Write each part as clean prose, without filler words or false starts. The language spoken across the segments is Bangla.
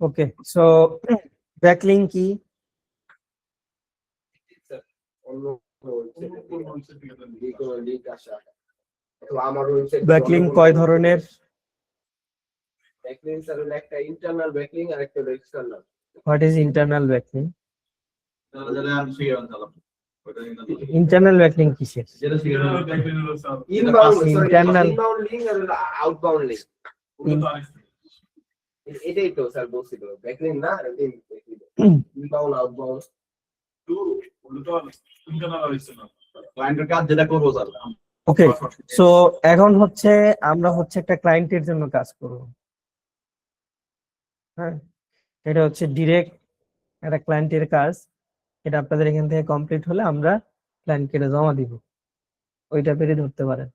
ওকে, সো ব্যাকলিং কি? ব্যাকলিং কয় ধরনের? ব্যাকলিং স্যার একটা ইন্টারনাল ব্যাকলিং আর একটা external. What is internal backlink? Internal backlink কিসের? ইনবাউন্ড Internal- ইনবাউন্ড লিংক আর আউটবাউন্ড লিংক। এটাই তো স্যার বলছিল ব্যাকলিং না ইনবাউন্ড আউটবাউন্ড ক্লায়েন্টের কাজ যেটা করব স্যার। ওকে, সো এখন হচ্ছে আমরা হচ্ছে একটা ক্লায়েন্টের জন্য কাজ করব। হ্যাঁ, এটা হচ্ছে ডিরেক্ট একটা ক্লায়েন্টের কাজ। এটা আপনাদের এখান থেকে কমপ্লিট হলে আমরা ক্লায়েন্টকে জমা দিব, ওইটা পেরে ধরতে পারেন।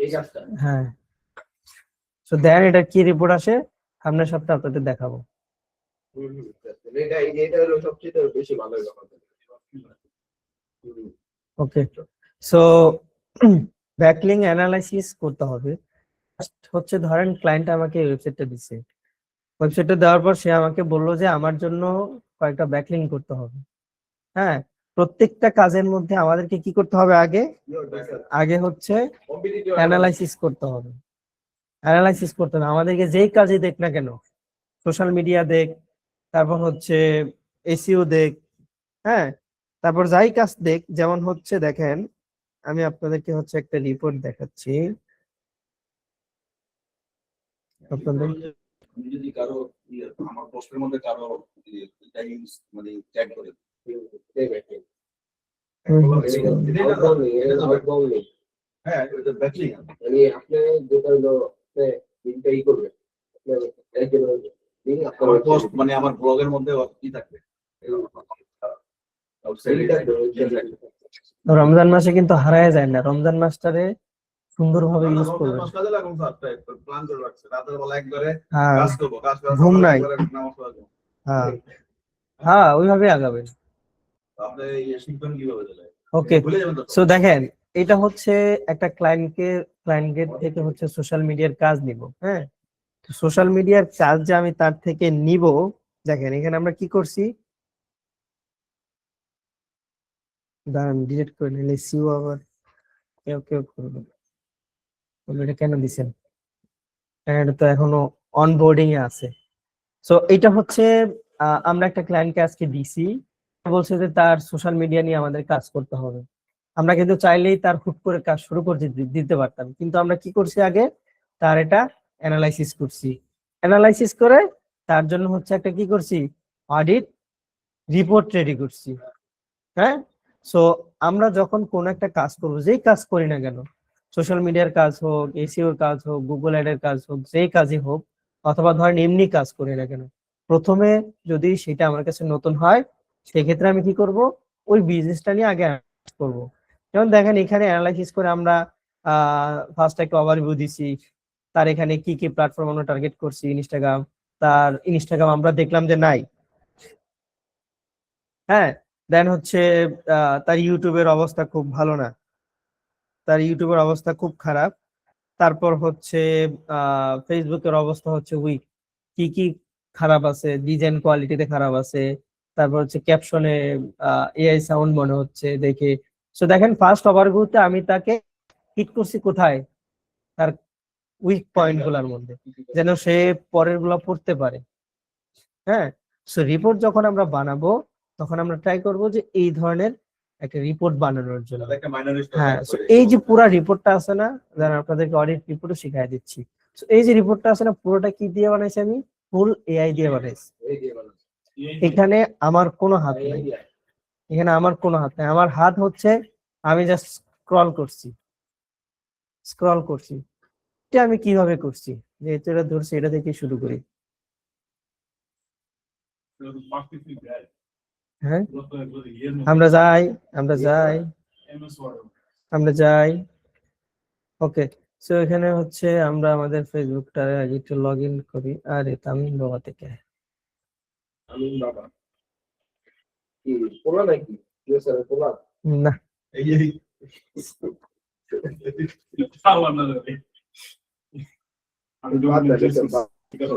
এই কাজটা হ্যাঁ, সো দেন এটা কি রিপোর্ট আসে সামনের সপ্তাহে আপনাদের দেখাবো। এটা হলো সবচেয়ে বেশি ভালো ব্যাপার। ওকে, সো ব্যাকলিং অ্যানালাইসিস করতে হবে। হচ্ছে ধরেন ক্লায়েন্ট আমাকে ওয়েবসাইটটা দিচ্ছে, ওয়েবসাইটটা দেওয়ার পর সে আমাকে বললো যে আমার জন্য কয়েকটা ব্যাকলিং করতে হবে। হ্যাঁ, প্রত্যেকটা কাজের মধ্যে আমাদেরকে কি করতে হবে? আগে হচ্ছে অ্যানালাইসিস করতে হবে। অ্যানালাইসিস করতে হবে আমাদেরকে যেই কাজই দেখ না কেন, সোশ্যাল মিডিয়া দেখ, তারপর হচ্ছে এসইও দেখ, হ্যাঁ, তারপর যাই কাজ দেখ। যেমন হচ্ছে দেখেন, আমি আপনাদেরকে হচ্ছে একটা রিপোর্ট দেখাচ্ছি আপনাদের। যদি কারো আমার পোস্টের মধ্যে কারো মানে ট্যাগ করে হ্যাঁ এটা ব্যাকলিং মানে আপনি যেটা হলো লিংকটাই করবেন আমার পোস্ট মানে আমার ব্লগের মধ্যে কি থাকবে রমজান মাসে কিন্তু হারায় যায় না, রমজান মাসটারে সুন্দরভাবে ইউজ করবেন। প্ল্যান করে রাখছে রাতের বেলা একবারে হ্যাঁ, কাজ করবো, কাজ করার ঘুম পরে নাই। একবারে নামাজ পড়া যাবে। হ্যাঁ হ্যাঁ, ওইভাবে আগাবেন। আপনি এই শিখবেন কিভাবে তাহলে? ওকে, ভুলে যাবেন তো। সো দেখেন এটা হচ্ছে একটা ক্লায়েন্ট থেকে হচ্ছে সোশ্যাল মিডিয়ার কাজ নিব। হ্যাঁ, সোশ্যাল মিডিয়ার কাজ যে আমি তার থেকে নিব, দেখেন এখানে আমরা কি করছি, দাঁড়ান ডিলিট করে নিলে সিও আবার কেউ কেউ করবে। এটা কেন দিছেন? এটা তো এখনো অনবোর্ডিং এ আছে। সো এটা হচ্ছে আমরা একটা ক্লায়েন্টকে আজকে দিছি, বলছে যে তার সোশ্যাল মিডিয়া নিয়ে আমাদের কাজ করতে হবে। আমরা কিন্তু চাইলেই তার হুট করে কাজ শুরু করে দিতে পারতাম, কিন্তু আমরা কি করছি, আগে তার এটা অ্যানালাইসিস করছি। অ্যানালাইসিস করে তার জন্য হচ্ছে একটা কি করছি, অডিট রিপোর্ট রেডি করছি। হ্যাঁ, সো আমরা যখন কোন একটা কাজ করবো, যেই কাজ করি না কেন, সোশ্যাল মিডিয়ার কাজ হোক, এসইওর কাজ হোক, গুগল অ্যাডের কাজ হোক, যেই কাজই হোক, অথবা ধরেন এমনি কাজ করি না কেন, প্রথমে যদি সেটা আমার কাছে নতুন হয়, সেক্ষেত্রে আমি কি করব, ওই বিজনেসটা নিয়ে আগে করব। যেমন দেখেন এখানে অ্যানালাইসিস করে আমরা ফার্স্ট একটা ওভারভিউ দিছি, তার এখানে কি কি প্ল্যাটফর্ম আমরা টার্গেট করছি। ইনস্টাগ্রাম, তার ইনস্টাগ্রাম আমরা দেখলাম যে নাই। হ্যাঁ, দেন হচ্ছে তার ইউটিউবের অবস্থা খুব ভালো না, তার ইউটিউবের অবস্থা খুব খারাপ। তারপর হচ্ছে ফেসবুকের অবস্থা হচ্ছে উইক। কি কি খারাপ আছে? ডিজাইন কোয়ালিটিতে খারাপ আছে, তারপর হচ্ছে ক্যাপশনে এআই সাউন্ড মনে হচ্ছে দেখে। সো দেখেন ফার্স্ট ওভারভিউতে আমি তাকে হিট করছি কোথায়, তার উইক পয়েন্ট গুলার মধ্যে, যেন সে পরের গুলা পড়তে পারে। হ্যাঁ, সো রিপোর্ট যখন আমরা বানাবো তখন আমরা ট্রাই করব যে এই ধরনের একটা রিপোর্ট বানানোর জন্য। হ্যাঁ, সো এই যে পুরো রিপোর্টটা আছে না, যারা আপনাদেরকে অডিট রিপোর্টও শিখাই দিচ্ছি। সো এই যে রিপোর্টটা আছে না, পুরোটা কি দিয়ে বানাইছি আমি? ফুল এআই দিয়ে বানাইছি। এখানে আমার কোনো হাত নাই, এখানে আমার কোনো হাত নাই। আমার হাত হচ্ছে আমি জাস্ট স্ক্রল করছি। এটা আমি কিভাবে করছি, যেহেতু এটা ধরছি, এটা থেকে শুরু করি। হ্যাঁ, আমরা যাই। ওকে, সো এখানে হচ্ছে আমরা আমাদের ফেসবুকটা আগে একটু লগ ইন করি। আরে তামিম বাবা থেকে না, ঠিক আছে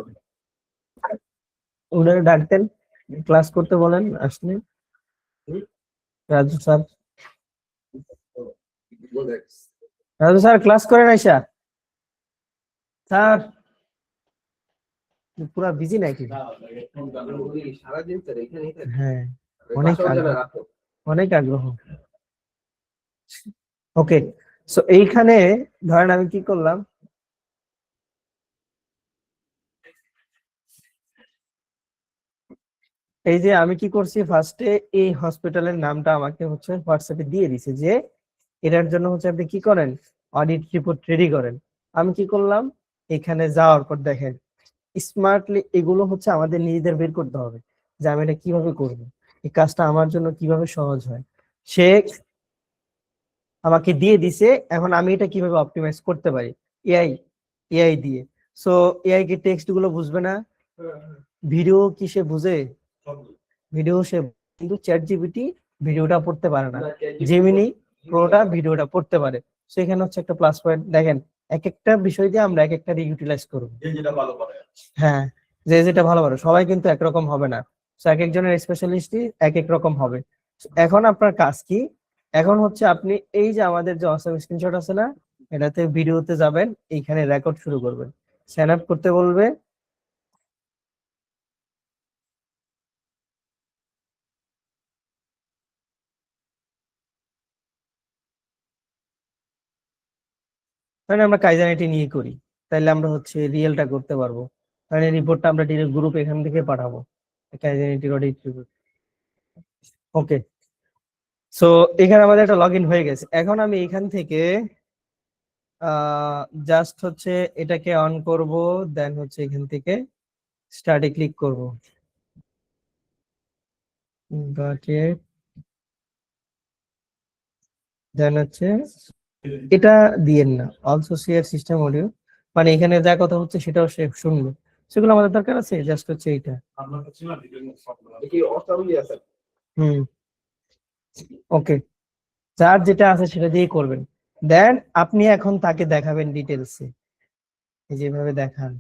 ওনারা ডাকতেন, ক্লাস করতে বলেন, আসলে Raju sir, Raju sir class করেন আইসা? স্যার পুরা বিজি নাকি? সারাদিন স্যার এখানেই থাকে। হ্যাঁ, অনেক বাসাও যায় না আগ্রহ, রাতে। অনেক আগ্রহ। ওকে, সো এইখানে ধরেন আমি কি করলাম, এই যে আমি কি করছি, ফার্স্টে এই হসপিটালের নামটা আমাকে হচ্ছে হোয়াটসঅ্যাপে দিয়ে দিছে যে এটার জন্য হচ্ছে আপনি কি করেন, অডিট রিপোর্ট রেডি করেন। আমি কি করলাম, এখানে যাওয়ার পর দেখেন স্মার্টলি এগুলো হচ্ছে আমাদের নিজেদের বের করতে হবে যে আমি এটা কিভাবে করব, এই কাজটা আমার জন্য কিভাবে সহজ হয়। সে আমাকে দিয়ে দিছে, এখন আমি এটা কিভাবে অপটিমাইজ করতে পারি এআই, এআই দিয়ে। সো এআই কি টেক্সট গুলো বুঝবে না, ভিডিও কি সে বুঝে, ভিডিও সে, কিন্তু চ্যাট জিপিটি ভিডিওটা পড়তে পারে না, জেমিনি প্রোটা ভিডিওটা পড়তে পারে। সেখানে হচ্ছে একটা প্লাস পয়েন্ট। দেখেন এক একটা বিষয় দিয়ে আমরা এক একটা ইউটিলাইজ করবো। যে যেটা ভালো করে হ্যাঁ, যে যেটা ভালো পারে, সবাই কিন্তু একরকম হবে না। So, এক একজনের স্পেশালিস্টই এক এক রকম হবে। So, এখন আপনার কাজ কি, এখন হচ্ছে আপনি এই যে আমাদের যে অসম স্ক্রিনশট আছে না, এটাতে ভিডিওতে যাবেন, এইখানে রেকর্ড শুরু করবেন, সাইন আপ করতে বলবে। মানে আমরা কাইজানিটি নিয়ে করি, তাইলে আমরা হচ্ছে রিয়েলটা করতে পারবো। মানে রিপোর্টটা আমরা ডিরেক্ট গ্রুপ এখান থেকে পাঠাবো, কাইজানিটির অডিট রিপোর্ট। ওকে, সো এখানে আমাদের একটা লগ ইন হয়ে গেছে। এখন আমি এখান থেকে জাস্ট হচ্ছে এটাকে অন করব, দেন হচ্ছে এখান থেকে স্টার্টে ক্লিক করব। গট ইট, দেন হচ্ছে এটা দিয়েন না, অলসো শেয়ার সিস্টেম অডিও, মানে এখানে যা কথা হচ্ছে সেটাও সে শুনবে, সেগুলো আমাদের দরকার আছে, জাস্ট হচ্ছে এইটা। আপনার কাছে না ভিডিও সবগুলো দেখি অসামলি আছে। হুম, ওকে, যার যেটা আছে সেটা দিয়ে করবেন। দেন আপনি এখন তাকে দেখাবেন ডিটেলসে, যেভাবে দেখান।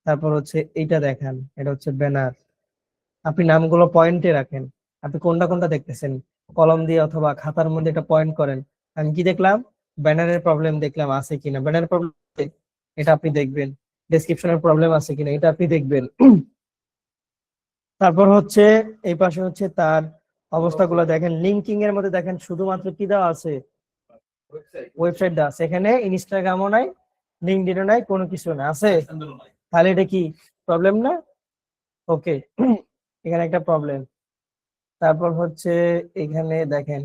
তারপর হচ্ছে এইটা দেখান, এটা হচ্ছে ব্যানার। আপনি নামগুলো পয়েন্টে রাখেন, আপনি কোনটা কোনটা দেখতেছেন, কলম দিয়ে অথবা খাতার মধ্যে এটা পয়েন্ট করেন। আমি কি দেখলাম, ব্যানারের প্রবলেম দেখলাম আছে কিনা, ব্যানারের প্রবলেম এটা আপনি দেখবেন, ডেসক্রিপশনের প্রবলেম আছে কিনা এটা আপনি দেখবেন। তারপর হচ্ছে এই পাশে হচ্ছে তার অবস্থাগুলো দেখেন, লিঙ্কিং এর মধ্যে দেখেন শুধুমাত্র কি দেওয়া আছে, ওয়েবসাইট দেওয়া আছে, এখানে ইনস্টাগ্রামও নাই, লিঙ্কডইনও নাই, কোনো কিছু না আছে, তাহলে এটা কি প্রবলেম না? ওকে, এখানে একটা প্রবলেম। তারপর হচ্ছে এখানে দেখেন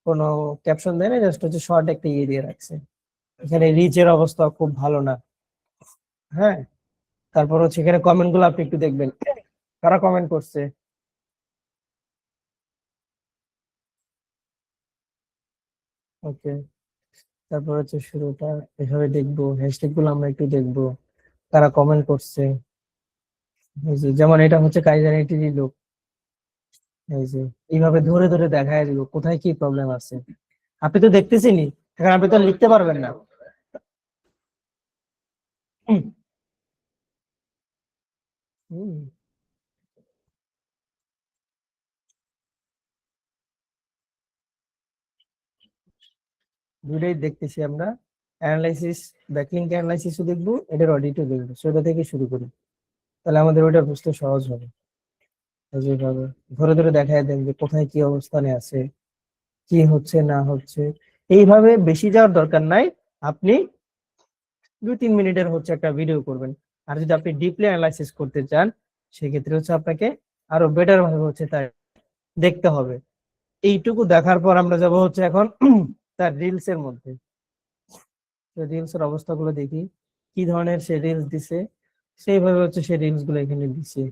কোনো ক্যাপশন দেয় না, জাস্ট হচ্ছে শর্ট একটা ইয়ে দিয়ে রাখছে। এখানে রিচের অবস্থা খুব ভালো না। হ্যাঁ, তারপর হচ্ছে এখানে কমেন্ট গুলো আপনি একটু দেখবেন, কারা কমেন্ট করছে। ওকে, তারপর হচ্ছে শুরুটা এভাবে দেখবো, হ্যাশট্যাগ গুলো আমরা একটু দেখবো, কারা কমেন্ট করছে। এই যে যেমন এটা হচ্ছে কাইজারিটিরই লোক, এই যে এইভাবে ধরে ধরে দেখায় দিব কোথায় কি প্রবলেম আছে। আপনি তো দেখতেছেনই, এখন আপনি তো লিখতে পারবেন না। হুম, হুম, দুইটাই দেখতেছি আমরা। অ্যানালাইসিস, ব্যাকলিংক অ্যানালাইসিসও দেখবো, এটার অডিটও দেখবো, সেটা থেকে শুরু করি, তাহলে আমাদের ওটা বুঝতে সহজ হবে। এই যেভাবে ধরে ধরে দেখায় দেন যে কোথায় কি অবস্থানে আছে, কি হচ্ছে না হচ্ছে। এইভাবে বেশি যাওয়ার দরকার নাই, আপনি 2-3 মিনিটের হচ্ছে একটা ভিডিও করবেন। আর যদি আপনি ডিপলি অ্যানালাইসিস করতে চান, সেক্ষেত্রে হচ্ছে আপনাকে আরো বেটার ভাবে হচ্ছে তার দেখতে হবে। এইটুকু দেখার পর আমরা যাব হচ্ছে এখন তার রিলস এর মধ্যে। রিলস এর অবস্থাগুলো দেখি, কি ধরনের সে রিলস দিছে, সেইভাবে হচ্ছে সে রিলস গুলো এখানে দিছে।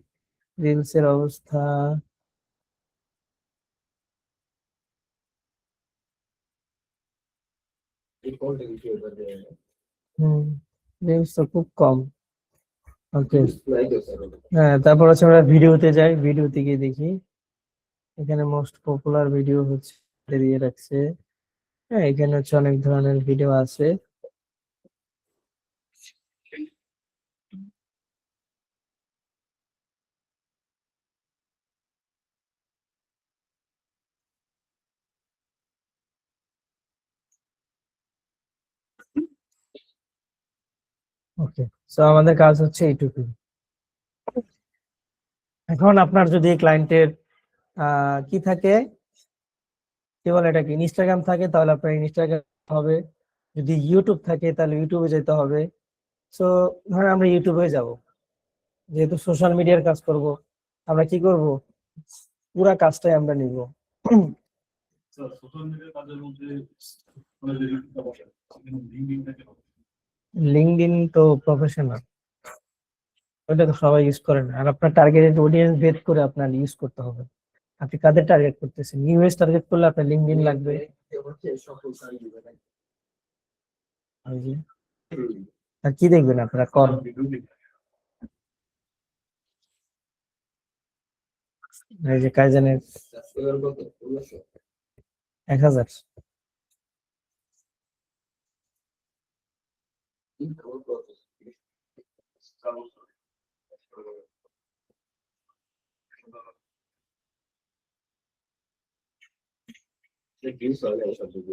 রিলস এর অবস্থা, এই কোনটা কি হবে? হুম, রিলস তো খুব কম। ওকে, নাই তো স্যার। হ্যাঁ, তারপর হচ্ছে আমরা ভিডিওতে যাই, ভিডিওতে গিয়ে দেখি এখানে মোস্ট পপুলার ভিডিও হচ্ছে দিয়ে রাখছে। হ্যাঁ, এখানে হচ্ছে অনেক ধরনের ভিডিও আছে। ওকে, সো আমাদের কাজ হচ্ছে এইটুকু। এখন আপনার যদি ক্লায়েন্টের কি থাকে, কি বলে এটাকে, ইনস্টাগ্রাম থাকে, তাহলে আপনার ইনস্টাগ্রাম হবে। যদি ইউটিউব থাকে তাহলে ইউটিউবে যেতে হবে। সো ধরেন আমরা ইউটিউবে যাব, যেহেতু সোশ্যাল মিডিয়ার কাজ করব, আমরা কি করব, পুরা কাজটাই আমরা নিব। সোশ্যাল মিডিয়ার কাজের মধ্যে মানে যে লিঙ্কটা বসে লিঙ্কডিনটা কেন লিঙ্কডইন তো প্রফেশনাল, ওটা তো সবাই ইউজ করে না। আর আপনার টার্গেটেড অডিয়েন্স ভেদ করে আপনার ইউজ করতে হবে। আপনি কাদের টার্গেট করতেছেন, ইউএস টার্গেট করলে আপনার লিঙ্কডইন লাগবে। ওই যে, আর কি দেখবেন আপনারা কর, এই যে কাইজেনের 1000।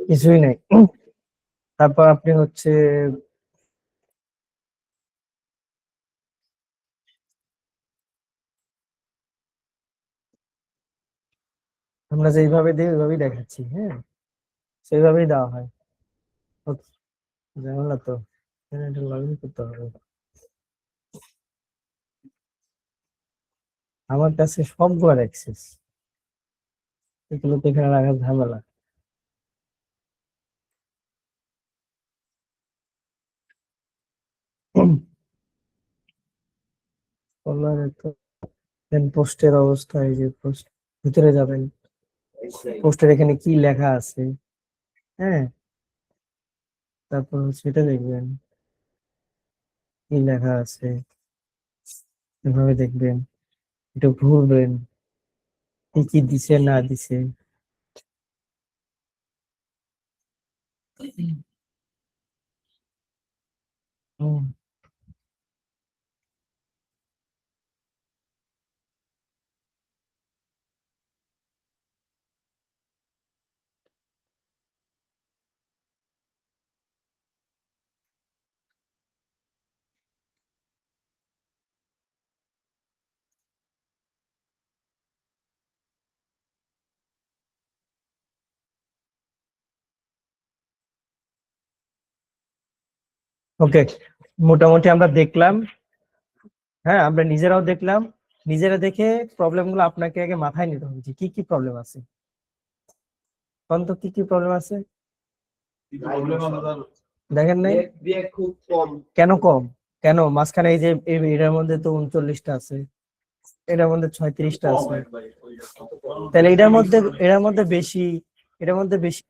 কিছুই নাই। তারপর আপনি হচ্ছে আমরা যেইভাবে দিই ওইভাবেই দেখাচ্ছি, হ্যাঁ, সেইভাবেই দেওয়া হয়। ঝামেলা তো, লগ ইন করতে হবে। আমার কাছে সবগুলো অ্যাক্সেস, এগুলো তো এখানে রাখার ঝামেলা। পোস্টের অবস্থা, এই যে পোস্ট, ভিতরে যাবেন, পোস্টের এখানে কি লেখা আছে, হ্যাঁ, তারপর সেটা দেখবেন কি লেখা আছে, এভাবে দেখবেন, একটু ঘুরবেন, কি কি দিছে না দিছে। ওকে, মোটামুটি আমরা দেখলাম, হ্যাঁ আমরা নিজেরাও দেখলাম। নিজেরা দেখে প্রবলেম গুলো আপনাকে আগে মাথায় নিতে হবে যে কি কি প্রবলেম আছে। কোন তো কি কি প্রবলেম আছে, দেখেন নাই? খুব কম। কেন কম, কেন মাঝখানে এই যে এটার মধ্যে তো 39টা আছে, এটার মধ্যে 36টা আছে, তাহলে এটার মধ্যে বেশি, এটার মধ্যে বেশি,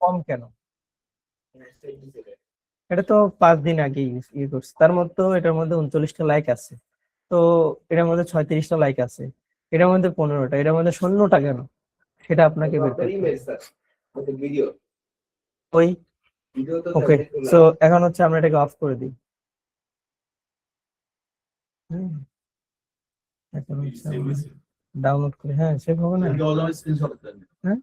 কম কেন? এটা তো 5 দিন আগে ইয়ে করছে, তার মধ্যে এটার মধ্যে 39টা লাইক আছে, তো এটার মধ্যে 36টা লাইক আছে, এটার মধ্যে 15টা, এটার মধ্যে 0টা কেন, সেটা আপনাকে বের করতে হবে। ভিডিও ওই ভিডিও তো ওকে, সো এখন হচ্ছে আমরা এটাকে অফ করে দিই। হুম, এখন হচ্ছে ডাউনলোড করে, হ্যাঁ সেভ হবে না, হ্যাঁ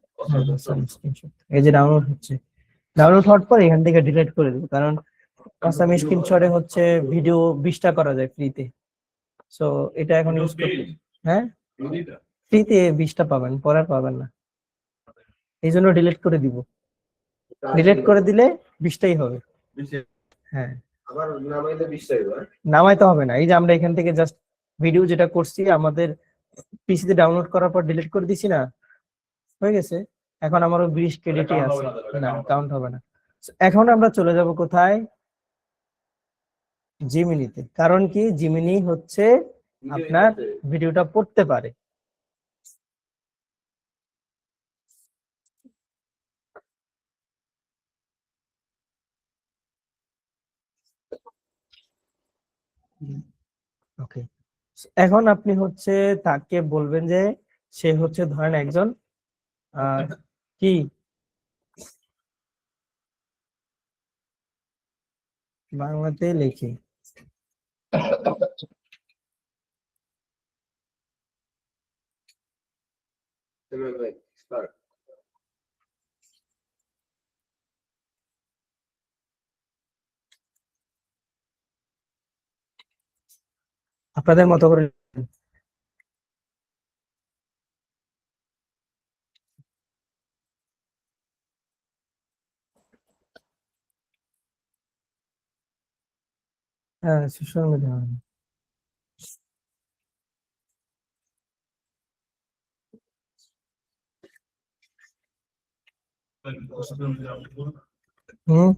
স্ক্রিনশট, এই যে ডাউনলোড হচ্ছে, ডাউনলোড হওয়ার পর এখান থেকে ডিলিট করে দেবো, কারণ কাস্টম স্ক্রিনশটে হচ্ছে ভিডিও 20টা করা যায় ফ্রিতে। সো এটা এখন ইউজ করতে, হ্যাঁ ফ্রিতে 20টা পাবেন, পরে আর পাবেন না, এই জন্য ডিলিট করে দিব। ডিলিট করে দিলে 20টাই হবে। হ্যাঁ, আবার নামাইলে 20 টাকা। নামাইতে হবে না, এই যে আমরা এখান থেকে জাস্ট ভিডিও যেটা করছি আমাদের পিসিতে ডাউনলোড করার পর ডিলিট করে দিছি না, হয়ে গেছে। এখন আমারও 20 ক্রেডিটই আছে, না কাউন্ট হবে না। এখন আমরা চলে যাব কোথায়, জিমিনিতে। কারণ কি, জিমিনি হচ্ছে আপনার ভিডিওটা পড়তে পারে। ওকে, এখন আপনি হচ্ছে তাকে বলবেন যে সে হচ্ছে ধরেন একজন কি বাংলাতে লেখে, আপনাদের মতো করে হ্যাঁ সোশ্যাল মিডিয়া হুম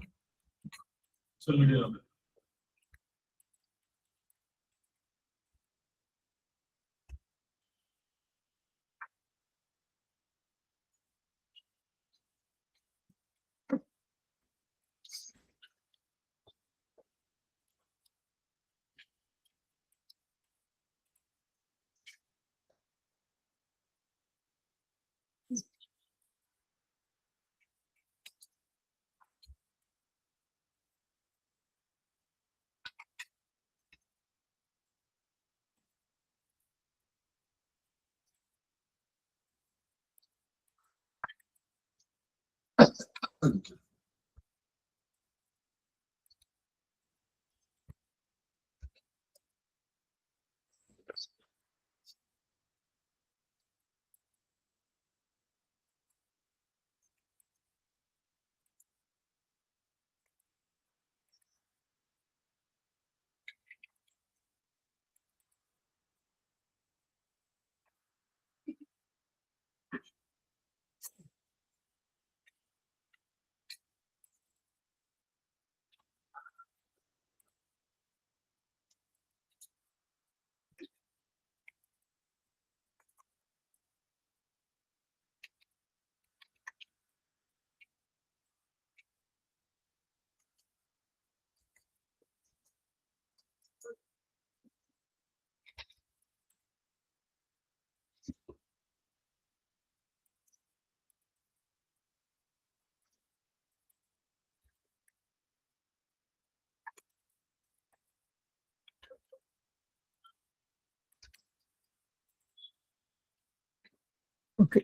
ওকে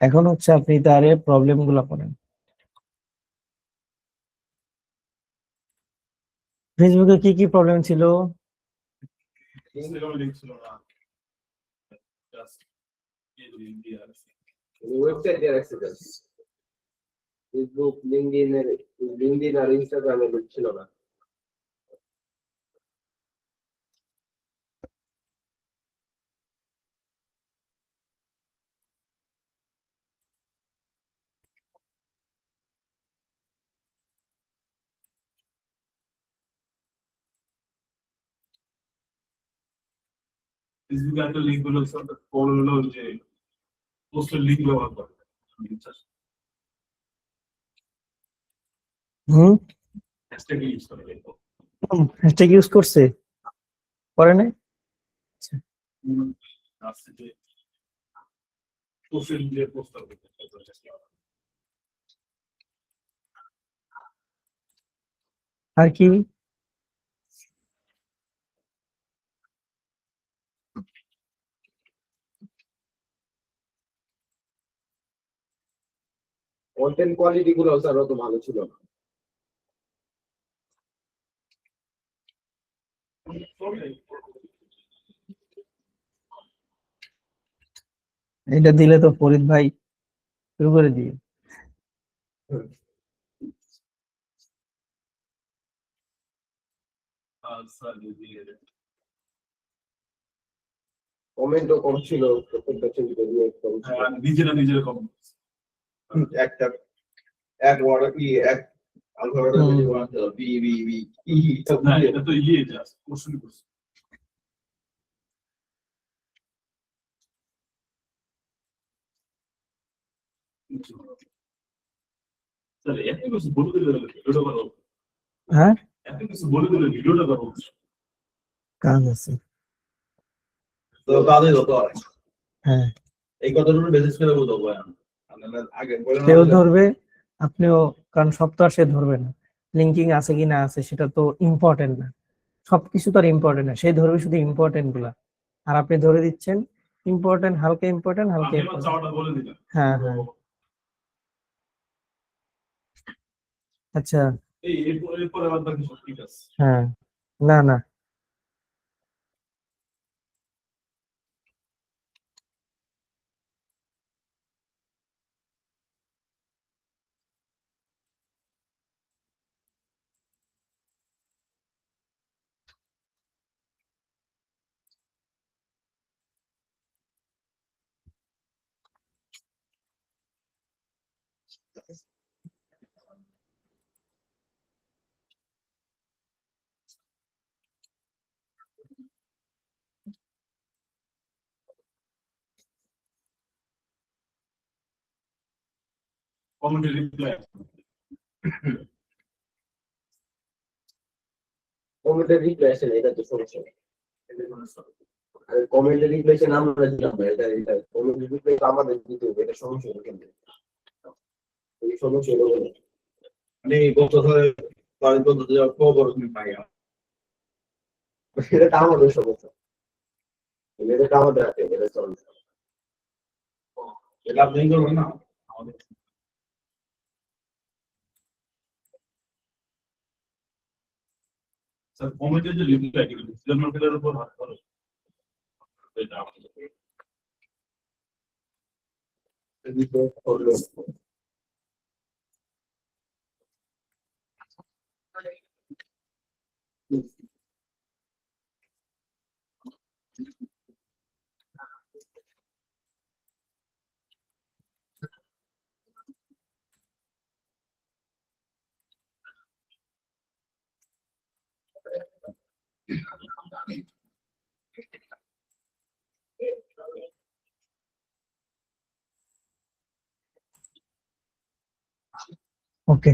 এখন হচ্ছে আপনি তার প্রবলেম গুলো করেন ফেসবুকে কি কি প্রবলেম ছিল ওয়েবসাইট দিয়ে রাখছে ফেসবুক লিঙ্কডিন আর ইনস্টাগ্রামে ছিল না। ফেসবুকে একটা লিঙ্ক হলো হলো যে পোস্টের লিঙ্ক ব্যবহার করে হুম হ্যাশট্যাগ ইউজ করে হ্যাশট্যাগ ইউজ করছে করে নাই আসছে যে সোশ্যাল মিডিয়া পোস্ট করতে আর কি কন্টেন্ট কোয়ালিটি গুলো স্যার অত ভালো ছিল না। এটা দিলে তো ফরিদ ভাই শুরু করে দিয়ে কমেন্টও কম ছিল, প্রত্যেকটা ছবিতে react কম ছিল। নিজেরা কমেন্ট একটা এক ওয়ার্ড কি এক আলফাবেটের বেশি ওয়ার্ড ছিল, বি বি বি ই সব না দিয়ে। এটা তো জাস্ট কোশ্চেন করছে তাহলে এত কিছু বলে দিলে ভিডিওটা করো হ্যাঁ এত কিছু বলে দিলে ভিডিওটা করো কাজ আছে তো কাজই হতো আর। হ্যাঁ এই কথাগুলো বেসিস করে বলবো আপনারা আগে বলেন কেউ ধরবে আপনিও কারণ সব তো আর সে ধরবে না লিঙ্কিং আছে কি না আছে সেটা তো ইম্পর্টেন্ট না সবকিছু তো আর ইম্পর্টেন্ট না সেই ধরবে শুধু ইম্পর্টেন্ট গুলা আর আপনি ধরে দিচ্ছেন ইম্পর্টেন্ট হালকা ইম্পর্টেন্ট হালকা আমি আমার important। চাওয়াটা বলে দিলাম হ্যাঁ হ্যাঁ আচ্ছা এই এরপরে আবার বাকি সব ঠিক আছে হ্যাঁ না না কমেন্টে রিপ্লাই কমেন্টে রিপ্লাই আসে না, এটা তো সমস্যা। আর কমেন্টে রিপ্লাই আসে না, আমরা দিলাম না, এটা কমেন্টে রিপ্লাই তো আমাদের দিতে হবে, এটা সমস্যা হলো কেন? এই সমস্যা হলো কেন? মানে গত ধরে কয়েক বছর ধরে খবর তুমি পাই না। এটা তো আমাদের সমস্যা, এটা তো আমাদের হাতে, এটা চলবে। এটা আপনি করবেন না আমাদের স্যার কমেন্টে যে রিপ্লাই দিবেন ডিসিশন মেকারের উপর হাত করে এটা আমাদের রিপ্লাই করলো। ওকে,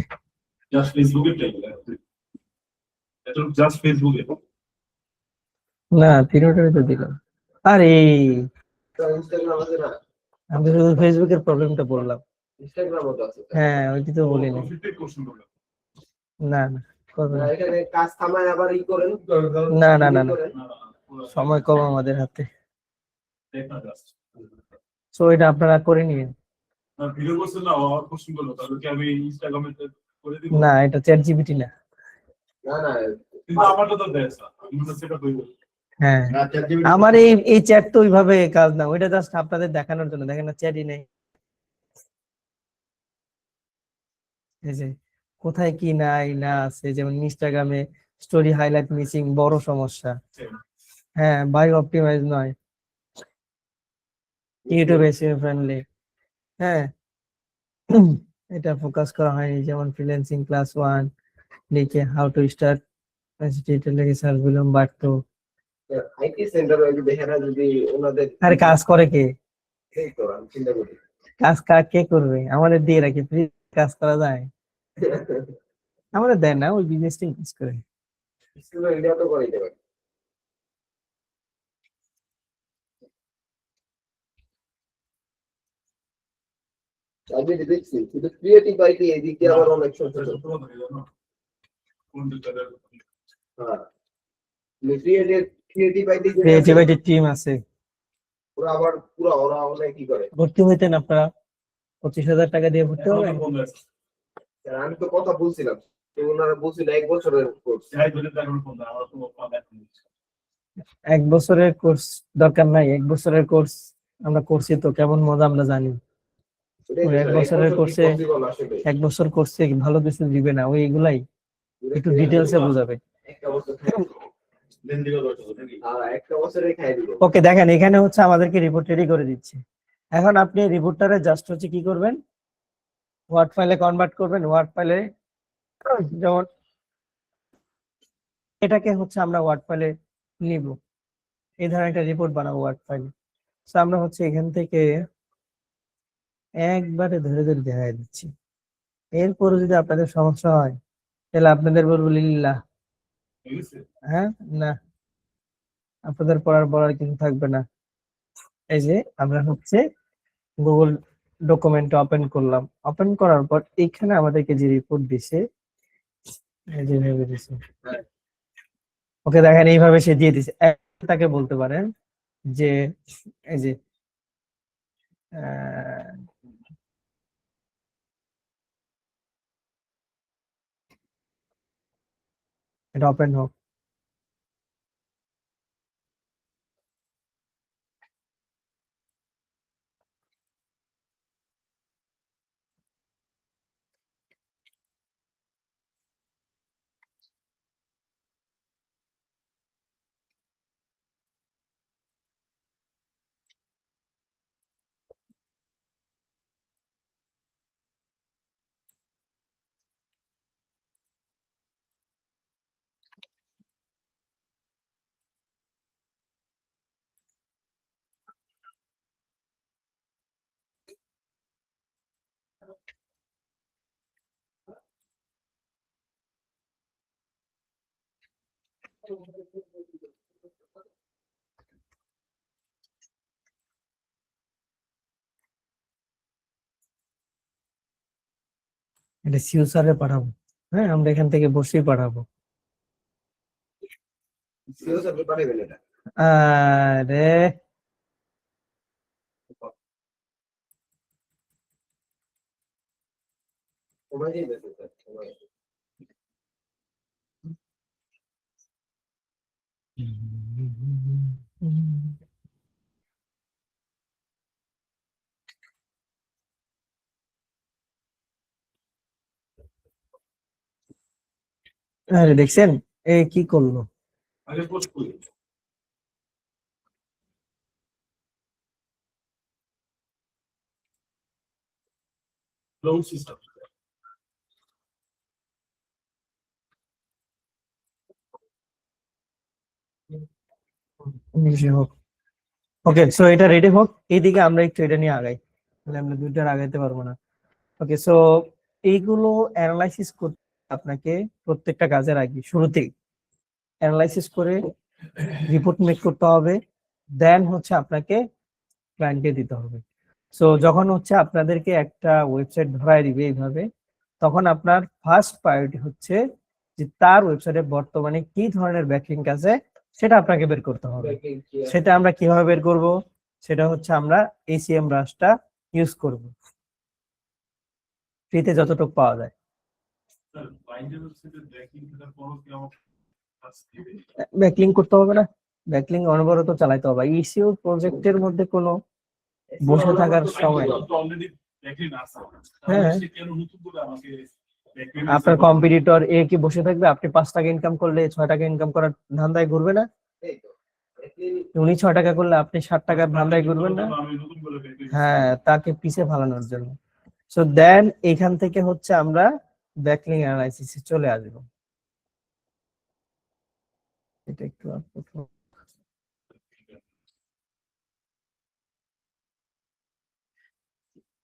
জাস্ট ফেসবুকে এটা জাস্ট ফেসবুকে না তিনটাই তো দিলাম। আরে ইনস্টাগ্রাম আছে না? আমি শুধু ফেসবুকের প্রবলেমটা বললাম। ইনস্টাগ্রামও তো আছে। হ্যাঁ ওইটি তো বলিনি। প্রফিটেড কোশ্চেন করবে না না করবে না, না। এখানে কাজ থামায় আবার ই করেন। না না না না, করেন। না সময় কম আমাদের হাতে। দেখা জাস্ট সো এটা আপনারা করে নিন। না ভিডিও কোশ্চেন না আর কোশ্চেন করলো তাহলে কি আমি ইনস্টাগ্রামে করে দিব না এটা চ্যাট জিপিটি না। না না, কিন্তু আমারটা তো দেয় স্যার আমি তো সেটা কইব হ্যাঁ আচ্ছা আমার এই চ্যাট তো ওইভাবে কাজ না, ওইটা জাস্ট আপনাদের দেখানোর জন্য। দেখেন না চ্যাটই নেই, এই যে কোথায় কি নাই না আছে, যেমন ইনস্টাগ্রামে স্টোরি হাইলাইট মিসিং বড় সমস্যা। হ্যাঁ বাই অপটিমাইজ নয়, ইউটিউব এসিও ফ্রেন্ডলি। হ্যাঁ এটা ফোকাস করা হয়নি, যেমন ফ্রিল্যান্সিং ক্লাস 1 লিখে হাউ টু স্টার্ট ডিটেল লিখে সার্চ দিলাম বাড়তো। আইটি সেন্টার ওই দেখে না যদি ওনাদের আরে কাজ করে কে? এই তো আমি চিন্তা করি। কে করবে? আমাদের দিয়ে রাখি, ফ্রি কাজ করা যায়? আমাদের দেয় না, ওই বিজনেস টিম কাজ করে। স্কুলে ইন্ডিয়া তো করে দিতে পারে। আমি দেখছি কিন্তু ক্রিয়েটিভ আইটি এদিকে আবার অনেক সমস্যা। কোন দিকটা হ্যাঁ, ক্রিয়েটিভ আইটি ক্রিয়েটিভিটি টিম আছে। ওরা আবার পুরো ওরা অনেক কি করে। ভর্তি হইতেন আপনারা 25,000 টাকা দিয়ে ভর্তি হবে। আর আমি তো কথা বলছিলাম, তো ওনারা বলছিল 1 বছরের কোর্স। যাই ধরে তার ফোন দাও আমরা তো পাবে 1 বছরের কোর্স দরকার নাই, 1 বছরের কোর্স আমরা করছি তো, কেমন মজা আমরা জানি। ওই 1 বছরের কোর্সে, পসিবল আসলে 1 বছর কোর্সে ভালো কিছু দিবে না, ওই এগুলাই একটু ডিটেলসে বোঝাবে। একটা বছর খাই দিব। দিন দিকে দরকার নাকি একটা বছরে খাই দিব। ওকে দেখেন এখানে হচ্ছে আমাদেরকে রিপোর্ট রেডি করে দিচ্ছে। এখন আপনি রিপোর্টটারে জাস্ট হচ্ছে কি করবেন, ওয়ার্ড ফাইলে কনভার্ট করবেন। ওয়ার্ড ফাইলে যেমন এটাকে হচ্ছে আমরা ওয়ার্ড ফাইলে নিব, এই ধরনের একটা রিপোর্ট বানাবো ওয়ার্ড ফাইলে। তো আমরা হচ্ছে এখান থেকে একবারে ধরে ধরে দেখাই দিচ্ছি। এরপরে যদি আপনাদের সমস্যা হয় তাহলে আপনাদের বলবো লিল্লাহ। ঠিক আছে হ্যাঁ না, আপনাদের বলার কিছু থাকবে না। এই যে আমরা হচ্ছে গুগল ডকুমেন্ট ওপেন করলাম, ওপেন করার পর এখানে আমাদেরকে যে রিপোর্ট দিছে, এই যে ভেবে দিছে, ওকে দেখেন এইভাবে সে দিয়ে দিছে। তাকে বলতে পারেন যে এই যে এটা ওপেন হোক। এটা সিউসারে পাঠাবো। হ্যাঁ, আমরা এখান থেকে বসেই পাঠাবো। সিও স্যার পাঠাবেন এটা আরে সময় দিয়ে দেবেন স্যার সময় আরে দেখছেন এ কি করলো? আগে পোস্ট করি ক্লোজ সিস্টেম ইংলিশে হোক। ওকে, সো এটা রেডি হোক, এইদিকে আমরা একটু এটা নিয়ে আগাই, তাহলে আমরা দুইটার আগাইতে পারবো না। ওকে, সো এইগুলো অ্যানালাইসিস করতে আপনাকে প্রত্যেকটা কাজের আগে শুরুতেই অ্যানালাইসিস করে রিপোর্ট মেক করতে হবে, দেন হচ্ছে আপনাকে ক্লায়েন্টকে দিতে হবে। সো যখন হচ্ছে আপনাদেরকে একটা ওয়েবসাইট ধরায় দিবে এইভাবে, তখন আপনার ফার্স্ট প্রায়োরিটি হচ্ছে যে তার ওয়েবসাইটে বর্তমানে কি ধরনের ব্যাকলিংক আছে সেটা আপনাকে বের করতে হবে। সেটা আমরা কিভাবে বের করব? সেটা হচ্ছে আমরা ACM ব্রাশটা ইউজ করব, ফ্রিতে যতটুকু পাওয়া যায়। স্যার বাইন্ডার ওয়েবসাইটে ব্যাকিং থাকার পরও কি আমার কাজ দিবে ব্যাকলিং করতে হবে না, ব্যাকলিং অনবরত চালাতে হবে। ইসিও প্রজেক্টের মধ্যে কোনো বসে থাকার সময় নেই। অলরেডি ব্যাকিং আছে হ্যাঁ। সে কেন নতুন করে আমাকে backlink আপনার কম্পিটিটর এ কি বসে থাকবে? আপনি 5 টাকা ইনকাম করলে 6 টাকা ইনকাম করার ধান্দায় ঘুরবে না? এই তো উনি 6 টাকা করলে আপনি 60 টাকার ধান্দায় ঘুরবেন না? আমি নতুন করে backlink হ্যাঁ, তাকে পিছে ফালানোর জন্য। সো দেন এখান থেকে হচ্ছে আমরা ব্যাকলিং অ্যানালাইসিসে চলে আসবো। এটা একটু upload হোক।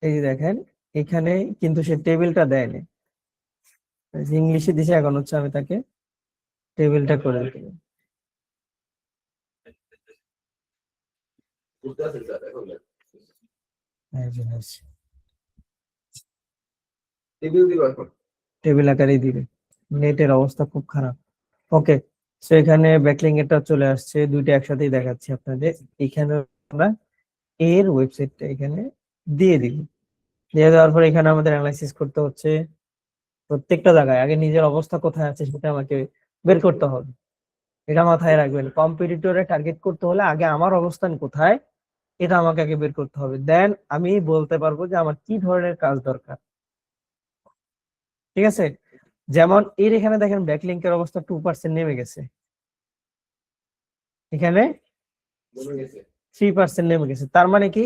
এই যে দেখেন এখানে কিন্তু সে টেবিলটা দেয়নি, ইংলিশে দিছে, এখন হচ্ছে আমি তাকে টেবিলটা করে দিতে হবে। বুঝতে পারছেন স্যার এখন এই যে হচ্ছে, রিভিউ দিব এখন টেবিল আকারেই দিবে, নেটের অবস্থা খুব খারাপ। ওকে, সো এখানে ব্যাকলিং এটা চলে আসছে, দুইটা একসাথেই দেখাচ্ছি আপনাদের। এখানে আমরা এর ওয়েবসাইটটা এখানে দিয়ে দিব, দিয়ে দেওয়ার পর এখানে আমাদের অ্যানালাইসিস করতে হচ্ছে প্রত্যেকটা জায়গায়। আগে নিজের অবস্থা কোথায় আছে সেটা আমাকে বের করতে হবে, এটা মাথায় রাখবেন। কম্পিটিটরে টার্গেট করতে হলে আগে আমার অবস্থান কোথায় এটা আমাকে আগে বের করতে হবে, দেন আমি বলতে পারবো যে আমার কি ধরনের কাজ দরকার। ঠিক আছে, যেমন এর এখানে দেখেন ব্যাকলিংকের অবস্থা 2% নেমে গেছে, এখানে মনে গেছে 3% নেমে গেছে। তার মানে কি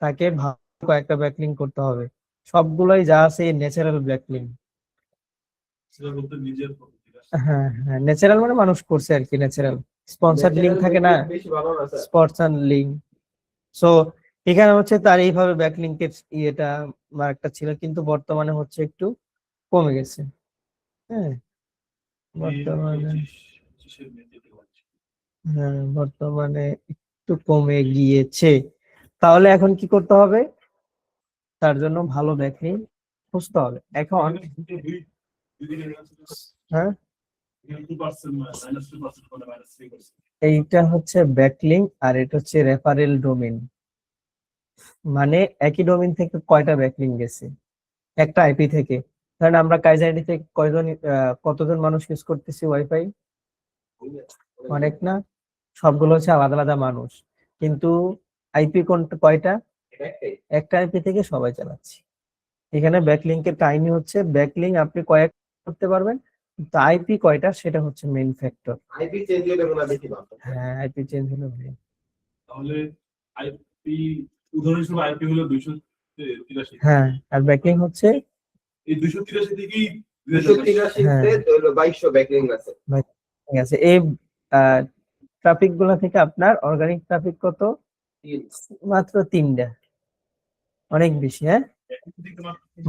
তাকে ভালো কয়েকটা ব্যাকলিং করতে হবে, সবগুলোই যা আছে ন্যাচারাল ব্যাকলিং। সেটা বলতে নিজের প্রতি হ্যাঁ হ্যাঁ, ন্যাচারাল মানে মানুষ করছে আর কি, ন্যাচারাল স্পন্সরড লিংক থাকে না, বেশি ভালো না স্যার স্পন্সর লিংক। সো এখানে হচ্ছে তার এইভাবে ব্যাকলিংকের ইয়েটা মার্কটা ছিল, কিন্তু বর্তমানে হচ্ছে একটু কমে গেছে। হ্যাঁ বর্তমানে, হ্যাঁ বর্তমানে একটু কমে গিয়েছে। তাহলে এখন কি করতে হবে? তার জন্য ভালো ব্যাকলিং খুঁজতে হবে এখন। হ্যাঁ, 2% এইটা হচ্ছে ব্যাকলিং আর এটা হচ্ছে রেফারেল ডোমেন। মানে একই ডোমেন থেকে কয়টা ব্যাকলিং গেছে একটা আইপি থেকে। কারণ আমরা কাইজার আইডি থেকে কতজন মানুষ ইউজ করতেছি ওয়াইফাই? অনেক না? সবগুলো হচ্ছে আলাদা আলাদা মানুষ, কিন্তু আইপি কয়টা? একটাই একটা আইপি থেকে সবাই চালাচ্ছি। এখানে ব্যাকলিংকের কাহিনী হচ্ছে ব্যাকলিং আপনি কয়েক করতে পারবেন, কিন্তু আইপি কয়টা সেটা হচ্ছে মেইন ফ্যাক্টর। আইপি চেঞ্জ হলে মনে হয় বেশি ভালো হ্যাঁ, আইপি চেঞ্জ হলে ভালো। তাহলে আইপি উদাহরণ হিসেবে আইপি হলো 283 হ্যাঁ, আর ব্যাকলিং হচ্ছে এই 283 থেকেই 283 হ্যাঁ। তে হলো 2200 ব্যাকলিং আছে ঠিক আছে। এই ট্রাফিক গুলা থেকে আপনার অর্গানিক ট্রাফিক কত? মাত্র 3টা, অনেক বেশি। হ্যাঁ,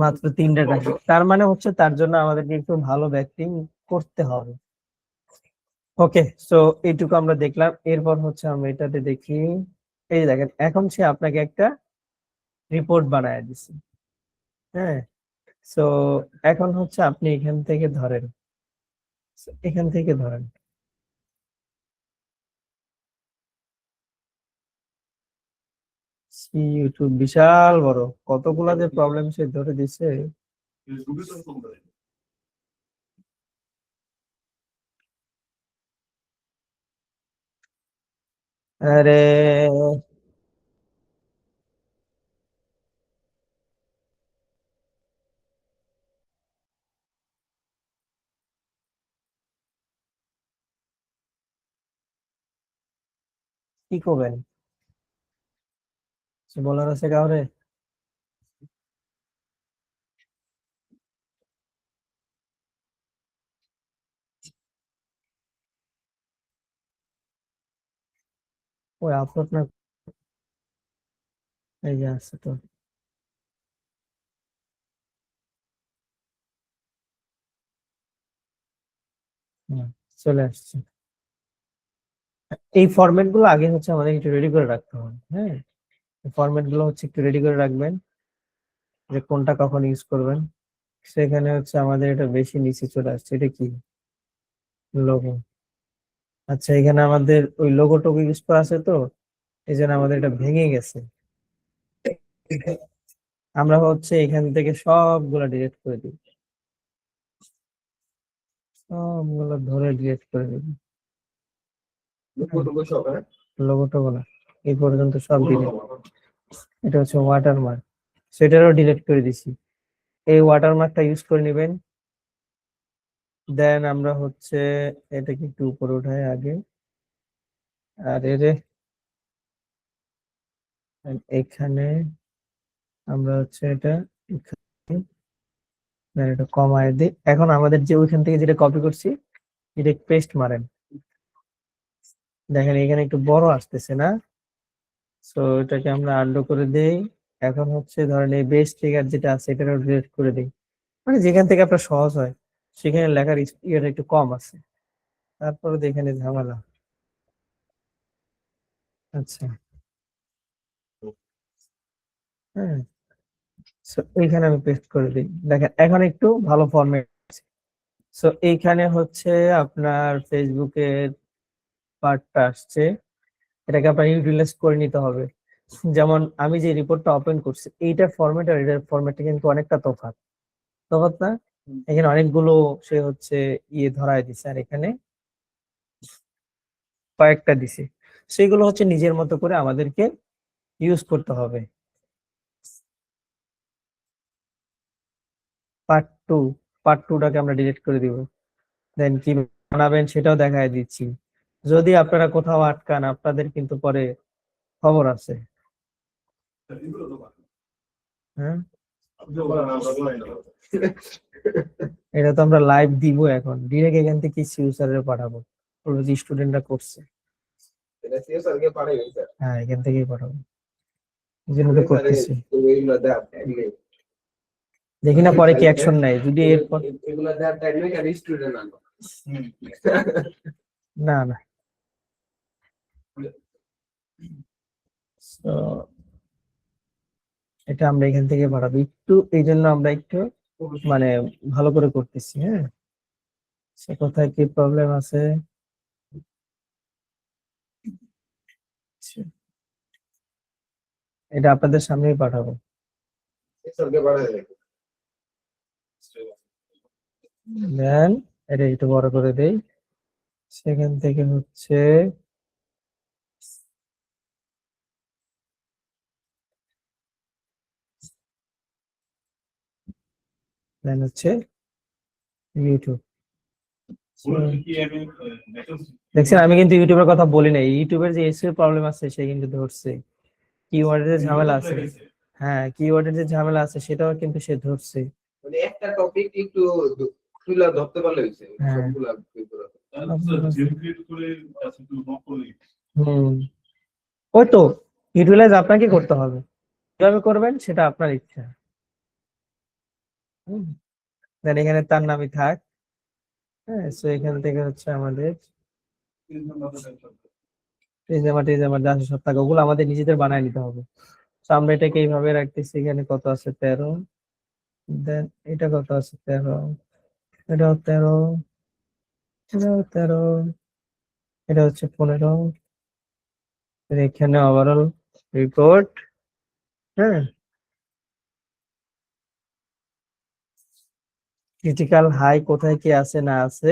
মাত্র 3টা ট্রাফিক। তার মানে হচ্ছে তার জন্য আমাদেরকে একটু ভালো ব্যাকলিং করতে হবে। ওকে, সো এইটুকু আমরা দেখলাম। এরপর হচ্ছে আমরা এটাতে দেখি, এই যে দেখেন এখন সে আপনাকে একটা রিপোর্ট বানায় দিছে। হ্যাঁ, সো এখন হচ্ছে আপনি এখান থেকে ধরেন, এখান থেকে ধরেন ইউটিউব বিশাল বড়, কতগুলা যে প্রবলেম সে ধরে দিছে। ফেসবুকে তো কম দেয়। আরে কি করবেন, কিছু বলার আছে কাউরে? ওই আপলোড না, এই যে আছে তো। হুম, চলে আসছে। এই ফরম্যাট গুলো আগে হচ্ছে আমাদের একটু রেডি করে রাখতে হবে। হ্যাঁ, ফরম্যাট গুলো হচ্ছে একটু রেডি করে রাখবেন, যে কোনটা কখন ইউজ করবেন। সেখানে হচ্ছে আমাদের এটা বেশি নিচে চলে আসছে, এটা কি লোগো। আচ্ছা, এখানে আমাদের ওই লোগোটুকু ইউজ করা আছে তো, এই জন্য আমাদের এটা ভেঙে গেছে। আমরা হচ্ছে এখান থেকে সবগুলা ডিলিট করে দিই, সবগুলো ধরে ডিলিট করে দিই। লোগো সব, হ্যাঁ? লোগোটুকু না, এই পর্যন্ত সব ডিলিট। এটা হচ্ছে ওয়াটারমার্ক, সেটারও ডিলিট করে দিছি। এই ওয়াটারমার্কটা ইউজ করে নেবেন। দেন আমরা হচ্ছে এটাকে একটু উপরে উঠাই আগে, আর এর এখানে আমরা হচ্ছে এটা এখানে, then এটা কমায় দিই। এখন আমাদের যে ওইখান থেকে যেটা কপি করছি, এটা পেস্ট মারেন। দেখেন এখানে একটু বড় আসতেছে না? সো এটাকে আমরা আনডু করে দেই। এখন হচ্ছে ধরেন এই বেস ট্রিগার যেটা আছে এটা ডিলিট করে দিই, মানে যেখান থেকে আপনার সহজ হয় সেখানে লেখার ইয়েটা একটু কম আছে, তারপরে এখানে ঝামেলা। আচ্ছা, হ্যাঁ, সো এইখানে আমি পেস্ট করে দিই। দেখেন এখন একটু ভালো ফরম্যাট। সো এইখানে হচ্ছে আপনার ফেসবুকের পার্টটা আসছে, এটাকে আপনার ইউটিলাইজ করে নিতে হবে। যেমন আমি যে রিপোর্টটা ওপেন করছি, এইটার ফরম্যাট আর এটার ফরম্যাটটা কিন্তু অনেকটা তফাৎ, তফাৎ না? এখানে অনেকগুলো সে হচ্ছে ইয়ে ধরায় দিছে, আর এখানে কয়েকটা দিছে। সেগুলো হচ্ছে নিজের মতো করে আমাদেরকে ইউজ করতে হবে। পার্ট টু, পার্ট টুটাকে আমরা ডিলিট করে দিব। দেন কি বানাবেন সেটাও দেখায় দিচ্ছি। যদি আপনারা কোথাও আটকান, আপনাদের কিন্তু পরে খবর আছে। এগুলো তো বাকি। হ্যাঁ, আপনি তো বলেন, আমরা বলাই না। এটা তো আমরা লাইভ দিব, এখন ডিরেক্ট এখান থেকে ইউজারে পাঠাবো, ওগুলো যে স্টুডেন্টরা করছে। এটা সিএসআরকে পারে স্যার। হ্যাঁ, এখান থেকেই পাঠাবো, এই জন্য তো করতেছি। তুমি এগুলো দাও, এগুলো দেখি না পরে কি অ্যাকশন নেয়, যদি এরপর এগুলো দাও, তাই নয় কেন স্টুডেন্ট আনবো? হুম। না না। তো এটা আমরা এখান থেকে পাঠাবো একটু, এই জন্য আমরা একটু মানে ভালো করে করতেছি। হ্যাঁ, সে কোথায় কি প্রবলেম আছে। এটা আপনাদের সামনেই পাঠাবো। সিএসআরকে পারে দেবে। দেন এটা একটু বড় করে দেই, সেখান থেকে হচ্ছে দেন হচ্ছে ইউটিউব। বলে কি আমি ভ্যাকেন্সি দেখছেন আমি কিন্তু ইউটিউবের কথা বলি নাই, ইউটিউবের যে এসইও প্রবলেম আছে সে কিন্তু ধরছে, কিওয়ার্ডের যে ঝামেলা আছে। হ্যাঁ, কিওয়ার্ডের যে ঝামেলা আছে সেটাও কিন্তু সে ধরছে। মানে একটা টপিক একটু তুলে ধরতে পারলে হইছে, হ্যাঁ। সবগুলা জেম ক্রিয়েট করে আছে তো নক করে হুম, ওই তো ইউটিলাইজ আপনাকে করতে হবে, কিভাবে করবেন সেটা আপনার ইচ্ছা। দেন এখানে তার নামই থাক। হ্যাঁ, সো এখান থেকে হচ্ছে আমাদের টিজামা যা আছে সব থাকে, ওগুলো আমাদের নিজেদের বানায় নিতে হবে। তো আমরা এটাকে এইভাবে রাখতেছি, এখানে কত আছে 13, দেন এটা কত আছে 13, এটাও 13, এটাও 13, এটা হচ্ছে 15, এখানে ওভারঅল রিপোর্ট। হ্যাঁ, ক্রিটিক্যাল হাই কোথায় কি আছে না আছে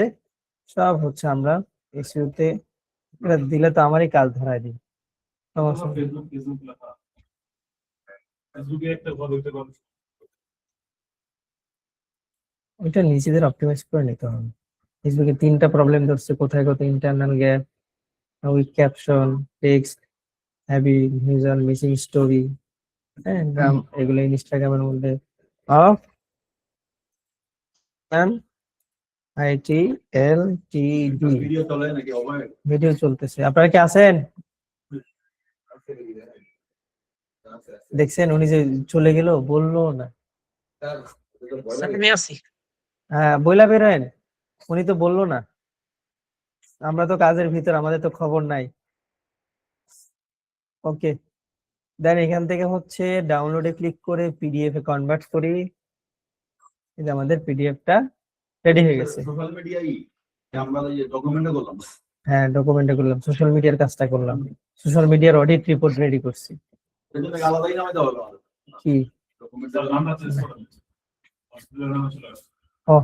সব হচ্ছে আমরা ইস্যুতে এটা দিলে তো আমারই কাজ ধরায় দিই, সমস্যা নেই। ফেসবুকে একটা ঘর হইতে পারে। ওইটা নিজেদের অপটিমাইজ করে নিতে হবে। ফেসবুকে 3টা প্রবলেম ধরছে, কোথায় কত internal gap, weak caption, text, heavy visual, missing story, হ্যাঁ গ্রাম, এগুলো ইনস্টাগ্রামের মধ্যে অফ ITLTD ভিডিও চলে নাকি অবাক? ভিডিও চলতেছে। আপনারা কি আছেন? দেখছেন উনি যে চলে গেল, বললো না। হ্যাঁ বইলা বেরোয়েন, উনি তো বললো না। আমরা তো কাজের ভিতর, আমাদের তো খবর নাই। ওকে, দেন এখান থেকে হচ্ছে ডাউনলোডে ক্লিক করে পিডিএফ এ কনভার্ট করি। এই যে আমাদের পিডিএফটা রেডি হয়ে গেছে। সোশ্যাল মিডিয়ায় আমরা এই ডকুমেন্টে করলাম, হ্যাঁ ডকুমেন্টে করলাম, সোশ্যাল মিডিয়ার কাজটা করলাম, সোশ্যাল মিডিয়ার অডিট রিপোর্ট রেডি করছি। এর জন্য আলাদাই নামে দেওয়া হলো কি ডকুমেন্ট। নামটা চেঞ্জ করে হসপিটালের নামে চলে আসে। ও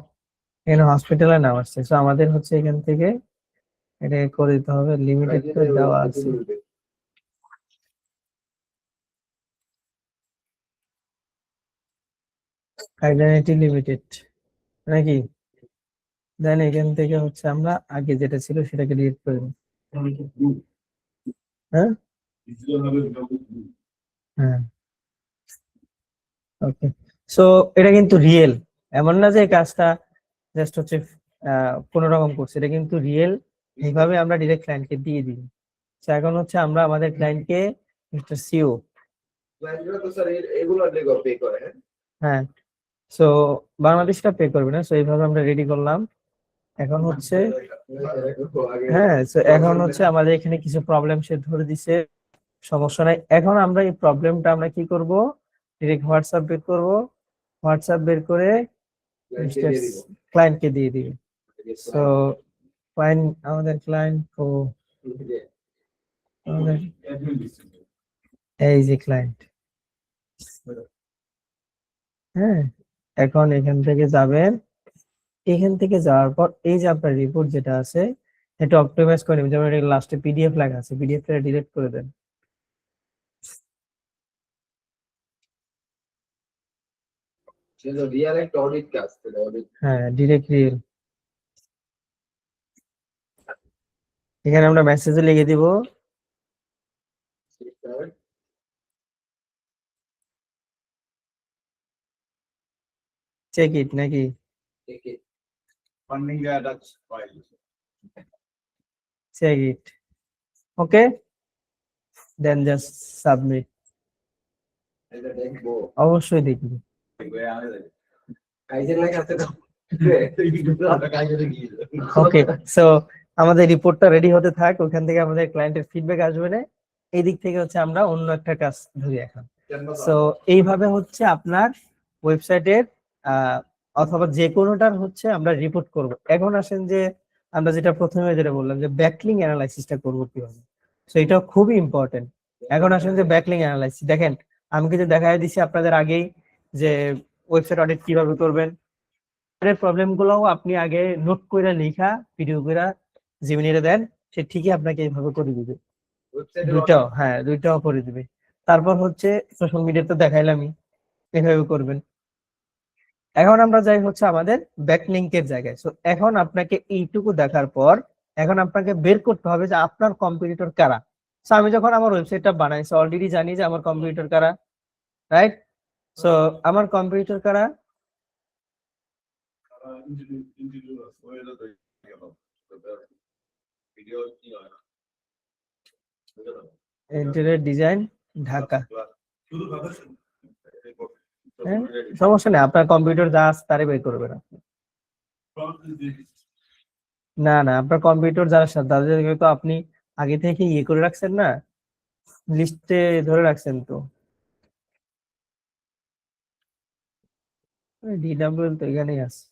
এখানে হসপিটালের নাম আসছে, তো আমাদের হচ্ছে এখান থেকে এটা করে দিতে হবে, লিমিটেড করে দেওয়া আছে। আইডেন্টিটি লিমিটেড নাকি? দেন এখান থেকে হচ্ছে আমরা আগে যেটা ছিল সেটাকে ডিলিট করে দিই। হ্যাঁ ডিজিটাল ভাবে হ্যাঁ ওকে। সো এটা কিন্তু রিয়েল, এমন না যে এই কাজটা জাস্ট হচ্ছে কোনো রকম করছে, এটা কিন্তু রিয়েল। এইভাবে আমরা ডিরেক্ট ক্লায়েন্টকে দিয়ে দিই। তো এখন হচ্ছে আমরা আমাদের ক্লায়েন্টকে মিস্টার সিও, তো স্যার এগুলো পে করে, হ্যাঁ? হ্যাঁ সো বাংলাদেশটা পে করবে না। সো এইভাবে আমরা রেডি করলাম। এখন হচ্ছে হ্যাঁ সো এখন হচ্ছে আমাদের এখানে কিছু প্রবলেম সে ধরে দিছে, সমস্যা নাই। এখন আমরা এই প্রবলেমটা আমরা কি করব, ডিরেক্ট হোয়াটসঅ্যাপ বের করব, হোয়াটসঅ্যাপ বের করে ক্লায়েন্টকে দিয়ে দিই। সো ক্লায়েন্ট, আমাদের ক্লায়েন্ট ও আমাদের এই যে ক্লায়েন্ট, হ্যাঁ এখন এখান থেকে যাবেন, এখান থেকে যাওয়ার পর এই যে আপনার রিপোর্ট যেটা আছে এটা অপটিমাইজ করে নেবেন, যেমন এটা লাস্টে পিডিএফ লেখা আছে, পিডিএফটা ডিলিট করে দেন। রিয়াল একটা অডিট কাজ, অডিট হ্যাঁ ডিরেক্ট রিল, এখানে আমরা মেসেজে লিখে দিব চেক ইট নাকি funding attach file. Check it, okay then just submit. এটা দেখবো অবশ্যই দেখবি। কাইজের লাগে আছে তো ওকে সো আমাদের রিপোর্টটা রেডি হতে থাক, ওখান থেকে আমাদের ক্লায়েন্টের ফিডব্যাক আসবে না, এই দিক থেকে হচ্ছে আমরা অন্য একটা কাজ ধরি এখন। সো এইভাবে হচ্ছে আপনার ওয়েবসাইটের অথবা যে কোনোটার হচ্ছে আমরা রিপোর্ট করব। এখন আসেন যে আমরা যেটা প্রথমে যেটা বললাম যে ব্যাকলিং অ্যানালাইসিসটা করব কিভাবে, সো এটা খুবই ইম্পর্টেন্ট। এখন আসেন যে ব্যাকলিং অ্যানালাইসিস, দেখেন আমি কিন্তু দেখাই দিছি আপনাদের আগেই যে ওয়েবসাইট অডিট কিভাবে করবেন, এর প্রবলেম গুলোও আপনি আগে নোট করে লেখা ভিডিও করে জিমিনিতে দেন, সে ঠিকই আপনাকে এইভাবে করে দিবে। দুইটাও, হ্যাঁ দুইটাও করে দিবে। তারপর হচ্ছে সোশ্যাল মিডিয়াতে দেখাইলামই, এভাবে করবেন। এখন আমরা যাই হচ্ছে আমাদের ব্যাকলিংকের জায়গায়। সো এখন আপনাকে এইটুকু দেখার পর এখন আপনাকে বের করতে হবে যে আপনার কম্পিটিটর কারা। সো আমি যখন আমার ওয়েবসাইটটা বানাইছি অলরেডি জানি যে আমার কম্পিটিটর কারা, রাইট? সো আমার কম্পিটিটর কারা, ভিডিও কি হয় না ইন্টেরিয়র ডিজাইন ঢাকা। শুধু কথা হ্যাঁ সমস্যা নেই, আপনার কম্পিউটার যা আছে তারে বের করবেন আপনি। না না, আপনার কম্পিউটার যারা সাথে তাদেরকে তো আপনি আগে থেকে ইয়ে করে রাখছেন না, লিস্টে ধরে রাখছেন তো। ডিডাব্লিউ তো এখানেই আছে।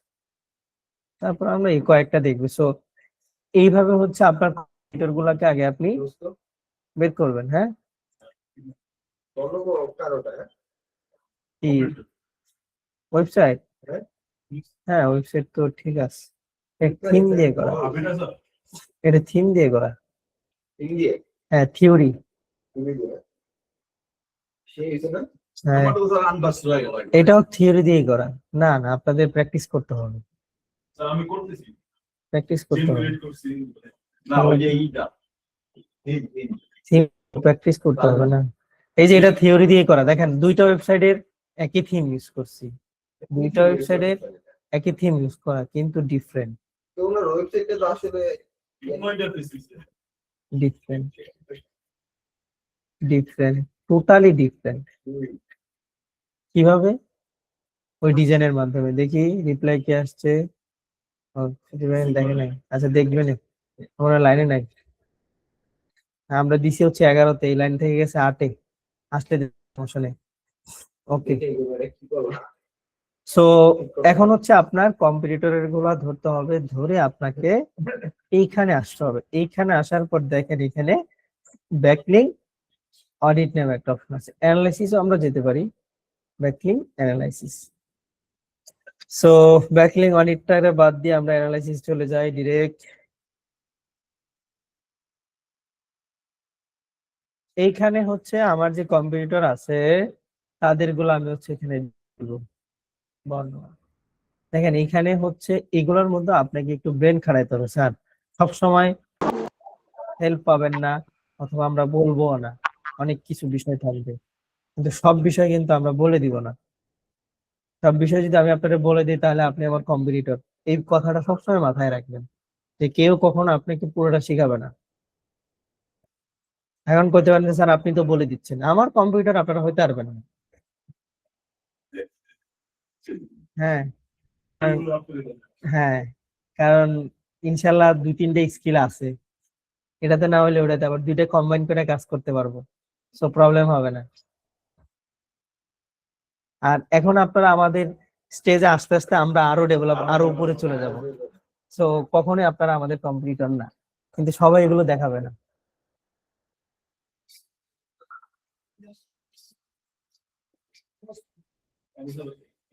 তারপর আমরা এই কয়েকটা দেখবো। সো এইভাবে হচ্ছে আপনার কম্পিউটার গুলাকে আগে আপনি দোস্ত বের করবেন। হ্যাঁ, বলো কারোটা কি ওয়েবসাইট? হ্যাঁ? হ্যাঁ, ওয়েবসাইট তো ঠিক আছে, থিম দিয়ে করা, হবে না স্যার? এটা থিম দিয়ে করা। ইন্ডিয়া হ্যাঁ, থিওরি। তুমি বলো সেই হয়েছে না হ্যাঁ, আমার তো স্যার আন্দাজ হয়ে গেল এটাও থিওরি দিয়ে করা। না না, আপনাদের প্র্যাকটিস করতে হবে, স্যার আমি করতেছি, প্র্যাকটিস করতে হবে, জেনারেট করছি। না ওই যে এইটা থিম প্র্যাকটিস করতে হবে না। এই যে এটা থিওরি দিয়ে করা, দেখেন দুইটা ওয়েবসাইটের একই থিম ইউজ করছি, দুইটা ওয়েবসাইটের একই থিম ইউজ করা কিন্তু ডিফারেন্ট, তো ওনার ওয়েবসাইটে তো আসলে ডিফারেন্ট, ডিফারেন্ট, টোটালি ডিফারেন্ট। কিভাবে? ওই ডিজাইনের মাধ্যমে। দেখি রিপ্লাই কি আসছে। ও, দেখে নাই, আচ্ছা দেখবেন, আমরা লাইনে নাই, আমরা দিছি হচ্ছে 11-তে, এই লাইন থেকে গেছে 8-এ, আসলে সমস্যা নেই। ওকে, কি করবো সো এখন হচ্ছে আপনার কম্পিটিটরের গুলা ধরতে হবে, ধরে আপনাকে এইখানে আসতে হবে। এইখানে আসার পর দেখেন এখানে ব্যাকলিঙ্ক অডিট নামে একটা অপশন আছে, অ্যানালাইসিসও আমরা যেতে পারি, ব্যাকলিঙ্ক অ্যানালাইসিস। সো ব্যাকলিঙ্ক অডিটটাকে বাদ দিয়ে আমরা অ্যানালাইসিস চলে যাই ডিরেক্ট। এইখানে হচ্ছে আমার যে কম্পিটিটর আছে তাদের গুলো আমি হচ্ছে এখানে দিব বর্ণনা। দেখেন এইখানে হচ্ছে এগুলোর মধ্যে আপনাকে একটু ব্রেন খাটাইতে হবে স্যার, সব সময় হেল্প পাবেন না, অথবা আমরা বলবো না, অনেক কিছু বিষয় থাকবে, কিন্তু সব বিষয় কিন্তু আমরা বলে দিব না। সব বিষয় যদি আমি আপনাকে বলে দিই তাহলে আপনি আমার কম্পিটিটর, এই কথাটা সবসময় মাথায় রাখবেন, যে কেউ কখনো আপনাকে পুরোটা শিখাবে না। এখন করতে পারেন যে, স্যার আপনি তো বলে দিচ্ছেন, আমার কম্পিউটার আপনারা হইতে পারবেন না। হ্যাঁ, হ্যাঁ, কারণ ইনশাল্লাহ 2-3টে স্কিল আছে, এটাতে না হলে ওটাতে আবার দুইটা কম্বাইন করে কাজ করতে পারবো, সো প্রবলেম হবে না। আর এখন আপনারা আমাদের স্টেজে আস্তে আস্তে আমরা আরো ডেভেলপ, আরো উপরে চলে যাব। সো কখনোই আপনারা আমাদের কম্পিটিটর না, কিন্তু সবাই এগুলো দেখাবে না।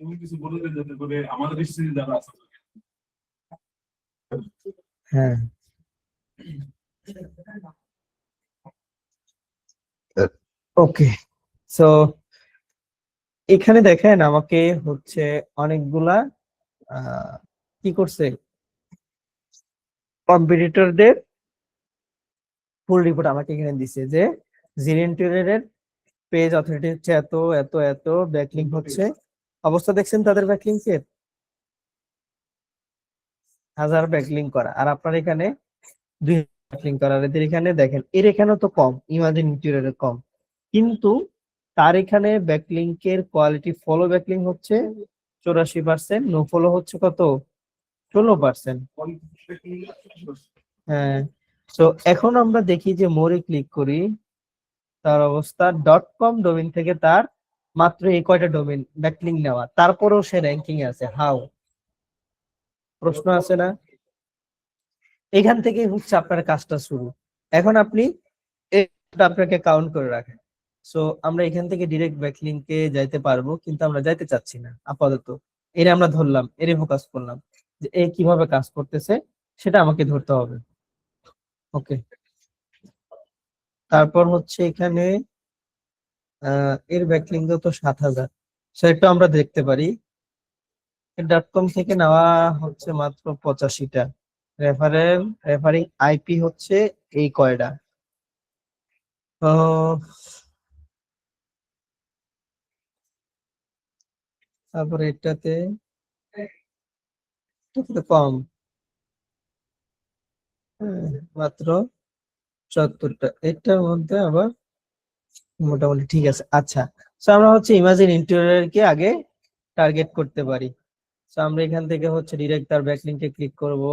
এমন কিছু বলে দেন যাতে করে আমাদের স্টেজে যারা আছে হ্যাঁ, ওকে, সো এখানে দেখেন আমাকে হচ্ছে অনেকগুলা কি করছে, কম্পিটিটরদের ফুল রিপোর্ট আমাকে এখানে দিছে, যে জিরেন্টিয়ারের পেজ অথরিটি হচ্ছে এত এত এত, ব্যাকলিঙ্ক হচ্ছে, অবস্থা দেখছেন তাদের ব্যাকলিঙ্ক এর 1000 ব্যাকলিঙ্ক করা, আর আপনার এখানে 2 ব্যাকলিঙ্ক করা। আর এদের এখানে দেখেন, এর এখানেও তো কম, ইমাজিন ইন্টিরিয়রের কম, কিন্তু তার এখানে ব্যাকলিঙ্কের কোয়ালিটি, ফলো ব্যাকলিঙ্ক হচ্ছে 84%, নো ফলো হচ্ছে কত, 16%। হ্যাঁ, তো এখন আমরা দেখি যে মোরে ক্লিক করি, তার অবস্থা .com ডোমেইন থেকে তার মাত্র এই কয়টা ডোমেইন ব্যাকলিঙ্ক নেওয়া, তারপরেও সে র্যাঙ্কিং এ আছে। হাউ? প্রশ্ন আছে না? এখান থেকে হচ্ছে আপনার কাজটা শুরু। এখন আপনি এটা আপনাকে কাউন্ট করে রাখেন। সো আমরা এখান থেকে ডিরেক্ট ব্যাকলিঙ্কে যাইতে পারবো, কিন্তু আমরা যাইতে চাচ্ছি না আপাতত। এর আমরা ধরলাম, এর ফোকাস করলাম, যে এ কিভাবে কাজ করতেছে সেটা আমাকে ধরতে হবে। ওকে, তারপর হচ্ছে এখানে এর ব্যাকলিঙ্ক তো 7000, সেটা আমরা দেখতে পারি। .com থেকে নেওয়া হচ্ছে মাত্র 85টা, রেফারিং আইপি হচ্ছে এই কয়টা। তারপরে এটাতে কম, মাত্র 74টা, এটার মধ্যে আবার মোটামুটি ঠিক আছে। আচ্ছা, তো আমরা হচ্ছে ইমাজিন ইন্টেরিয়র কে আগে টার্গেট করতে পারি। তো আমরা এখান থেকে হচ্ছে ডিরেক্ট তার ব্যাকলিঙ্কে ক্লিক করব,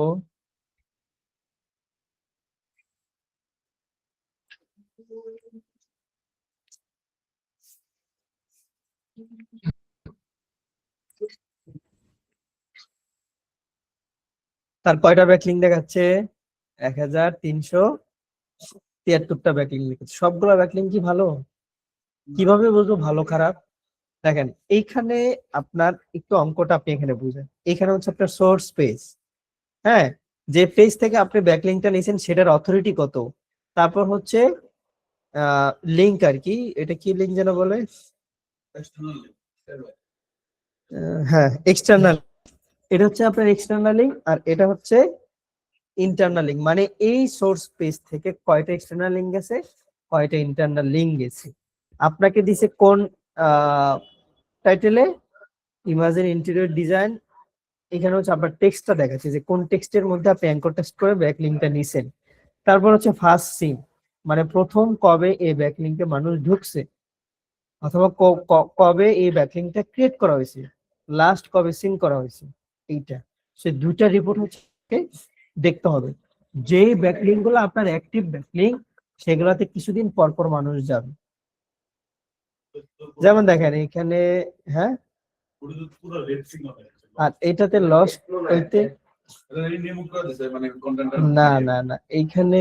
তার কয়টা ব্যাকলিং দেখাচ্ছে? 1373টা ব্যাকলিং দেখাচ্ছে। সবগুলো ব্যাকলিং কি ভালো? কিভাবে বুঝবো ভালো খারাপ? দেখেন এইখানে আপনার একটু অঙ্কটা আপনি এখানে বুঝেন। এখানে হচ্ছে আপনার সোর্স পেজ, হ্যাঁ, যে পেজ থেকে আপনি ব্যাকলিংটা নিয়েছেন সেটার অথরিটি কত, তারপর হচ্ছে লিংক আর কি, এটা কি লিংক যেন বলে, হ্যাঁ এক্সটার্নাল, এটা হচ্ছে আপনার এক্সটার্নাল লিংক আর এটা হচ্ছে ইন্টারনাল লিংক। মানে এই সোর্স পেজ থেকে কয়টা এক্সটার্নাল লিংক গেছে, কয়টা ইন্টারনাল লিংক গেছে। আপনাকে দিছে কোন টাইটেলে, ইমাজিন ইন্টেরিয়র ডিজাইন, এখানে হচ্ছে আপনার টেক্সটটা দেখাচ্ছে যে কোন টেক্সটের মধ্যে আপনি অ্যাঙ্কর টেক্সট করে ব্যাকলিংকটা নিছেন। তারপর হচ্ছে ফার্স্ট সিন, মানে প্রথম কবে এই ব্যাকলিংকে মানুষ ঢুকছে, অথবা কবে এই ব্যাকলিংকটা ক্রিয়েট করা হয়েছে, লাস্ট কবে সিন করা হয়েছে, এইটা সে দুইটা রিপোর্ট হচ্ছে দেখতে হবে। যেই ব্যাকলিংক গুলো আপনার অ্যাক্টিভ ব্যাকলিংক, সেগুলাতে কিছুদিন পর পর মানুষ যাবে। যেমন দেখেন এখানে, হ্যাঁ, পুরো রেড সিগন্যাল আর এটাতে লস হইতে মানে কন্টেন্ট না না না, এইখানে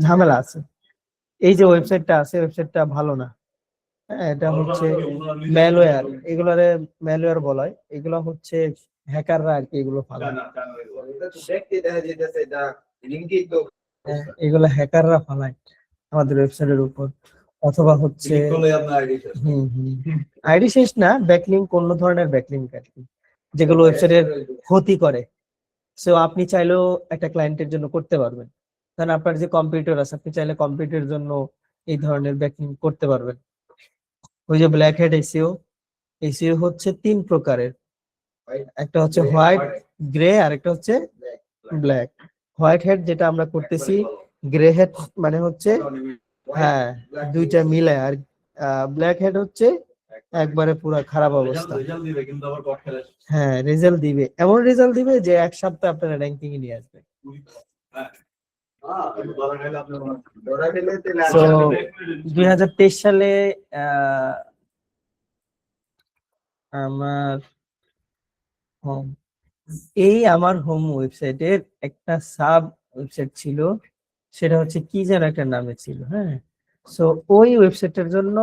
ঝামেলা আছে। এই যে ওয়েবসাইটটা আছে, ওয়েবসাইটটা ভালো না, হ্যাঁ, এটা হচ্ছে ম্যালওয়্যার, এগুলারে ম্যালওয়্যার বলা হয়, এগুলো হচ্ছে হ্যাকাররা আর কি এগুলো ফালায়। দেখতে দেখা যেতেছে এটা লিঙ্কই তো হ্যাঁ, এগুলো হ্যাকাররা ফালায় আমাদের ওয়েবসাইটের উপর, অথবা হচ্ছে আইডি শেষ না, ব্যাকলিংক অন্য ধরনের ব্যাকলিংক আর কি, যেগুলো ওয়েবসাইটের ক্ষতি করে। সো আপনি চাইলেও একটা ক্লায়েন্টের জন্য করতে পারবেন, কারণ আপনার যে কম্পিউটার আছে আপনি চাইলে কম্পিউটারের জন্য এই ধরনের ব্যাকলিংক করতে পারবেন। ওই যে ব্ল্যাক হেড এসইও, এসইও হচ্ছে 3 প্রকারের, একটা হচ্ছে হোয়াইট, গ্রে, আর একটা হচ্ছে ব্ল্যাক। হোয়াইট হেড যেটা আমরা করতেছি, গ্রে হেড মানে হচ্ছে হ্যাঁ দুইটা মিলে, আর ব্ল্যাক হেড হচ্ছে একবারে পুরো খারাপ অবস্থা। রেজাল্ট দিবে কিন্তু আবার বট খেলে হ্যাঁ রেজাল্ট দিবে, এমন রেজাল্ট দিবে যে এক সপ্তাহে আপনারা র্যাঙ্কিং এ নিয়ে আসবে। ধরা ফেলে তেলে So, 2023 সালে আমার home, এই আমার হোম ওয়েবসাইটের একটা সাব ওয়েবসাইট ছিল, সেটা হচ্ছে কি যেন একটা নামে ছিল, হ্যাঁ। সো ওই ওয়েবসাইটের জন্য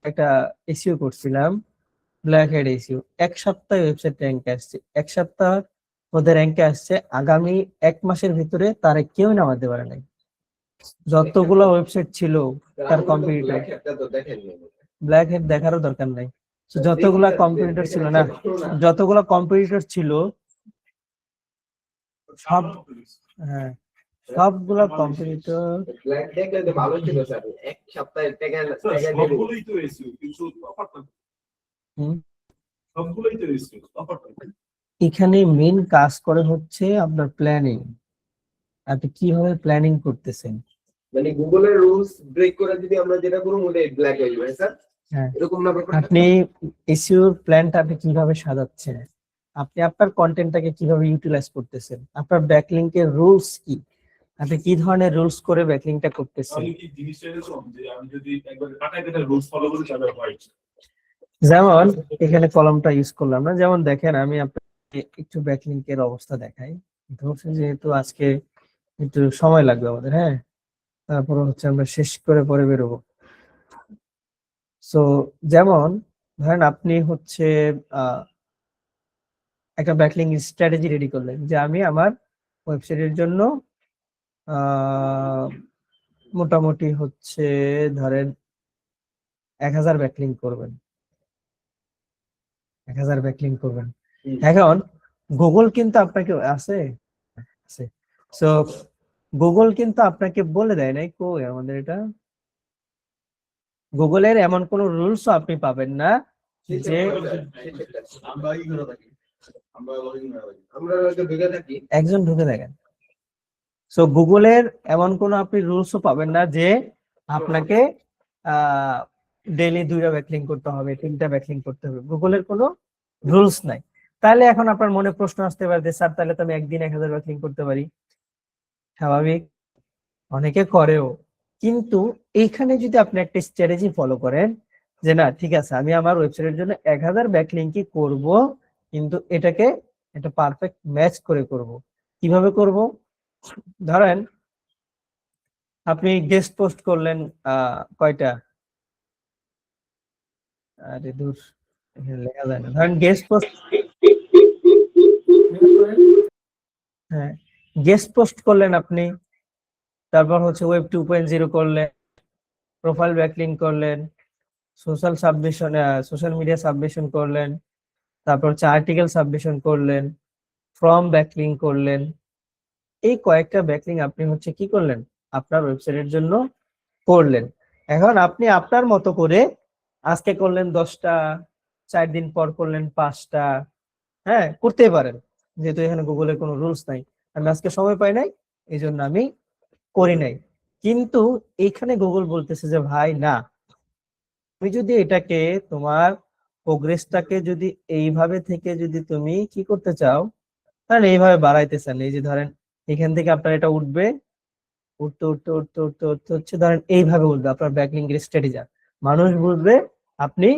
একটা এসইও করছিলাম, ব্ল্যাক হেড এসইও। এক সপ্তাহে ওয়েবসাইট র্যাঙ্কে আসছে, এক সপ্তাহ ওদের র্যাঙ্কে আসছে, আগামী 1 মাসের ভিতরে তারা কেউ নামাতে পারে নাই। যতগুলো ওয়েবসাইট ছিল তার কম্পিটিটর, তো দেখেন ব্ল্যাক হেড দেখারও দরকার নাই। So, যতগুলা কম্পিটিটর ছিল না, যতগুলা কম্পিটিটর ছিল সব, হ্যাঁ সবগুলা কম্পিটিটর, ব্ল্যাক দেখলে তো ভালো ছিল স্যার, এক সপ্তাহে টাকা সবগুলোই তো এসিও কিন্তু অফারটা হুম, সবগুলোই তো এসিও অফারটা এখানে মেন কাজ করে হচ্ছে আপনার প্ল্যানিং, আপনি কিভাবে প্ল্যানিং করতেছেন। মানে গুগলের রুলস ব্রেক করে যদি আমরা যেটা করব ওটা ব্ল্যাক হয়ে যাবে স্যার, হ্যাঁ, এরকম না ব্যাপারটা? আপনি এসইওর প্ল্যানটা আপনি কিভাবে সাজাচ্ছেন, আপনি আপনার কন্টেন্টটাকে কিভাবে ইউটিলাইজ করতেছেন, আপনার ব্যাকলিংকের রুলস কি, আপনি কি ধরনের রুলস করে ব্যাকলিংটা করতেছেন। তাহলে কি জিনিসটা এরকম যে আমি যদি একবার কাটা রুলস ফলো করি তাহলে হয়? যেমন এখানে কলমটা ইউজ করলাম না, যেমন দেখেন আমি আপনাকে একটু ব্যাকলিংকের অবস্থা দেখাই, ধরছি যেহেতু আজকে একটু সময় লাগবে আমাদের, হ্যাঁ, তারপর হচ্ছে আমরা শেষ করে পরে বেরোবো। সো যেমন ধরেন আপনি হচ্ছে একটা ব্যাকলিং স্ট্র্যাটেজি রেডি করলেন, যে আমি আমার ওয়েবসাইটের জন্য মোটামুটি হচ্ছে ধরেন 1000 ব্যাকলিং করবেন, 1000 ব্যাকলিং করবেন। এখন গুগল কিন্তু আপনাকে আছে, সো গুগল কিন্তু আপনাকে বলে দেয় নাই কই আমাদের এটা, গুগলের এমন কোন রুলসও আপনি পাবেন না যে আমরা কি করে থাকি, আমরা লগইন করে থাকি। আমরা হয়তো ঢুকে থাকি, একজন ঢুকে দেখেন। সো গুগলের এমন কোন আপনি রুলসও পাবেন না যে আপনাকে ডেইলি 2টা ব্যাকলিং করতে হবে, 3টা ব্যাকলিং করতে হবে, গুগলের কোনো রুলস নাই। তাহলে এখন আপনার মনে প্রশ্ন আসতে পারে যে স্যার তাহলে তো আমি একদিন 1000 ব্যাকলিং করতে পারি, স্বাভাবিক, অনেকে করেও, কিন্তু এইখানে যদি আপনি একটা স্ট্র্যাটেজি ফলো করেন যে না ঠিক আছে আমি আমার ওয়েবসাইটের জন্য 1000 ব্যাকলিংকই করব, কিন্তু এটাকে একটা পারফেক্ট ম্যাচ করে করব। কিভাবে করব? ধরেন আপনি গেস্ট পোস্ট করলেন কয়টা, আরে দূর এখানে লেখা যায় না, ধরেন গেস্ট পোস্ট, হ্যাঁ গেস্ট পোস্ট করলেন আপনি, তারপর হচ্ছে ওয়েব 2.0 করলেন, প্রোফাইল ব্যাকলিং করলেন, সোশ্যাল মিডিয়া সাবমিশন করলেন, তারপর হচ্ছে আর্টিকেল সাবমিশন করলেন, ফর্ম ব্যাকলিং করলেন। এই কয়েকটা ব্যাকলিং আপনি হচ্ছে কি করলেন আপনার ওয়েবসাইটের জন্য করলেন। এখন আপনি আপনার মতো করে আজকে করলেন 10টা, 4 দিন পর করলেন 5টা, হ্যাঁ করতেই পারেন, যেহেতু এখানে গুগলের কোনো রুলস নাই। আমি আজকে সময় পাই নাই, এই জন্য আমি করি নাই। কিন্তু এইখানে গুগল বলতেছে যে ভাই না, তুমি যদি এটাকে তোমার প্রোগ্রেসটাকে যদি এইভাবে থেকে যদি তুমি কি করতে চাও, তাহলে এইভাবে বাড়াইতে চান। এই যে ধরেন এখান থেকে আপনার এটা উঠবে, উঠতে উঠতে উঠতে উঠতে উঠতে হচ্ছে ধরেন এইভাবে উঠবে আপনার ব্যাকলিং স্ট্র্যাটেজি। মানুষ বুঝবে আপনি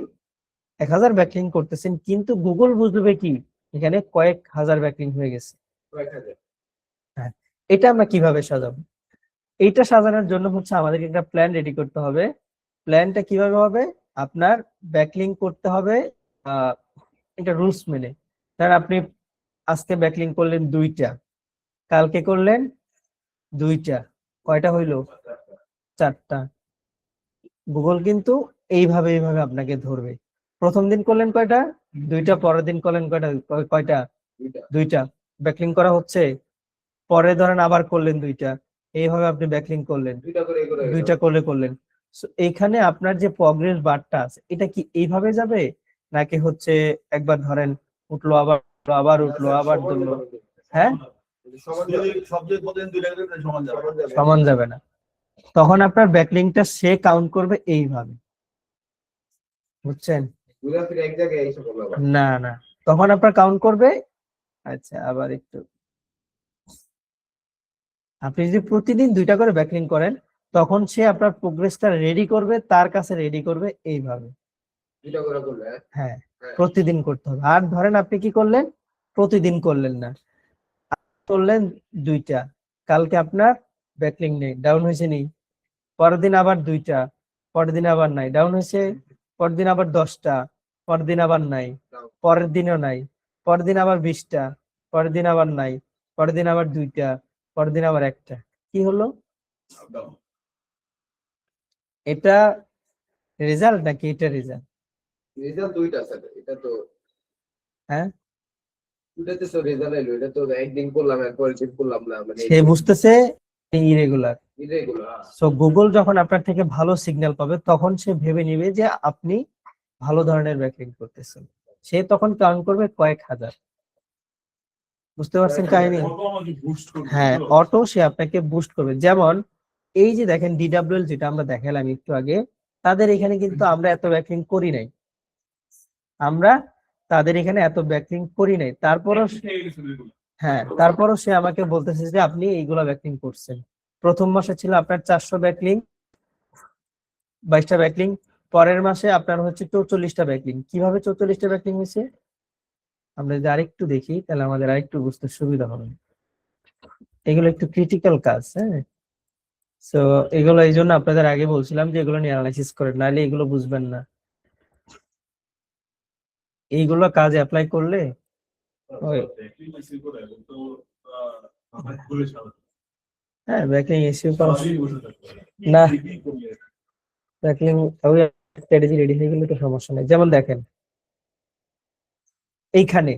1000 ব্যাকলিং করতেছেন, কিন্তু গুগল বুঝবে কি এখানে কয়েক হাজার ব্যাকলিং হয়ে গেছে। হ্যাঁ, এটা আমরা কিভাবে সাজাবো? এইটা সাজানোর জন্য হচ্ছে আমাদেরকে একটা প্ল্যান রেডি করতে হবে। প্ল্যানটা কিভাবে হবে? আপনার ব্যাকলিং করতে হবে এটা রুলস মেনে। ধরেন আপনি আজকে ব্যাকলিং করলেন 2টা, কালকে করলেন 2টা, কয়টা হইলো? 4টা। গুগল কিন্তু এইভাবে এইভাবে আপনাকে ধরবে। প্রথম দিন করলেন কয়টা? 2টা, পরের দিন করলেন কয়টা? কয়টা? 2টা। ব্যাকলিং করা হচ্ছে। পরে ধরেন আবার করলেন 2টা, এইভাবে আপনি ব্যাকলিং করলেন, 2টা করলেন। এইখানে আপনার যে প্রগ্রেস বারটা আছে এটা কি এইভাবে যাবে, নাকি হচ্ছে একবার ধরেন উঠলো আবার আবার উঠলো আবার তুললো? হ্যাঁ, সমান যাবে না। তখন আপনার ব্যাকলিংটা সে কাউন্ট করবে এইভাবে, বুঝছেন? না না, তখন আপনার কাউন্ট করবে। আচ্ছা আবার একটু, আপনি যদি প্রতিদিন 2টা করে ব্যাকলিং করেন তখন সে আপনার প্রোগ্রেসটা রেডি করবে, তার কাছে রেডি করবে এইভাবে। হ্যাঁ, প্রতিদিন করতে হবে। আর ধরেন আপনি কি করলেন, প্রতিদিন করলেন না, করলেন 2টা, কালকে আপনার ব্যাকলিং নেই, ডাউন হয়েছে নি, পরের দিন আবার 2টা, পরের দিন আবার নাই, ডাউন হয়েছে, পরের দিন আবার 10টা, পরের দিন আবার নাই, পরের দিনও নাই, পরের দিন আবার 20টা, পরের দিন আবার নাই, পরের দিন আবার 2টা, পরের দিন আবার 1টা। কি হলো? এটা রেজাল্ট নাকি এটা রেজাল্ট? রেজাল্ট 2টা স্যার, এটা তো হ্যাঁ, এটাতে তো রেজাল্ট এলো, এটা তো একদিন করলাম এরপর দিন করলাম না, মানে সে বুঝতেছে ইরেগুলার। ইরেগুলার। সো গুগল যখন আপনার থেকে ভালো সিগন্যাল পাবে তখন সে ভেবে নিবে যে আপনি ভালো ধরনের ব্যাকলিং করতেছেন, সে তখন কাউন্ট করবে কয়েক হাজার। বুঝতে পারছেন কাহিনী? হ্যাঁ, অটো সে আপনাকে বুস্ট করবে। যেমন এই যে দেখেন ডিডব্লিউএল যেটা আমরা দেখালাম একটু আগে, তাদের এখানে কিন্তু আমরা এত ব্যাকলিং করি নাই, আমরা তাদের এখানে এত ব্যাকলিং করি নাই, তারপরও হ্যাঁ তারপরও সে আমাকে বলতেছে যে আপনি এইগুলা ব্যাকলিং করছেন। প্রথম মাসে ছিল আপনার 400 ব্যাকলিং, 22টা ব্যাকলিং, পরের মাসে আপনার হচ্ছে 44টা ব্যাকলিং। কিভাবে 44টা ব্যাকলিং হয়েছে আমরা যদি আরেকটু দেখি তাহলে আমাদের আরেকটু বুঝতে সুবিধা হবে। এগুলো একটু ক্রিটিক্যাল কাজ, হ্যাঁ। সো এগুলো এই জন্য আপনাদের আগে বলছিলাম যে এগুলো নিয়ে অ্যানালাইসিস করেন, নাহলে এগুলো বুঝবেন না। এইগুলো কাজে অ্যাপ্লাই করলে হ্যাঁ ব্যাকলিং এসিও না, ব্যাকলিং স্ট্র্যাটেজি রেডি হয়ে গেলে তো সমস্যা নেই। যেমন দেখেন এইখানে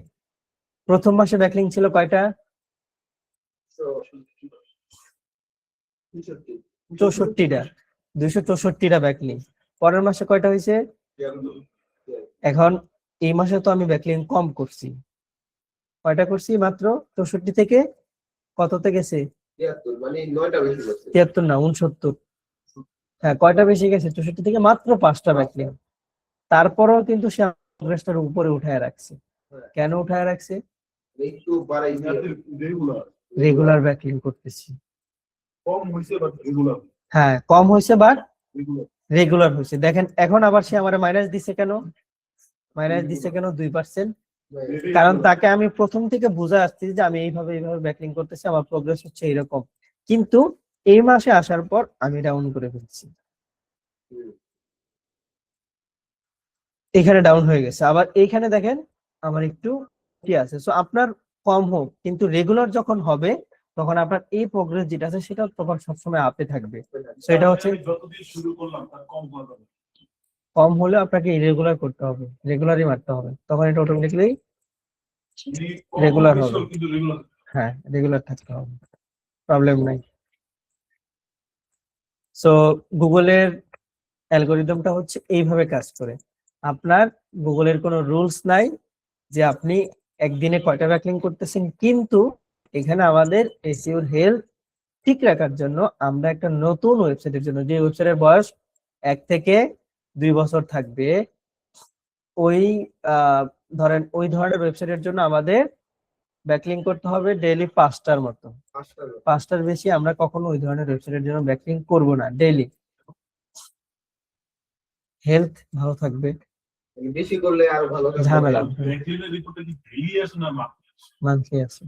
প্রথম মাসে ব্যাকলিং ছিল কয়টা? 64টা, 264টা ব্যাকলিং। পরের মাসে কয়টা হয়েছে? এখন এই মাসে তো আমি ব্যাকলিং কম করছি, কয়টা করছি? মাত্র 64 থেকে কততে গেছে? মানে 9টা বেশি করছে। 73 না 69। হ্যাঁ, কয়টা বেশি গেছে? 64 থেকে মাত্র 5টা ব্যাকলিং। তারপরেও কিন্তু সে প্রোগ্রেসটার উপরে উঠায় রাখছে। কেন উঠায় রাখছে? একটু বাড়াই রেগুলার ব্যাকলিং করতেছি। কম হইছে বাট রেগুলার। হ্যাঁ, কম হয়েছে বাট রেগুলার হয়েছে। দেখেন এখন আবার সে আমার মাইনাস দিছে কেন? মাইনাস দিছে কেন 2%? কারণ তাকে আমি প্রথম থেকে বুঝে আসছি যে আমি এইভাবে ব্যাকলিং করতেছি, আমার প্রোগ্রেস হচ্ছে এরকম, কিন্তু এই মাসে আসার পর আমি ডাউন করে ফেলছি, এখানে ডাউন হয়ে গেছে। আবার এইখানে দেখেন আমার একটু কি আছে। সো আপনার কম হোক, কিন্তু রেগুলার যখন হবে তখন আপনার এই প্রোগ্রেস যেটা আছে সেটা তখন সবসময় আপে থাকবে। সো এটা হচ্ছে আমি যতদিন শুরু করলাম তার কম হবে না। কম হলে আপনাকে ইরেগুলার করতে হবে, রেগুলারই মারতে হবে, তখন এটা অটোমেটিক্যালি মানে রেগুলার বেশি হবে। হোক কিন্তু রেগুলার। হ্যাঁ, রেগুলার থাকতে হবে, প্রবলেম নাই। সো গুগলের অ্যালগোরিদমটা হচ্ছে এইভাবে কাজ করে। আপনার গুগলের কোনো রুলস নাই যে আপনি একদিনে কয়টা ব্যাকলিং করতেছেন, কিন্তু এখানে আমাদের এসইওর হেলথ ঠিক রাখার জন্য আমরা একটা নতুন ওয়েবসাইটের জন্য, যে ওয়েবসাইটের বয়স 1 থেকে 2 বছর থাকবে, ওই ধরেন ওই ধরনের ওয়েবসাইটের জন্য আমাদের ব্যাকলিং করতে হবে ডেইলি 5টার মতো। 5টার বেশি আমরা কখনো ওই ধরনের ওয়েবসাইটের জন্য ব্যাকলিং করব না ডেইলি। হেলথ ভালো থাকবে, বেশি করলে আরো ভালো কাজ ঝামেলা হবে। ব্যাকলিনের রিপোর্টে কি ডেইলি আসে না মান্থলি? মান্থলি আছে,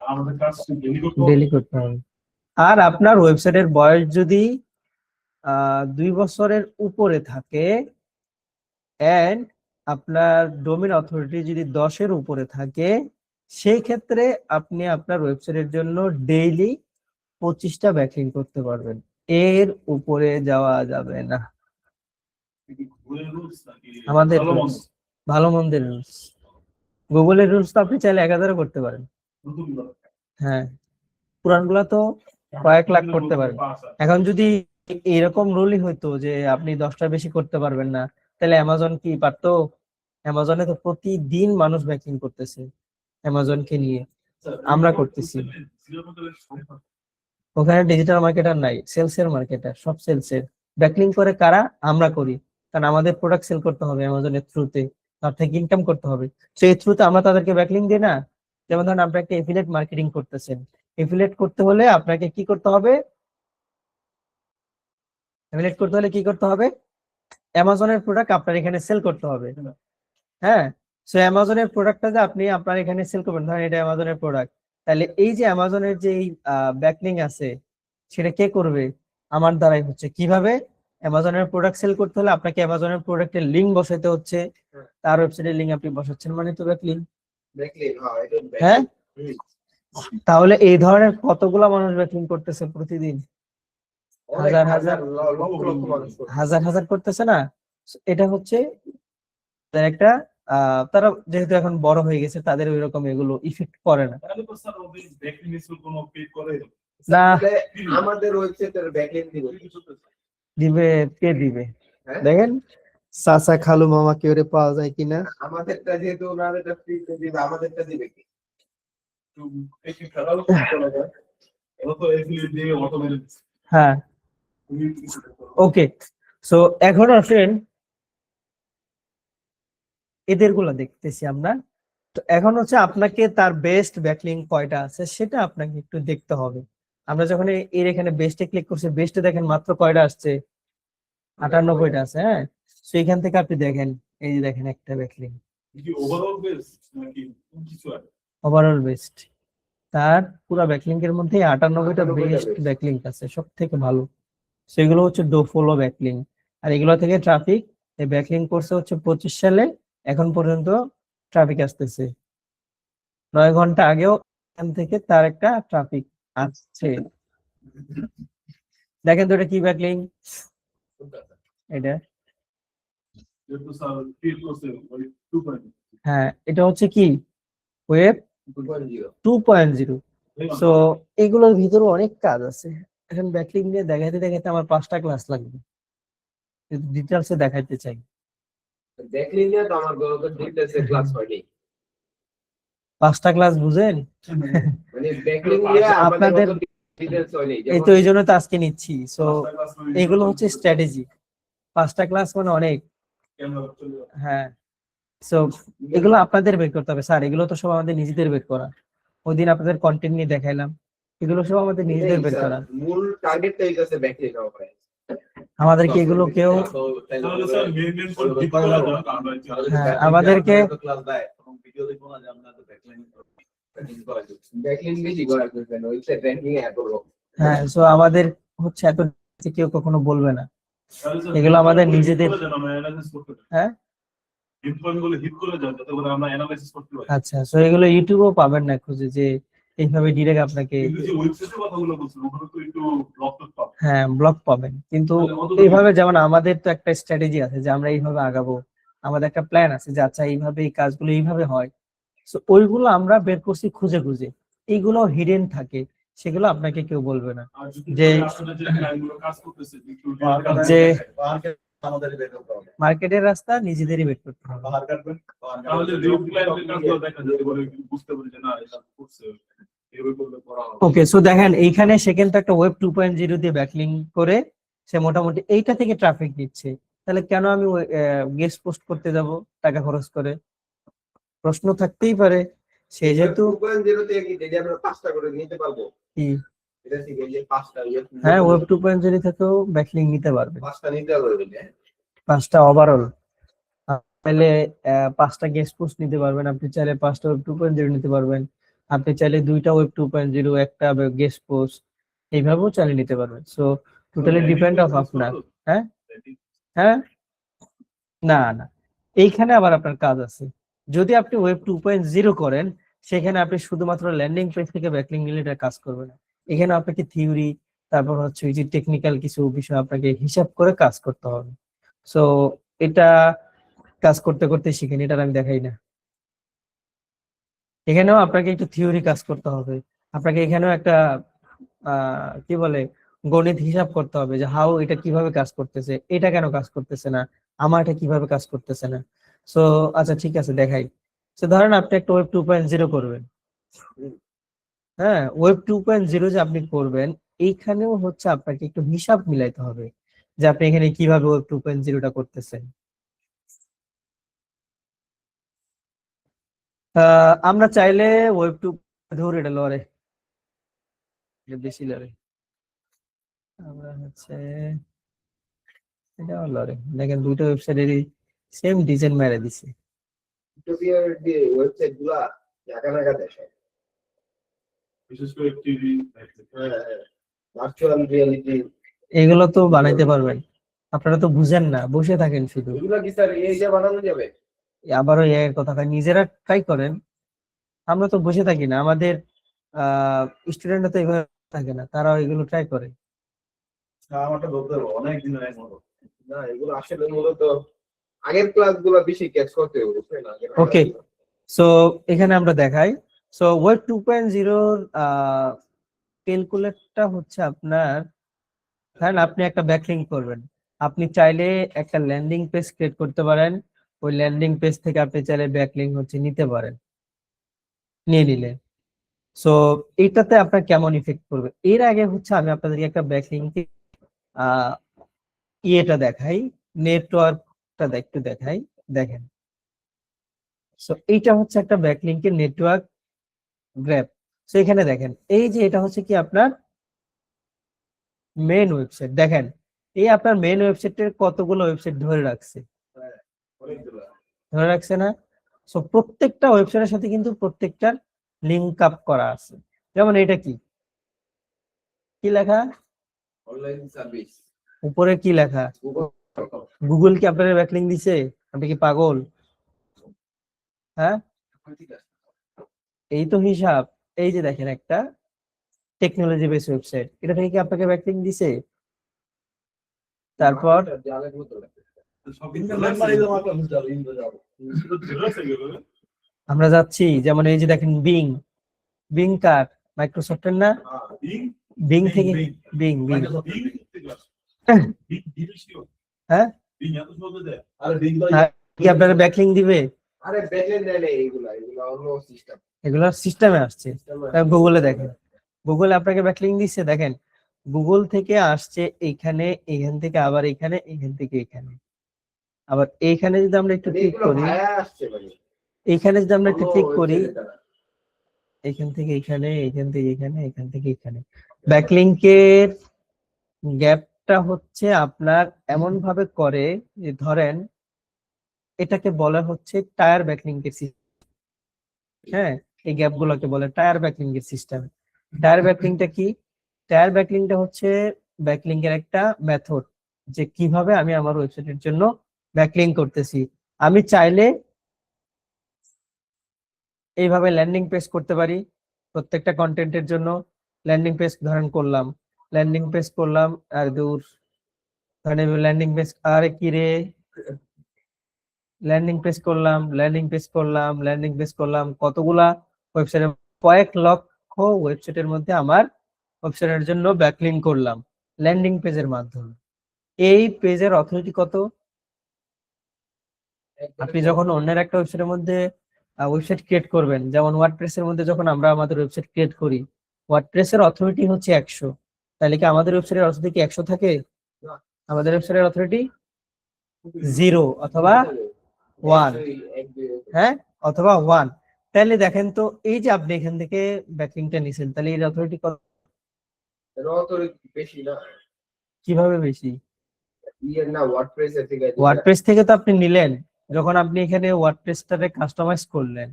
আমাদের কাজ ডেইলি করতে হবে। ডেইলি করতে হবে। আর আপনার ওয়েবসাইটের বয়স যদি 2 বছরের উপরে থাকে এন্ড আপনার ডোমেইন অথরিটি যদি 10-এর উপরে থাকে, সেই ক্ষেত্রে আপনি আপনার ওয়েবসাইটের জন্য ডেইলি 25টা ব্যাকলিং করতে পারবেন, এর উপরে যাওয়া যাবে না। কি গুগলের রুলস নাকি আমাদের ভালো রুলস, মন্দ? ভালো মন্দের রুলস। গুগলের রুলস তো আপনি চাইলে 1000-ও করতে পারেন। নতুনগুলো। হ্যাঁ, পুরানগুলা তো কয়েক লাখ করতে পারেন। এখন যদি এরকম রুলই হইতো যে আপনি 10টার বেশি করতে পারবেন না, তাহলে অ্যামাজন কি পারতো? অ্যামাজনে তো প্রতিদিন মানুষ ব্যাকিং করতেছে অ্যামাজনকে নিয়ে, আমরা করতেছি। ওখানে ডিজিটাল মার্কেটার নাই, সেলসের মার্কেটার, সব সেলসের। ব্যাকলিং করে কারা? আমরা করি, কারণ আমাদের প্রোডাক্ট সেল করতে হবে অ্যামাজনের থ্রুতে, তার থেকে ইনকাম করতে হবে। সেই থ্রুতে আমরা তাদেরকে ব্যাকলিং দিই না। যেমন ধরেন আপনি একটা এফিলিয়েট মার্কেটিং করতেছেন, এফিলিয়েট করতে হলে আপনাকে কি করতে হবে? এফিলিয়েট করতে হলে কি করতে হবে? অ্যামাজনের প্রোডাক্ট আপনার এখানে সেল করতে হবে। হ্যাঁ, সো অ্যামাজনের প্রোডাক্টটা যে আপনি আপনার এখানে সেল করবেন, ধরেন এটা অ্যামাজনের প্রোডাক্ট, তাহলে এই যে অ্যামাজনের যে ব্যাকলিং আছে সেটা কে করবে? আমার দ্বারাই হচ্ছে। কিভাবে? অ্যামাজনের প্রোডাক্ট সেল করতে হলে আপনাকে অ্যামাজনের প্রোডাক্টের লিংক বসাতে হচ্ছে, তার ওয়েবসাইটের লিংক আপনি বসাচ্ছেন, মানে তো ব্যাকলিং। ব্যাকলিং, হ্যাঁ, এটা হ্যাঁ, হুম। তাহলে এই ধরনের কতগুলা মানুষ ব্যাকলিং করতেছে প্রতিদিন? অনেক হাজার হাজার হাজার লক্ষ লক্ষ মানুষ করছে। হাজার হাজার করতেছে না? এটা হচ্ছে তার একটা তারা যেহেতু এখন বড় হয়ে গেছে, তাদের ওইরকম এগুলো ইফেক্ট করে না। তাহলে তো স্যার ওদের ব্যাকলিং এর কোনো পে করে না, তাহলে আমাদের ওয়েবসাইটের ব্যাকলিং দিবে। দিবে, কে দিবে? হ্যাঁ? দেখেন চাচা খালু মামা কেউ পাওয়া যায় কিনা। আমাদেরটা যেহেতু ওনাদেরটা ফ্রিতে দিবে, আমাদেরটা দিবে কি? একটু একটু খেলাও করা যায়। ওরা তো এফিলিয়েট দিয়ে অটোমেটিক। হ্যাঁ, ওকে। সো এখন আসেন এদের গুলা দেখতেছি আমরা। তো এখন হচ্ছে আপনাকে তার বেস্ট ব্যাকলিং কয়টা আছে সেটা আপনাকে একটু দেখতে হবে। আমরা যখন এর এখানে বেস্টে ক্লিক করছি, বেস্টে দেখেন মাত্র কয়টা আসছে? 98টা আছে। হ্যাঁ, তো এখান থেকে আপনি দেখেন, এই যে দেখেন একটা ব্যাকলিং, কি ওভারঅল বেস নাকি কিছু আছে? Overall best. তার পুরো ব্যাকলিং এর মধ্যে 98টা বেস্ট ব্যাকলিং আছে, সব থেকে ভালো। সেগুলো হচ্ছে ডোফলো ব্যাকলিং। আর এগুলো থেকে ট্রাফিক এই ব্যাকলিং করছে হচ্ছে 25 সালে, এখন পর্যন্ত ট্রাফিক আসতেছে। 9 ঘন্টা আগেও এখান থেকে তার একটা ট্রাফিক আসছে। দেখেন তো এটা কি ব্যাকলিং? এটা যেহেতু স্যার ক্রিয়েট করছে ওই 2.0 হ্যাঁ, এটা হচ্ছে কি ওয়েব 2.0। সো এগুলোর ভিতরে অনেক কাজ আছে। এখন ব্যাকলিং নিয়ে দেখাইতে দেখাইতে আমার 5টা ক্লাস লাগবে, ডিটেলসে দেখাইতে চাই। ব্যাকলিং নিয়ে তো আমার গত ডিটেইলসে ক্লাস হয়নি। 5টা ক্লাস বুঝেন? মানে ব্যাকলিং নিয়ে আমাদের আপনাদের গত ডিটেইলস হয়নি। এই তো এই জন্য তো আজকে নিচ্ছি। সো এগুলো হচ্ছে স্ট্র্যাটেজি। 5টা ক্লাস মানে অনেক। হ্যাঁ, সো এগুলো আপনাদের বের করতে হবে স্যার, এগুলো তো সব আমাদের নিজেদের বের করা। ওই দিন আপনাদের কন্টেন্ট নিয়ে দেখাইলাম, এগুলো সব আমাদের নিজেদের বের করা। মূল টার্গেটটাই হচ্ছে ব্যাকলিং হওয়া। আমাদেরকে এগুলো কেউ তাহলে স্যার মেন মেন করে ঠিক করা যাক আমরা হ্যাঁ, আমাদেরকে ক্লাস দেয় এবং ভিডিও দেখবো না যে আমরা তো ব্যাকলাইন করা যায়। ব্যাকলিং বেশি করা করবেন ওয়েবসাইট র্যাঙ্কিং এ এত লোক হ্যাঁ, সো আমাদের হচ্ছে এত কেউ কখনো বলবে না। তাহলে স্যার এগুলো আমাদের হিট নিজেদের- করে দেন, আমরা অ্যানালাইসিস করতে পারি। হ্যাঁ, হিট পয়েন্ট গুলো হিট করে দেন যাতে করে আমরা অ্যানালাইসিস করতে পারি। আচ্ছা, সো এগুলো ইউটিউবেও পাবেন না খুঁজে যে এইভাবে ডিরেক্ট আপনাকে, কিন্তু যে ওয়েবসাইটের কথাগুলো বলছেন ওগুলো তো একটু ব্লক পাবো। হ্যাঁ, ব্লগ পাবেন, কিন্তু তাহলে অত এইভাবে যেমন আমাদের তো একটা স্ট্র্যাটেজি আছে যে আমরা এইভাবে আগাবো, আমাদের একটা প্ল্যান আছে যে আচ্ছা এইভাবে এই কাজগুলো এইভাবে হয়। সো ওইগুলো আমরা বের করছি খুঁজে খুঁজে, এইগুলো হিডেন থাকে, সেগুলো আপনাকে কেউ বলবে না। আর যদি যে- আসলে যে লাইনগুলো কাজ করতেছে একটু যে- আমাদের বের করতে হবে। মার্কেটের রাস্তা নিজেদেরই বের করতে হবে। বাহার কাটবেন, তাহলে রিভিউ লাইনের কাজগুলো দেখা যাবে বলে বুঝতে পারি যে না এটা করছে এভাবে করলে করা হবে। ওকে, সো দেখেন এইখানে সেকেন্ড একটা ওয়েব 2.0 দিয়ে ব্যাকলিং করে সে মোটামুটি এইটা থেকে ট্রাফিক দিচ্ছে, তাহলে কেন আমি গেস্ট পোস্ট করতে যাব টাকা খরচ করে? প্রশ্ন থাকতেই পারে। সে যেহেতু 2.0 তে কি যদি আমরা 5টা করে নিতে পারবো কি, এটা ঠিক এই যে 5টা হ্যাঁ, ওয়েব 2.0 থেকেও ব্যাকলিং নিতে পারবে, 5টা নিতে পারবে না 5টা ওভারঅল। চাইলে 5টা গেস্ট পোস্ট নিতে পারবেন, আপনি চাইলে 5টা ওয়েব 2.0 নিতে পারবেন, আপনি চাইলে 2টা ওয়েব 2.0 একটা গেস্ট পোস্ট এইভাবেও চালিয়ে নিতে পারবেন। সো টোটালি ডিপেন্ড অফ আপনার। হ্যাঁ হ্যাঁ, না না, এইখানে আবার আপনার কাজ আছে। যদি আপনি ওয়েব 2.0 করেন, সেখানে আপনি শুধুমাত্র ল্যান্ডিং পেজ থেকে ব্যাকলিং নিলে এটা কাজ করবে না। এখানে আপনাকে থিওরি, তারপর হচ্ছে ওই যে টেকনিক্যাল কিছু বিষয় আপনাকে হিসাব করে কাজ করতে হবে। সো এটা কাজ করতে করতে শিখেন, এটা আমি দেখাই না। এখানেও আপনাকে একটু থিওরি কাজ করতে হবে, আপনাকে এখানেও একটা কি বলে গণিত হিসাব করতে হবে যে হাউ এটা কিভাবে কাজ করতেছে, এটা কেন কাজ করতেছে না, আমার এটা কিভাবে কাজ করতেছে না। সো আচ্ছা ঠিক আছে, দেখাই। সো ধরেন আপনি একটা ওয়েব 2.0 করবেন, হ্যাঁ, ওয়েব 2.0 যে আপনি করবেন, এইখানেও হচ্ছে আপনাকে একটু হিসাব মিলাইতে হবে যে আপনি এখানে কিভাবে ওয়েব 2.0টা করতেছেন। আমরা চাইলে ওয়েব 2 ধরে এটা লরে, এটা বেশি লরে, আমরা হচ্ছে এটাও লরে। দেখেন দুটো ওয়েবসাইটেরই সেম ডিজাইন মেরে দিছে। ইউটোপিয়ার যে ওয়েবসাইট গুলা ঢাকা ঢাকা দেখায় বিশেষ করে টিভি ভার্চুয়াল রিয়েলিটি এগুলো তো বানাইতে পারবেন, আপনারা তো বুঝেন না, বসে থাকেন শুধু। এগুলা কি স্যার এই যে বানানো যাবে? আবারও এর কথা কয়, নিজেরা ট্রাই করেন, আমরা তো বসে থাকি না। আমাদের স্টুডেন্টরা তো এভাবে থাকে না, তারাও এগুলো ট্রাই করে। আমারটা বলতে হবে অনেক দিনের এক মতো। না এগুলো আসলে মূলত আগের ক্লাস গুলা বেশি ক্যাচ করতে হবে বুঝছেন না? Okay. সো এখানে আমরা দেখাই। সো ওয়েব 2.0 ক্যালকুলেটরটা হচ্ছে আপনার, ধরেন আপনি একটা ব্যাকলিং করবেন, আপনি চাইলে একটা ল্যান্ডিং পেজ ক্রিয়েট করতে পারেন, ওই ল্যান্ডিং পেজ থেকে আপনি চাইলে ব্যাকলিং হচ্ছে নিতে পারেন, নিয়ে নিলেন। সো এইটাতে আপনার কেমন ইফেক্ট করবে? এর আগে হচ্ছে আমি আপনাদেরকে একটা ব্যাকলিং ইয়েটা দেখাই, নেটওয়ার্কটা একটু দেখাই, দেখেন। সো এইটা হচ্ছে একটা ব্যাকলিংকের নেটওয়ার্ক গ্রাফ। সো এখানে দেখেন, এই যে এটা হচ্ছে কি আপনার মেইন ওয়েবসাইট, দেখেন এই আপনার মেইন ওয়েবসাইটের কতগুলো ওয়েবসাইট ধরে রাখছে, অনেকগুলা ধরে রাখছে না? সো প্রত্যেকটা ওয়েবসাইটের সাথে কিন্তু প্রত্যেকটার লিংক আপ করা আছে। যেমন এটা কি কি লেখা, অনলাইন সার্ভিস উপরে কি লেখা, গুগল কি আপনার ব্যাকলিং দিছে? আপনি কি পাগল? হ্যাঁ, এই তো হিসাব। এই যে দেখেন একটা টেকনোলজি বেস ওয়েবসাইট, এটা থেকে কি আপনাকে ব্যাকলিং দিছে? তারপর জালের মতো লাগে। সব আমরা যাচ্ছি, যেমন এই যে দেখেন বিং, বিং কার মাইক্রোসফটের না? বিং থেকে বিং বিং হ্যাঁ, কি আপনারা ব্যাকলিং দিবে? আরে ব্যাকএন্ড দেয় না এইগুলা, এগুলা অন্য সিস্টেম। এগুলো সিস্টেমে আসছে। গুগলে দেখেন, গুগলে আপনাকে ব্যাকলিং দিচ্ছে, দেখেন গুগল থেকে আসছে এইখানে, এখান থেকে আবার এখানে, এখান থেকে এখানে, আবার এইখানে যদি আমরা একটু ক্লিক এগুলো করি, ভায়া আসছে মানে এইখানে যদি আমরা একটু অন্য ক্লিক করি, website এর দ্বারা। এখান থেকে এখানে, এখান থেকে এখানে, এখান থেকে এখানে, ব্যাকলিংকের গ্যাপ একটা হচ্ছে আপনার এমন ভাবে করে যে ধরেন এটাকে বলা হচ্ছে টায়ার ব্যাকলিংক এর সিস্টেম। হ্যাঁ, এই গ্যাপ গুলোকে বলে টায়ার ব্যাকলিংক এর সিস্টেম। টায়ার ব্যাকলিংটা কি? টায়ার ব্যাকলিংটা হচ্ছে ব্যাকলিংক এর একটা মেথড, যে কিভাবে আমি আমার ওয়েবসাইটের জন্য ব্যাকলিংক করতেছি। আমি চাইলে এইভাবে ল্যান্ডিং পেজ করতে পারি প্রত্যেকটা কন্টেন্টের জন্য। ল্যান্ডিং পেজ ধরেন করলাম, ল্যান্ডিং পেজ করলাম, আর দূর ধরেন ল্যান্ডিং পেজ, আরে কি রে, ল্যান্ডিং পেজ করলাম, ল্যান্ডিং পেজ করলাম, ল্যান্ডিং পেজ করলাম, কতগুলা ওয়েবসাইটের, কয়েক লক্ষ ওয়েবসাইটের মধ্যে আমার ওয়েবসাইটের জন্য ব্যাকলিংক করলাম ল্যান্ডিং পেজের মাধ্যমে। এই পেজের অথরিটি কত? আপনি যখন অন্যের একটা ওয়েবসাইটের মধ্যে ওয়েবসাইট ক্রিয়েট করবেন, যেমন ওয়ার্ডপ্রেসের মধ্যে যখন আমরা আমাদের ওয়েবসাইট ক্রিয়েট করি, ওয়ার্ডপ্রেসের অথরিটি হচ্ছে 100, তাহলে কি আমাদের ওয়েবসাইটের অথরিটি কি 100 থাকে? আমাদের ওয়েবসাইটের অথরিটি 0 অথবা 1, হ্যাঁ, অথবা 1। তাহলে দেখেন তো, এই যে আপনি এখান থেকে ব্যাকলিংকটা নিছেন, তাহলে এর অথরিটি কত? বেশি না, কিভাবে বেশি? না ওয়ার্ডপ্রেস এর থেকে ওয়ার্ডপ্রেস থেকে তো আপনি নিলেন, যখন আপনি এখানে ওয়ার্ডপ্রেসটাকে কাস্টমাইজ করলেন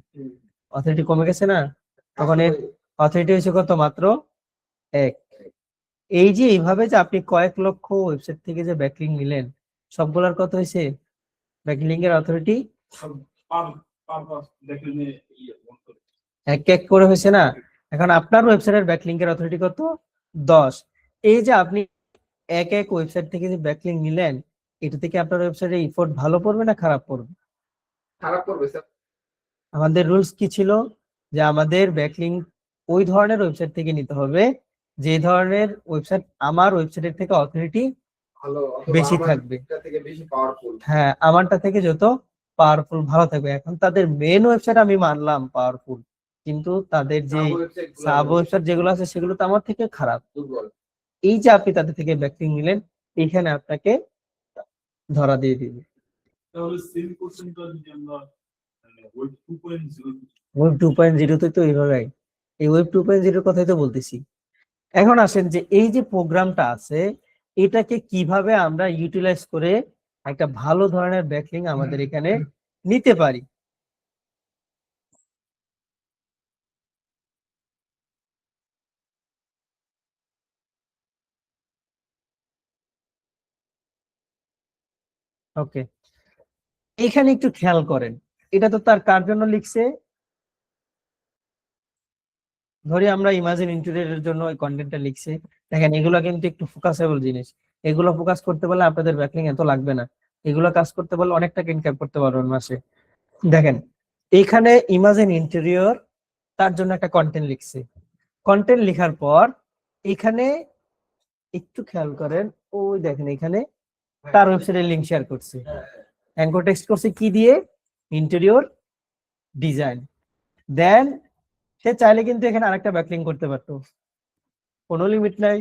অথরিটি কমে গেছে না? তখন এর অথরিটি হয়েছে কত? মাত্র 1। এই যে এইভাবে যে আপনি কয়েক লক্ষ ওয়েবসাইট থেকে যে ব্যাকলিংক নিলেন, সবগুলোর কত হয়েছে ব্যাকলিংক এর অথরিটি? এক এক করে হয়েছে না? এখন আপনার ওয়েবসাইটের ব্যাকলিংক এর অথরিটি কত? 10। এই যে আপনি এক এক ওয়েবসাইট থেকে যে ব্যাকলিংক নিলেন, এটা থেকে আপনার ওয়েবসাইটে ইফোর্ট ভালো পড়বে না খারাপ পড়বে? খারাপ করবে স্যার। আমাদের রুলস কি ছিল? যে আমাদের ব্যাকলিংক ওই ধরনের ওয়েবসাইট থেকে নিতে হবে যে ধরনের ওয়েবসাইট আমার ওয়েবসাইটের থেকে অথরিটি ভালো বেশি থাকবে। থেকে বেশি পাওয়ারফুল। হ্যাঁ, আমারটা থেকে যত পাওয়ারফুল ভালো থাকবে। এখন তাদের মেন ওয়েবসাইট আমি মানলাম পাওয়ারফুল, কিন্তু তাদের যে সাব ওয়েবসাইট যেগুলো আছে সেগুলো তো আমার থেকে খারাপ। দুর্বল। এই যে আপনি তাদের থেকে ব্যাকলিংক নিলেন, এইখানে আপনাকে ধরা দিয়ে দিবে। তাহলে সেম কোশ্চেনটা যদি আমরা ওয়েব 2.0 ওয়েব 2.0 তে তো এইভাবে, এই ওয়েব 2.0 কথাই তো বলতেছি। এখন আসেন যে এই যে প্রোগ্রামটা আছে, এটাকে কিভাবে আমরা ইউটিলাইজ করে একটা ভালো ধরনের ব্যাকলিংক আমাদের এখানে নিতে পারি। ওকে, এখানে একটু খেয়াল করেন, এটা তো তার কার জন্য লিখছে? ধরি আমরা ইমাজিন ইন্টেরিয়রের জন্য ওই কন্টেন্টটা লিখছে। দেখেন, এগুলো কিন্তু একটু ফোকাসেবল জিনিস, এগুলো ফোকাস করতে পারলে আপনাদের ব্যাকলিংক এত লাগবে না। এগুলো কাজ করতে পারলে অনেক টাকা ইনকাম করতে পারবেন মাসে। দেখেন, এইখানে ইমাজিন ইন্টেরিয়র তার জন্য একটা কন্টেন্ট লিখছে। কন্টেন্ট লেখার পর এখানে একটু খেয়াল করেন, ওই দেখেন এখানে তার ওয়েবসাইটের লিংক শেয়ার করছে, অ্যাঙ্কর টেক্সট করছে কি দিয়ে? Interior design. দেন সে চাইলে কিন্তু এখানে আরেকটা ব্যাকলিংক করতে পারতো, কোনো লিমিট নাই।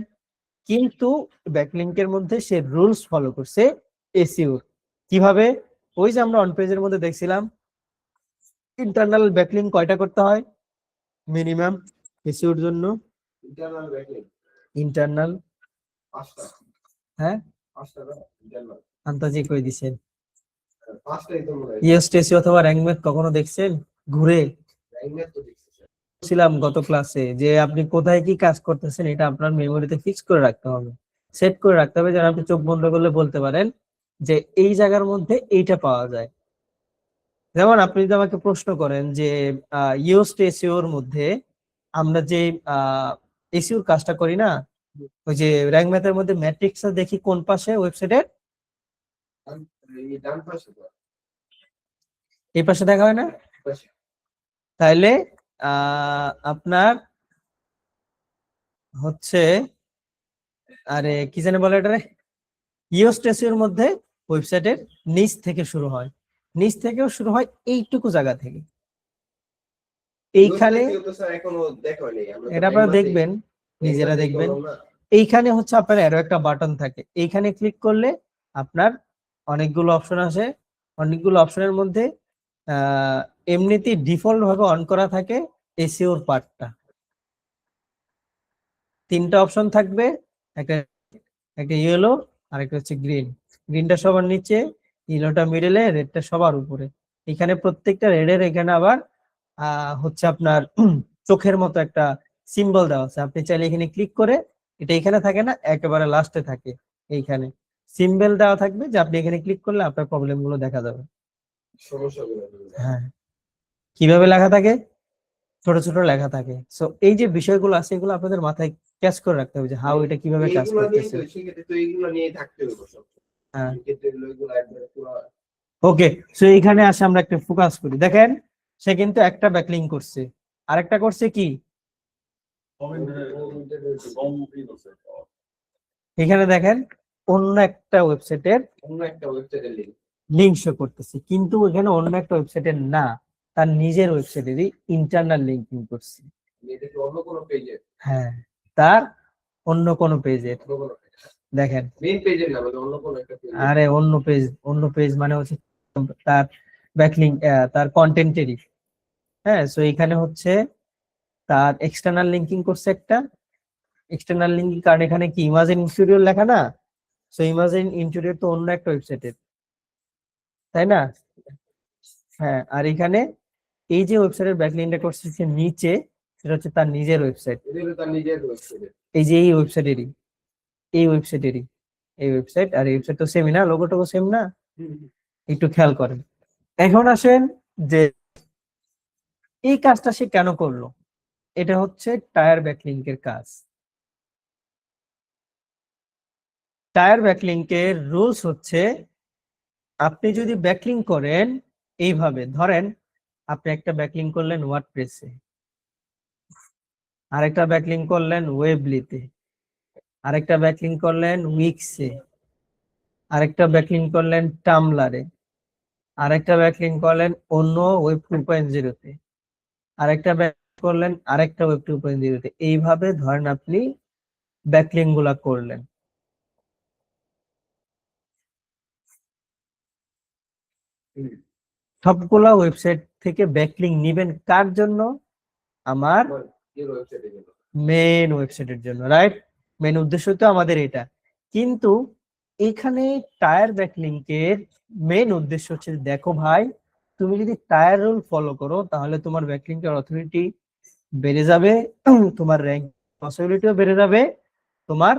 কিন্তু ব্যাকলিংকের মধ্যে সে রুলস ফলো করছে এসইও। কিভাবে? ওই যে আমরা অন পেজের মধ্যে দেখছিলাম ইন্টারনাল ব্যাকলিংক কয়টা করতে হয় মিনিমাম এসইওর জন্য? ইন্টারনাল ব্যাকলিংক ইন্টারনাল 5টা। হ্যাঁ, 5টা ইন্টারনাল। আন্তাজি কই দিছেন? 5টাই তো মনে হয়। ইএসটিসি অথবা র্যাঙ্ক ম্যাথ কখনো দেখছেন ঘুরে? র্যাঙ্ক তো দেখছি স্যার। ছিলাম গত ক্লাসে যে আপনি কোথায় কি কাজ করতেছেন এটা আপনার মেমোরিতে ফিক্স করে রাখতে হবে, সেট করে রাখতে হবে, যেন আপনি চোখ বন্ধ করলে বলতে পারেন যে এই জায়গার মধ্যে এইটা পাওয়া যায়। যেমন আপনি যদি আমাকে প্রশ্ন করেন যে ইউএসটি এসইওর মধ্যে আমরা যে এসইওর কাজটা করি না, ওই যে র্যাঙ্ক ম্যাথের মধ্যে ম্যাট্রিক্সটা দেখি কোন পাশে ওয়েবসাইটের? এই ডান পাশে তো। এই পাশে দেখা হয় না? পাশে। তাইলে আপনার হচ্ছে, আরে কি জানে বলে এটারে, ইওস্টেসির মধ্যে ওয়েবসাইটের নিচ থেকে শুরু হয়, নিচ থেকেও শুরু হয় এইটুকু জায়গা থেকে। এইখানে তো স্যার এখনো দেখা হয়নি। আমরা এটা আপনারা দেখবেন, নিজেরা দেখবেন। এইখানে হচ্ছে আপনার আরো একটা বাটন থাকে, এইখানে ক্লিক করলে আপনার অনেকগুলো অপশন আসে। অনেকগুলো অপশনের মধ্যে এমনিতেই ডিফল্ট ভাবে অন করা থাকে এসইওর পার্টটা। 3টা অপশন থাকবে, একটা একটা ইয়েলো আর একটা হচ্ছে গ্রিন। গ্রিনটা সবার নিচে, ইয়েলোটা মিডলে, রেডটা সবার উপরে। এখানে প্রত্যেকটা রেডের এখানে আবার হচ্ছে আপনার চোখের মতো একটা সিম্বল দেওয়া আছে। আপনি চাইলে এখানে ক্লিক করে, এটা এখানে থাকে না, একেবারে লাস্টে থাকে, এইখানে সিম্বল দেওয়া থাকবে যে আপনি এখানে ক্লিক করলে আপনার প্রবলেম গুলো দেখা যাবে। সমস্যাগুলো হ্যাঁ, কিভাবে লেখা থাকে? ছোট ছোট লেখা থাকে। সো এই যে বিষয়গুলো আছে এগুলো আপনাদের মাথায় ক্যাচ করে রাখতে হবে যে হাউ এটা কিভাবে কাজ এইগুলো নিয়ে করতেছে। তো সেক্ষেত্রে তো এইগুলো নিয়ে থাকতে হবে সব। হ্যাঁ, সেক্ষেত্রে এগুলো একবারে পুরো ওকে। সো এইখানে আসে আমরা একটা ফোকাস করি। দেখেন সে কিন্তু একটা ব্যাকলিং করছে, আরেকটা করছে কি, এখানে দেখেন অন্য একটা ওয়েবসাইটের অন্য একটা ওয়েবসাইটের লিংক, লিঙ্ক শো করতেছে, কিন্তু এখানে অন্য একটা ওয়েবসাইটের না, তার নিজের ওয়েবসাইটেরই ইন্টারনাল লিঙ্কিং করছে। এটা কি অন্য কোনো পেজে, হ্যাঁ, তার অন্য কোনো পেজের। অন্য কোনো দেখেন, মেইন পেজের না, মানে অন্য কোনো একটা পেজে। আরে অন্য পেজ মানে হচ্ছে তার ব্যাকলিং, তার কন্টেন্টেরই। হ্যাঁ, সো এখানে হচ্ছে তার এক্সটার্নাল লিঙ্কিং করছে একটা। এক্সটার্নাল লিঙ্কিং কারণ এখানে কি ইমাজিন ইনস্টিটিউট লেখা না, সো ইমাজিন ইনস্টিটিউট তো অন্য একটা ওয়েবসাইটের, তাই না? হ্যাঁ, আর এখানে এই যে ওয়েবসাইটের ব্যাকলিংটা করছে সে নিচে, সেটা হচ্ছে তার নিজের ওয়েবসাইট। এটা হলো তার নিজের ওয়েবসাইটে। এই যে এই ওয়েবসাইটেরই, এই ওয়েবসাইটেরই এই ওয়েবসাইট, আর এই ওয়েবসাইট তো সেমই না, লোগোটাও সেম না, একটু খেয়াল করেন। এখন আসেন যে এই কাজটা সে কেন করলো। এটা হচ্ছে টায়ার ব্যাকলিংকের কাজ। টায়ার ব্যাকলিংকের রুলস হচ্ছে, আপনি যদি ব্যাকলিং করেন এইভাবে, ধরেন আপনি একটা ব্যাকলিং করলেন ওয়ার্ডপ্রেসে, আরেকটা ব্যাকলিং করলেন ওয়েবলিতে, আরেকটা ব্যাকলিং করলেন উইক্সে, আরেকটা ব্যাকলিং করলেন টামলারে, আরেকটা ব্যাকলিং করলেন অন্য ওয়েব 2.0-তে, আরেকটা ব্যাকলিং করলেন আরেকটা ওয়েব 2.0-তে। এইভাবে ধরেন আপনি ব্যাকলিং গুলা করলেন। সবগুলা ওয়েবসাইট থেকে ব্যাকলিং নিবেন কার জন্য? আমার এর ওয়েবসাইটে গেল। মেন ওয়েবসাইটের জন্য, রাইট? মেন উদ্দেশ্য তো আমাদের এটা। কিন্তু এখানে টায়ার ব্যাকলিংকের মেন উদ্দেশ্য হচ্ছে, দেখো ভাই, তুমি যদি টায়ার রুল ফলো করো তাহলে তোমার ব্যাকলিংকের অথরিটি বেড়ে যাবে, তোমার র্যাঙ্ক পসিবিলিটিও বেড়ে যাবে, তোমার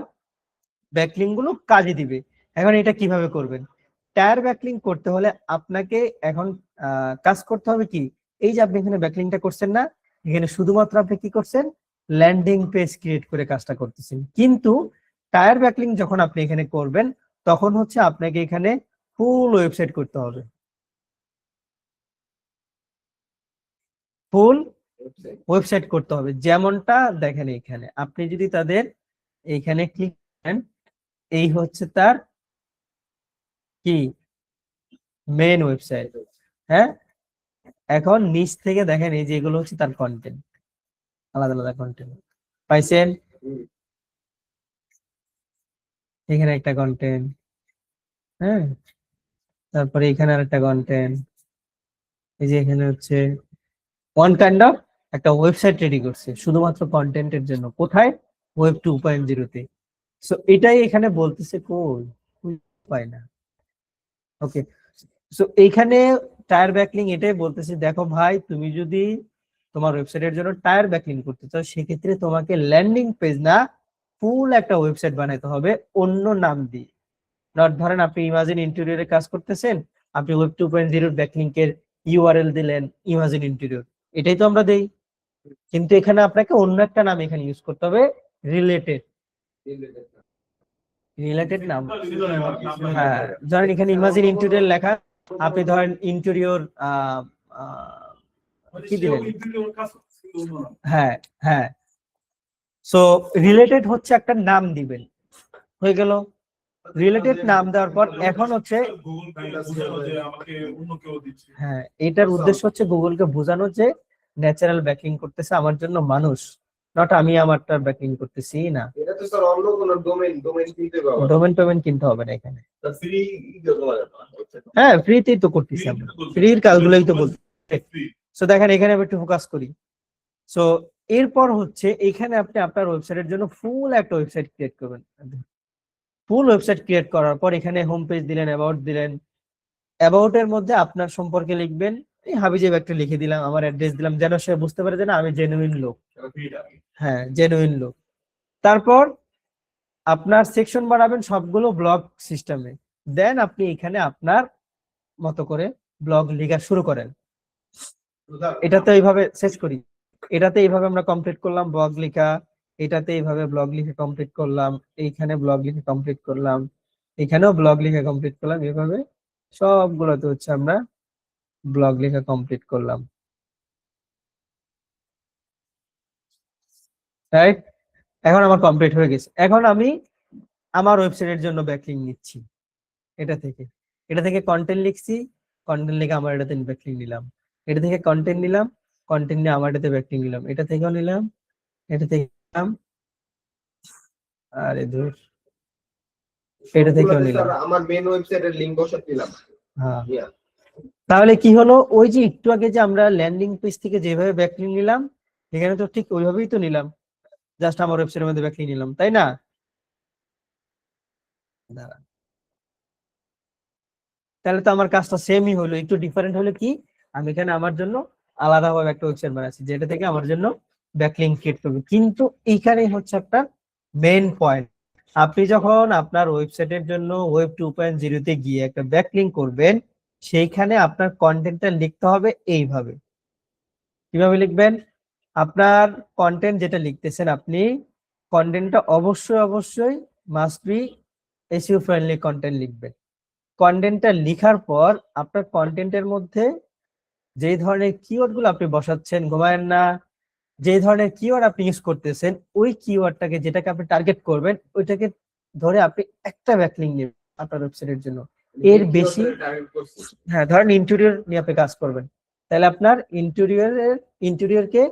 ব্যাকলিং গুলো কাজে দিবে। এখন এটা কিভাবে করবেন? টায়ার ব্যাকলিং করতে হলে আপনাকে এখন কাজ করতে হবে কি, এই যে আপনি এখানে ব্যাকলিংটা করছেন না, এখানে শুধুমাত্র আপনি কি করছেন, ল্যান্ডিং পেজ ক্রিয়েট করে কাজটা করতেছেন। কিন্তু টায়ার ব্যাকলিং যখন আপনি এখানে করবেন তখন হচ্ছে আপনাকে এখানে ফুল ওয়েবসাইট করতে হবে, ফুল ওয়েবসাইট করতে হবে। যেমনটা দেখেন এখানে আপনি যদি তাদের এইখানে ক্লিক করেন, এই হচ্ছে তার কি মেন ওয়েবসাইট। হ্যাঁ, এখন নিচ থেকে দেখেন এই যে এগুলো হচ্ছে তার কন্টেন্ট, আলাদা আলাদা কন্টেন্ট পাইছেন। এখানে একটা কন্টেন্ট, হ্যাঁ, তারপরে এখানে আরেকটা কন্টেন্ট, এই যে এখানে হচ্ছে ওয়ান কাইন্ড অফ একটা ওয়েবসাইট রেডি করছে শুধুমাত্র কন্টেন্টের জন্য। কোথায়? ওয়েব 2.0-তে। সো এটাই এখানে বলতেছে, কই পায় না। ওকে, সো এইখানে টায়ার ব্যাকলিং এটাই বলতেছে, দেখো ভাই, তুমি যদি তোমার ওয়েবসাইটের জন্য টায়ার ব্যাকলিং করতে চাও সেক্ষেত্রে তোমাকে ল্যান্ডিং পেজ না, ফুল একটা ওয়েবসাইট বানাতে হবে অন্য নাম দিয়ে। নট ধরেন আপনি ইমাজিন ইন্টেরিয়রে কাজ করতেছেন, আপনি ওয়েব 2.0 ব্যাকলিংকের ইউআরএল দিলেন ইমাজিন ইন্টেরিয়র, এটাই তো আমরা দেই। কিন্তু এখানে আপনাকে অন্য একটা নাম এখানে ইউজ করতে হবে, রিলেটেড। রিলেটেড নাম, হ্যাঁ, ধরেন এখানে ইমাজিন ইন্টেরিয়র লেখা, আপনি ধরেন ইন্টেরিয়র কি দিলেন, হ্যাঁ হ্যাঁ, সো রিলেটেড হচ্ছে একটা নাম দিবেন, হয়ে গেল। রিলেটেড নাম দেওয়ার পর এখন হচ্ছে, হ্যাঁ, এটার উদ্দেশ্য হচ্ছে গুগলকে বোঝানো যে ন্যাচারাল ব্যাকিং করতেছে আমার জন্য মানুষ, নট আমি আমারটা ব্যাকিং করতেছি না। এটা তো স্যার অন্য কোনো ডোমেইন কিনতে পারবো। ডোমেন টোমেন কিনতে হবে না এখানে, ফ্রি দেওয়া যাবে না। হ্যাঁ, ফ্রিতেই তো করতেছি আমরা, ফ্রির কাজগুলোই তো বলছি। সো দেখেন এখানে আমি একটু ফোকাস করি। সো এরপর হচ্ছে এখানে আপনি আপনার ওয়েবসাইটের জন্য ফুল একটা ওয়েবসাইট ক্রিয়েট করবেন। ফুল ওয়েবসাইট ক্রিয়েট করার পর এখানে হোম পেজ দিলেন, অ্যাবাউট দিলেন। অ্যাবাউট এর মধ্যে আপনার সম্পর্কে লিখবেন, এই হাবিজাবি একটা লিখে দিলাম, আমার অ্যাড্রেস দিলাম, যেন সে বুঝতে পারে যে না আমি জেনুইন লোক। হ্যাঁ, জেনুইন লোক। তারপর আপনার সেকশন বানাবেন সবগুলো ব্লগ সিস্টেমে। দেন আপনি এখানে আপনার মতো করে ব্লগ লেখা শুরু করেন। এটাতে এইভাবে শেষ করি, এটাতে এইভাবে আমরা কমপ্লিট করলাম ব্লগ লেখা, এটাতে এইভাবে ব্লগ লিখে কমপ্লিট করলাম, এইখানে ব্লগ লিখে কমপ্লিট করলাম, এখানেও ব্লগ লিখে কমপ্লিট করলাম। এইভাবে সবগুলোতে হচ্ছে আমরা ব্লগ লেখা কমপ্লিট করলাম। রাইট, এখন আমার কমপ্লিট হয়ে গেছে। এখন আমি আমার ওয়েবসাইটের জন্য ব্যাকলিংক নিচ্ছি। এটা থেকে কন্টেন্ট লিখছি, কন্টেন্ট লিখে আমার এটাতে ব্যাকলিংক নিলাম। এটা থেকে কন্টেন্ট নিলাম, কন্টেন্ট নিয়ে আমার এটাতে ব্যাকলিংক নিলাম। এটা থেকেও নিলাম, এটা থেকে নিলাম, আরে দূর, এটা থেকেও নিলাম। আমার মেন ওয়েবসাইটের লিংক বসাতে দিলাম। হ্যাঁ, Yeah. তাহলে কি হলো, ওই যে একটু আগে যে আমরা ল্যান্ডিং পেজ থেকে যেভাবে ব্যাকলিংক নিলাম, এখানে তো ঠিক ওইভাবেই তো নিলাম, জাস্ট আমার ওয়েবসাইটের মধ্যে ব্যাকলিংক নিলাম, তাই না? দাঁড়ান, তাহলে তো আমার কাজটা সেমই হলো, একটু ডিফারেন্ট হলো কি, আমি এখানে আমার জন্য আলাদাভাবে একটা ওয়েবসাইট বানাচ্ছি যেটা থেকে আমার জন্য ব্যাকলিংক ক্রিয়েট করবে। কিন্তু এইখানেই হচ্ছে একটা মেইন পয়েন্ট, আপনি যখন আপনার ওয়েবসাইটের জন্য ওয়েব 2.0 তে গিয়ে একটা ব্যাকলিংক করবেন, সেইখানে আপনার কন্টেন্টটা লিখতে হবে এইভাবে। কিভাবে লিখবেন? আপনার কন্টেন্ট যেটা লিখতেছেন, আপনি কন্টেন্টটা অবশ্যই must be SEO friendly content লিখবেন। কন্টেন্টটা লেখার পর আপনার কন্টেন্টের মধ্যে যেই ধরনের কিওয়ার্ড গুলো আপনি বসাচ্ছেন, ঘুমায়েন না, যে ধরনের কিওয়ার্ড আপনি ইউজ করতেছেন, ওই কিওয়ার্ডটাকে যেটাকে আপনি টার্গেট করবেন, ওইটাকে ধরে আপনি একটা ব্যাকলিংক নেবেন আপনার ওয়েবসাইটের জন্য। এর বেশি, হ্যাঁ ধরেন ইন্টেরিয়র নিয়ে আপনি কাজ করবেন, তাহলে আপনার ইন্টেরিয়রকে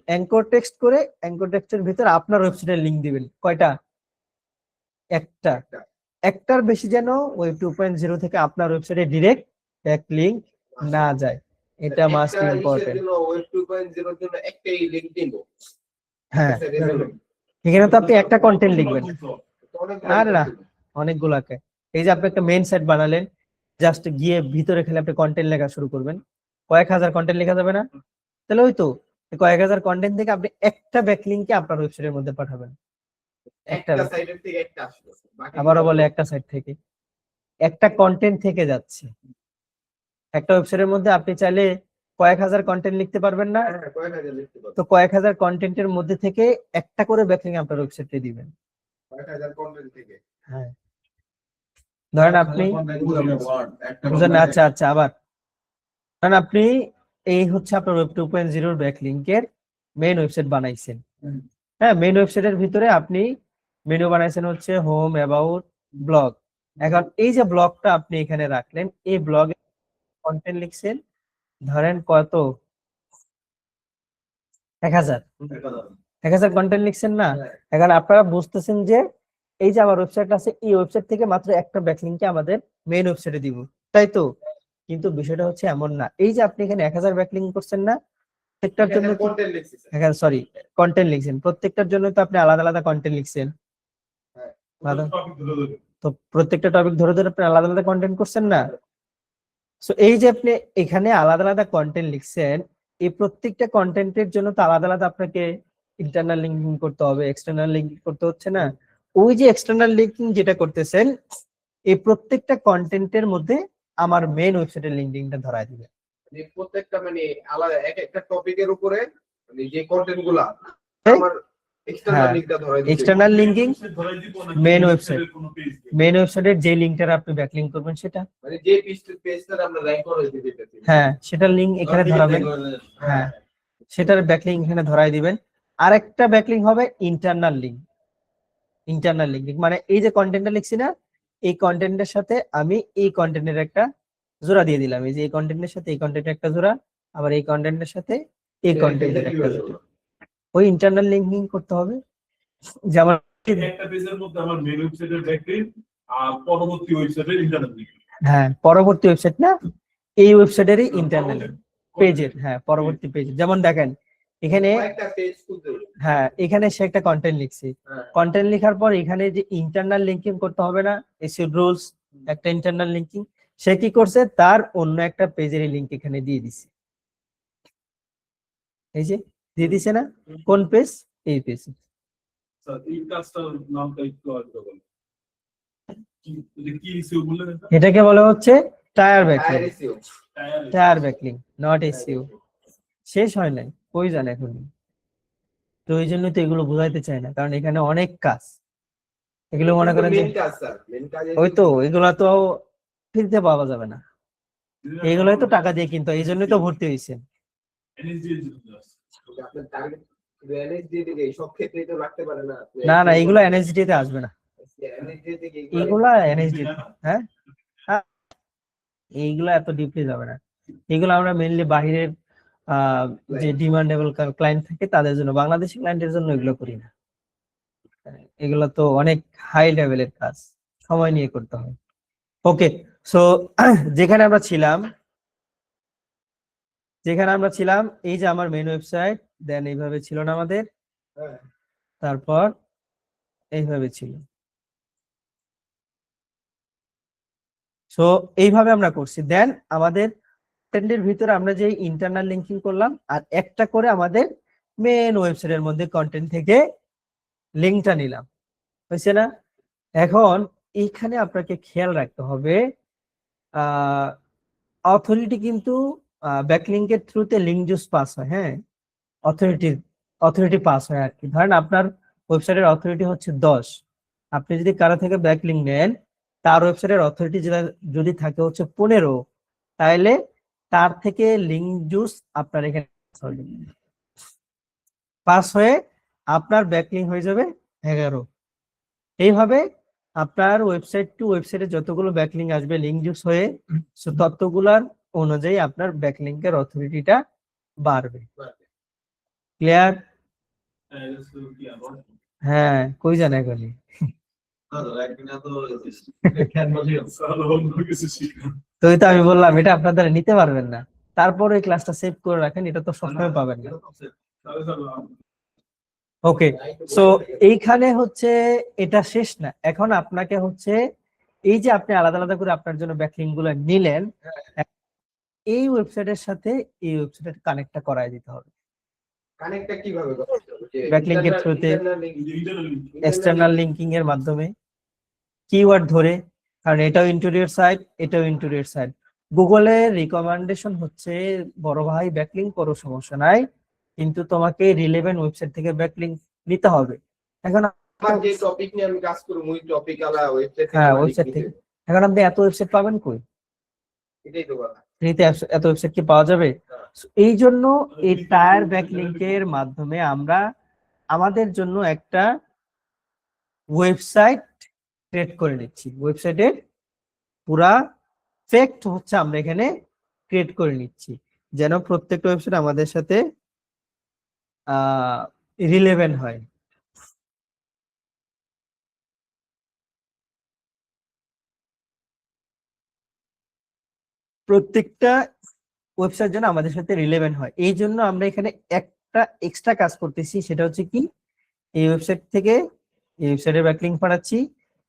অ্যাঙ্কর টেক্সট করে অ্যাঙ্কর টেক্সটের ভিতরে আপনার ওয়েবসাইটের লিংক দিবেন। কয়টা? একটা। একটার বেশি যেন ওয়েব 2.0 থেকে আপনার ওয়েবসাইটে ডিরেক্ট ব্যাকলিংক না যায়, এটা মাস্ট ইম্পর্টেন্ট। ওয়েব 2.0 এর জন্য একটাই লিংক দিব। হ্যাঁ, এখানে তো আপনি একটা কন্টেন্ট লিখবেন, আর না অনেকগুলাকে। এই যে আপনি একটা মেইন সাইট বানালেন, জাস্ট গিয়ে ভিতরে খেলে আপনি কন্টেন্ট লেখা শুরু করবেন, কয়েক হাজার কন্টেন্ট লেখা যাবে না? তাহলে ওই তো কয়েক হাজার কন্টেন্ট থেকে আপনি একটা ব্যাকলিংকে আপনার ওয়েবসাইটের মধ্যে পাঠাবেন। একটা সাইটের থেকে একটা আসলো, আবারও বলে একটা সাইট থেকে একটা কন্টেন্ট থেকে যাচ্ছে। একটা ওয়েবসাইটের মধ্যে আপনি চাইলে কয়েক হাজার কন্টেন্ট লিখতে পারবেন না? কয়েক হাজার লিখতে পারবো। তো কয়েক হাজার কন্টেন্টের মধ্যে থেকে একটা করে ব্যাকলিংক আপনার ওয়েবসাইটে দিবেন। কয়েক হাজার কন্টেন্ট থেকে। হ্যাঁ, ধরেন আপনি বুঝলেন, আচ্ছা আবার ধরেন আপনি এই হচ্ছে আপনার ওয়েব 2.0 এর ব্যাকলিংকের মেইন ওয়েবসাইট বানাইছেন। হ্যাঁ, মেইন ওয়েবসাইটের ভিতরে আপনি মেনু বানাইছেন হচ্ছে হোম, অ্যাবাউট, ব্লগ। এখন এই যে ব্লগটা আপনি এখানে রাখলেন, এই ব্লগে কন্টেন্ট লিখছেন ধরেন কত, 1000 কন্টেন্ট লিখছেন না? এখন আপনারা বুঝতেছেন যে এই যে আমার ওয়েবসাইট আছে, এই ওয়েবসাইট থেকে মাত্র একটা ব্যাকলিংকে আমাদের মেইন ওয়েবসাইটে দিব, তাই তো? কিন্তু বিষয়টা হচ্ছে এমন না। এই যে আপনি এখানে 1000 ব্যাকলিংক করছেন না, প্রত্যেকটার জন্য কন্টেন্ট লিখছি। কন্টেন্ট লিখছেন, প্রত্যেকটার জন্য তো আপনি আলাদা আলাদা কন্টেন্ট লিখছেন। তো প্রত্যেকটা টপিক ধরে ধরে আপনি আলাদা আলাদা কন্টেন্ট করছেন না? সো এই যে আপনি এখানে আলাদা আলাদা কন্টেন্ট লিখছেন, এই প্রত্যেকটা কন্টেন্টের জন্য তো আলাদা আলাদা আপনাকে ইন্টারনাল লিঙ্কিং করতে হবে, এক্সটার্নাল লিঙ্কিং করতে হচ্ছে না? ওই যে এক্সটার্নাল লিঙ্কিং যেটা করতেছেন, এই প্রত্যেকটা কন্টেন্টের মধ্যে আমার মেইন ওয়েবসাইটের লিঙ্কিংটা ধরায় দিবে। প্রত্যেকটা মানে আলাদা একটা টপিকের উপরে মানে যে কন্টেন্ট গুলা আমার এক্সটার্নাল লিংকটা ধরাই দিবে। এক্সটার্নাল লিঙ্কিং মেইন ওয়েবসাইটের যে লিংকটা আপনি ব্যাকলিংক করবেন সেটা, মানে যে পেজটা আমরা র্যাঙ্ক করে দিতে চাই, হ্যাঁ সেটার লিংক এখানে ধরাবেন। হ্যাঁ, সেটার ব্যাকলিংক এখানে ধরাই দিবেন। আরেকটা ব্যাকলিংক হবে ইন্টারনাল লিংক। ইন্টারনাল লিঙ্কিং মানে এই যে কন্টেন্টটা লিখছি না, এই কন্টেন্টের সাথে আমি এই কন্টেন্টের একটা জোড়া দিয়ে দিলাম। এই যে এই কন্টেন্টের সাথে এই কন্টেন্টের একটা জোড়া, আবার এই কন্টেন্টের সাথে এই কন্টেন্টের একটা জোড়া। ওই ইন্টারনাল লিঙ্কিং করতে হবে। যেমন একটা পেজের মধ্যে আমার মেন ওয়েবসাইটের ব্যাকলিংক আর পরবর্তী ওয়েবসাইটের ইন্টারনাল লিংক। হ্যাঁ, পরবর্তী ওয়েবসাইট না, এই ওয়েবসাইটেরই ইন্টারনাল পেজের, হ্যাঁ পরবর্তী পেজ। যেমন দেখেন এখানে, একটা পেজ খুলতে হবে। হ্যাঁ এখানে সে একটা কন্টেন্ট লিখছে, হ্যাঁ কন্টেন্ট লেখার পর এখানে যে ইন্টারনাল লিঙ্কিং করতে হবে না, এসইও রুলস একটা ইন্টারনাল লিঙ্কিং, সে কি করছে তার অন্য একটা পেজের লিংক এখানে দিয়ে দিছে, এই যে দিয়ে দিছে না, কোন পেজ, এই পেজ। স্যার এই কাজটার নামটা একটু আলাদা বলেন। কি ইস্যু বললেন এটা? এটাকে বলা হচ্ছে tyre backlink, IRSU tyre backlink not SEO. শেষ হয় নাই, কই জানে এখন। তো এই জন্য তো এগুলো বোঝাইতে চাই না, কারণ এখানে অনেক কাজ, এগুলো মনে করেন যে মেন কাজ স্যার, মেন কাজ ওই তো এগুলা তো ফ্রিতে পাওয়া যাবে না, এগুলোই তো টাকা দিয়ে কিনতে হয়, এই জন্যই তো ভর্তি হয়েছে। NSD এর জন্য just। আপনার টার্গেট NSD দিকে সব ক্ষেত্রেই তো রাখতে পারে না। না না এগুলো এনএসডি তে আসবে না, NSD দিকে এগুলা এনএসডি, হ্যাঁ হ্যাঁ, এইগুলো এত ডিপলি যাবে না, এগুলো আমরা মেইনলি বাহিরের যে ডিমান্ডেবল ক্লায়েন্ট থাকে তাদের জন্য, বাংলাদেশি ক্লায়েন্টের জন্য এগুলো করি না। এগুলো তো অনেক হাই লেভেলের কাজ, সময় নিয়ে করতে হয়। ওকে, সো যেখানে আমরা ছিলাম এই যে আমার মেন ওয়েবসাইট, দেন এইভাবে ছিল না আমাদের, হ্যাঁ তারপর এইভাবে ছিল। সো এইভাবে আমরা করছি, দেন আমাদের কন্টেন্টের ভিতরে আমরা যে ইন্টারনাল লিঙ্কিং করলাম, আর একটা করে আমাদের মেন ওয়েবসাইটের মধ্যে কন্টেন্ট থেকে লিঙ্কটা নিলাম, হয়েছে না? এখন এইখানে আপনাকে খেয়াল রাখতে হবে, অথরিটি কিন্তু ব্যাকলিঙ্কের থ্রুতে লিঙ্ক জুস পাস হয়, হ্যাঁ অথরিটি পাস হয় আর কি। ধরেন আপনার ওয়েবসাইটের অথরিটি হচ্ছে 10, আপনি যদি কারো থেকে ব্যাকলিঙ্ক নেন, তার ওয়েবসাইটের অথরিটি যদি থাকে হচ্ছে 15, তাহলে তার থেকে লিঙ্ক জুস আপনার এখানে পাস হয়ে আপনার ব্যাকলিঙ্ক হয়ে যাবে 11। এইভাবে আপনার ওয়েবসাইট টু ওয়েবসাইটে যতগুলো ব্যাকলিঙ্ক আসবে লিঙ্ক জুস হয়ে, ততগুলার অনুযায়ী আপনার ব্যাকলিঙ্কের অথরিটিটা বাড়বে। ক্লিয়ার? হ্যাঁ, কই জানা গেলি? তো এই তো আমি বললাম এটা আপনার দ্বারা নিতে পারবেন না, তারপর এই ক্লাসটা সেভ করে রাখেন, এটা তো সবসময় পাবেন না। ওকে, সো এইখানে হচ্ছে এটা শেষ না, এখন আপনাকে হচ্ছে এই যে আপনি আলাদা আলাদা করে আপনার জন্য ব্যাকলিঙ্ক গুলো নিলেন, এই ওয়েবসাইটের সাথে এই ওয়েবসাইটের কানেক্টটা করায় দিতে হবে। কানেক্টটা কিভাবে করতে হবে? ব্যাকলিঙ্কের থ্রুতে, internal এক্সটার্নাল লিঙ্কিং এর মাধ্যমে, কিওয়ার্ড ধরে, কারণ এটাও ইন্টেরিয়র সাইট, এটাও ইন্টেরিয়র সাইট। গুগলের রিকমেন্ডেশন হচ্ছে বড় ভাই ব্যাকলিঙ্ক করো সমস্যা নাই, কিন্তু তোমাকে রিলেভেন্ট ওয়েবসাইট থেকে ব্যাকলিঙ্ক নিতে হবে। এখন আমার যে টপিক নিয়ে আমি কাজ করব ওই টপিক আলা ওয়েবসাইট থেকে হ্যাঁ আমার ওয়েবসাইট link থেকে, দিতে হবে। এখন আপনি এত ওয়েবসাইট পাবেন কই? এটাই তো কথা। ফ্রিতে এত ওয়েবসাইট কি পাওয়া যাবে? So, এই জন্য এই টায়ার ব্যাকলিঙ্কের মাধ্যমে আমরা আমাদের জন্য একটা ওয়েবসাইট ক্রিয়েট করে নিচ্ছি, ওয়েবসাইটের পুরা ফ্যাক্ট হচ্ছে আমরা এখানে ক্রিয়েট করে নিচ্ছি, যেন প্রত্যেকটা ওয়েবসাইট আমাদের সাথে রিলেভেন্ট হয়। প্রত্যেকটা ওয়েবসাইট যেন আমাদের সাথে রিলেভেন্ট হয়, এই জন্য আমরা এখানে একটা এক্সট্রা কাজ করতেছি, সেটা হচ্ছে কি, এই ওয়েবসাইট থেকে এই ওয়েবসাইটের ব্যাকলিঙ্ক পাঠাচ্ছি,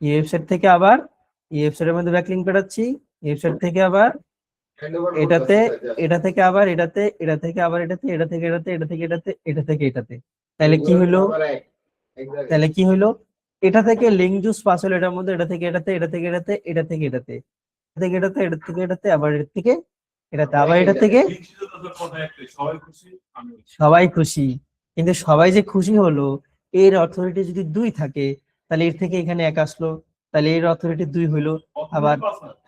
এই ওয়েবসাইট থেকে আবার এই ওয়েবসাইটের মধ্যে ব্যাকলিঙ্ক পাঠাচ্ছি, এই ওয়েবসাইট থেকে আবার Handover এটাতে, করতে হবে। এটা থেকে আবার এটাতে, এটা থেকে আবার এটাতে, এটা থেকে এটাতে, এটা থেকে এটাতে, এটা থেকে এটাতে। তাহলে কি হইলো? আবার এক জায়গায়। তাহলে কি হইলো? এটা থেকে লিঙ্ক জুস পাস হলো এটার মধ্যে, এটা থেকে এটাতে, এটা থেকে এটাতে, এটা থেকে এটাতে, এটা থেকে এটাতে, এটা থেকে এটাতে, আবার এটা থেকে এটাতে, আবার এটা থেকে। সবাই খুশি, আমি সবাই খুশি, কিন্তু সবাই যে খুশি হলো, এর অথরিটি যদি 2 থাকে, তাহলে এর থেকে এখানে 1 আসলো, তাহলে এর অথরিটি 2 হইলো, আবার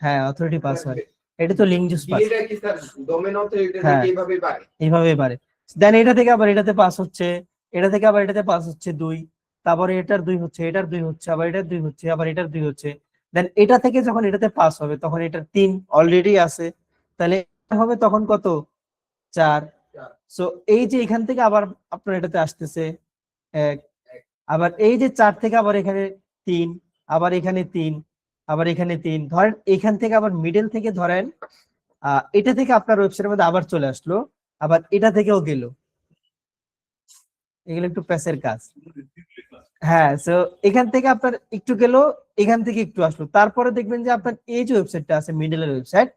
হ্যাঁ অথরিটি পাস হয়, এটা তো লিঙ্ক জুস পাস, এটা কি স্যার ডোমেন অথরিটি হ্যাঁ। থেকে এইভাবে পারে? এইভাবে পারে। দেন এটা থেকে আবার এটাতে পাস হচ্ছে, এটা থেকে আবার এটাতে পাস হচ্ছে 2, তারপরে এটার 2 হচ্ছে, এটার 2 হচ্ছে, আবার এটার 2 হচ্ছে, আবার এটার 2 হচ্ছে, দেন এটা থেকে যখন এটাতে পাস হবে তখন এটার 3 অলরেডি আছে, তাহলে এটা হবে তখন কত? 4। সো এই যে এখান থেকে আবার আপনার এটাতে আসতেছে 1, আবার এই যে 4 থেকে আবার এখানে 3, আবার এখানে 3, আবার এখানে 3, ধরেন এখান থেকে আবার মিডল থেকে ধরেন এটা থেকে আপনার ওয়েবসাইটের মধ্যে আবার চলে আসলো, আবার এটা থেকেও গেল, এগুলো একটু প্যাসের কাজ। হ্যাঁ, সো এখান থেকে আপনার একটু গেল, এখান থেকে একটু আসলো, তারপরে দেখবেন যে আপনার এই যে ওয়েবসাইটটা আছে মিডলের ওয়েবসাইট,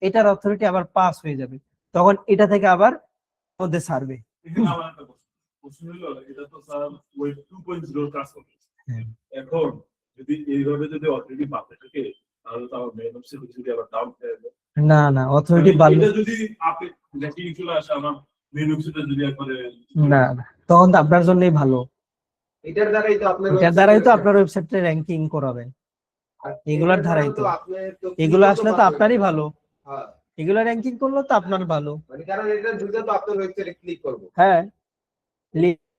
এটার অথরিটি আবার পাস হয়ে যাবে, তখন এটা থেকে আবার মধ্যে ছাড়বে। এখানে আমার একটা প্রশ্ন হলো, এটা তো স্যার ওয়েব 2.0 কাজ করবে। হ্যাঁ। এখন যদি এইভাবে যদি অথরিটি বাড়তে থাকে, তাহলে তো আমার মেন ওয়েবসাইট যদি আবার ডাউন হয়ে যাবে। না না, অথরিটি বাড়লে এটা যদি আপনি ল্যাকিং চলে আসে আমার মেন ওয়েবসাইটে যদি একবারে না না, তখন তো আপনার জন্যই ভালো, এটার দ্বারাই তো আপনার এটার দ্বারাই তো আপনার ওয়েবসাইটে র্যাঙ্কিং করাবেন, এগুলার ধারাই তো। এগুলো আসলে তো আপনারই ভালো, হ্যাঁ, এগুলো র্যাঙ্কিং করলে তো আপনার ভালো। মানে কারণ এটা দুটো তো আপনার ওয়েবসাইটে ক্লিক করব। হ্যাঁ,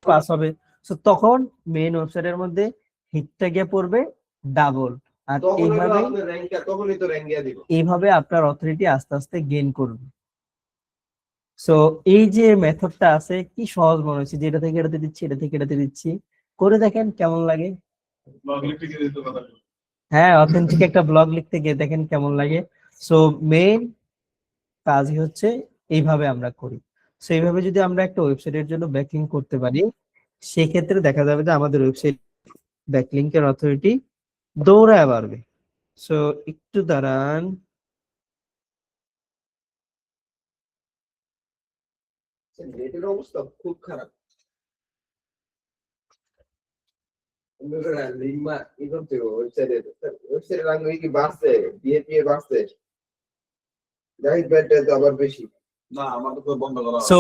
পাস হবে। সো তখন মেইন ওয়েবসাইটের মধ্যে হিটটা গিয়ে পড়বে ডাবল, আর তখন হলো এইভাবে আপনার র্যাঙ্কটা, তখনই তো র্যাঙ্ক দিয়া দিব। এইভাবে আপনার অথরিটি আস্তে আস্তে গেইন করবে। সো এই যে মেথডটা আছে, কি সহজ মনে হচ্ছে, যে এটা থেকে এটাতে দিচ্ছি, এটা থেকে এটাতে দিচ্ছি, করে দেখেন কেমন লাগে। ব্লগ লিখতে গেলে তো কথা বলবো। হ্যাঁ, অথেন্টিক একটা ব্লগ লিখতে গিয়ে দেখেন কেমন লাগে। সো মেইন কাজই হচ্ছে এইভাবে আমরা করি। সো এইভাবে যদি আমরা একটা ওয়েবসাইটের জন্য ব্যাকলিংক করতে পারি, সেক্ষেত্রে দেখা যাবে যে আমাদের ওয়েবসাইট ব্যাকলিংকের অথরিটি দৌড়ায় বাড়বে। সো একটু দাঁড়ান, নেটের অবস্থা খুব খারাপ। লিঙ্কমা কি করতে ওয়েবসাইটের রাঙ্ক কি বাড়ছে, বিএপিএ বাড়ছে, জাহিদ ব্যাটটা তো আবার বেশি। না আমার তো বন্ধ করা সো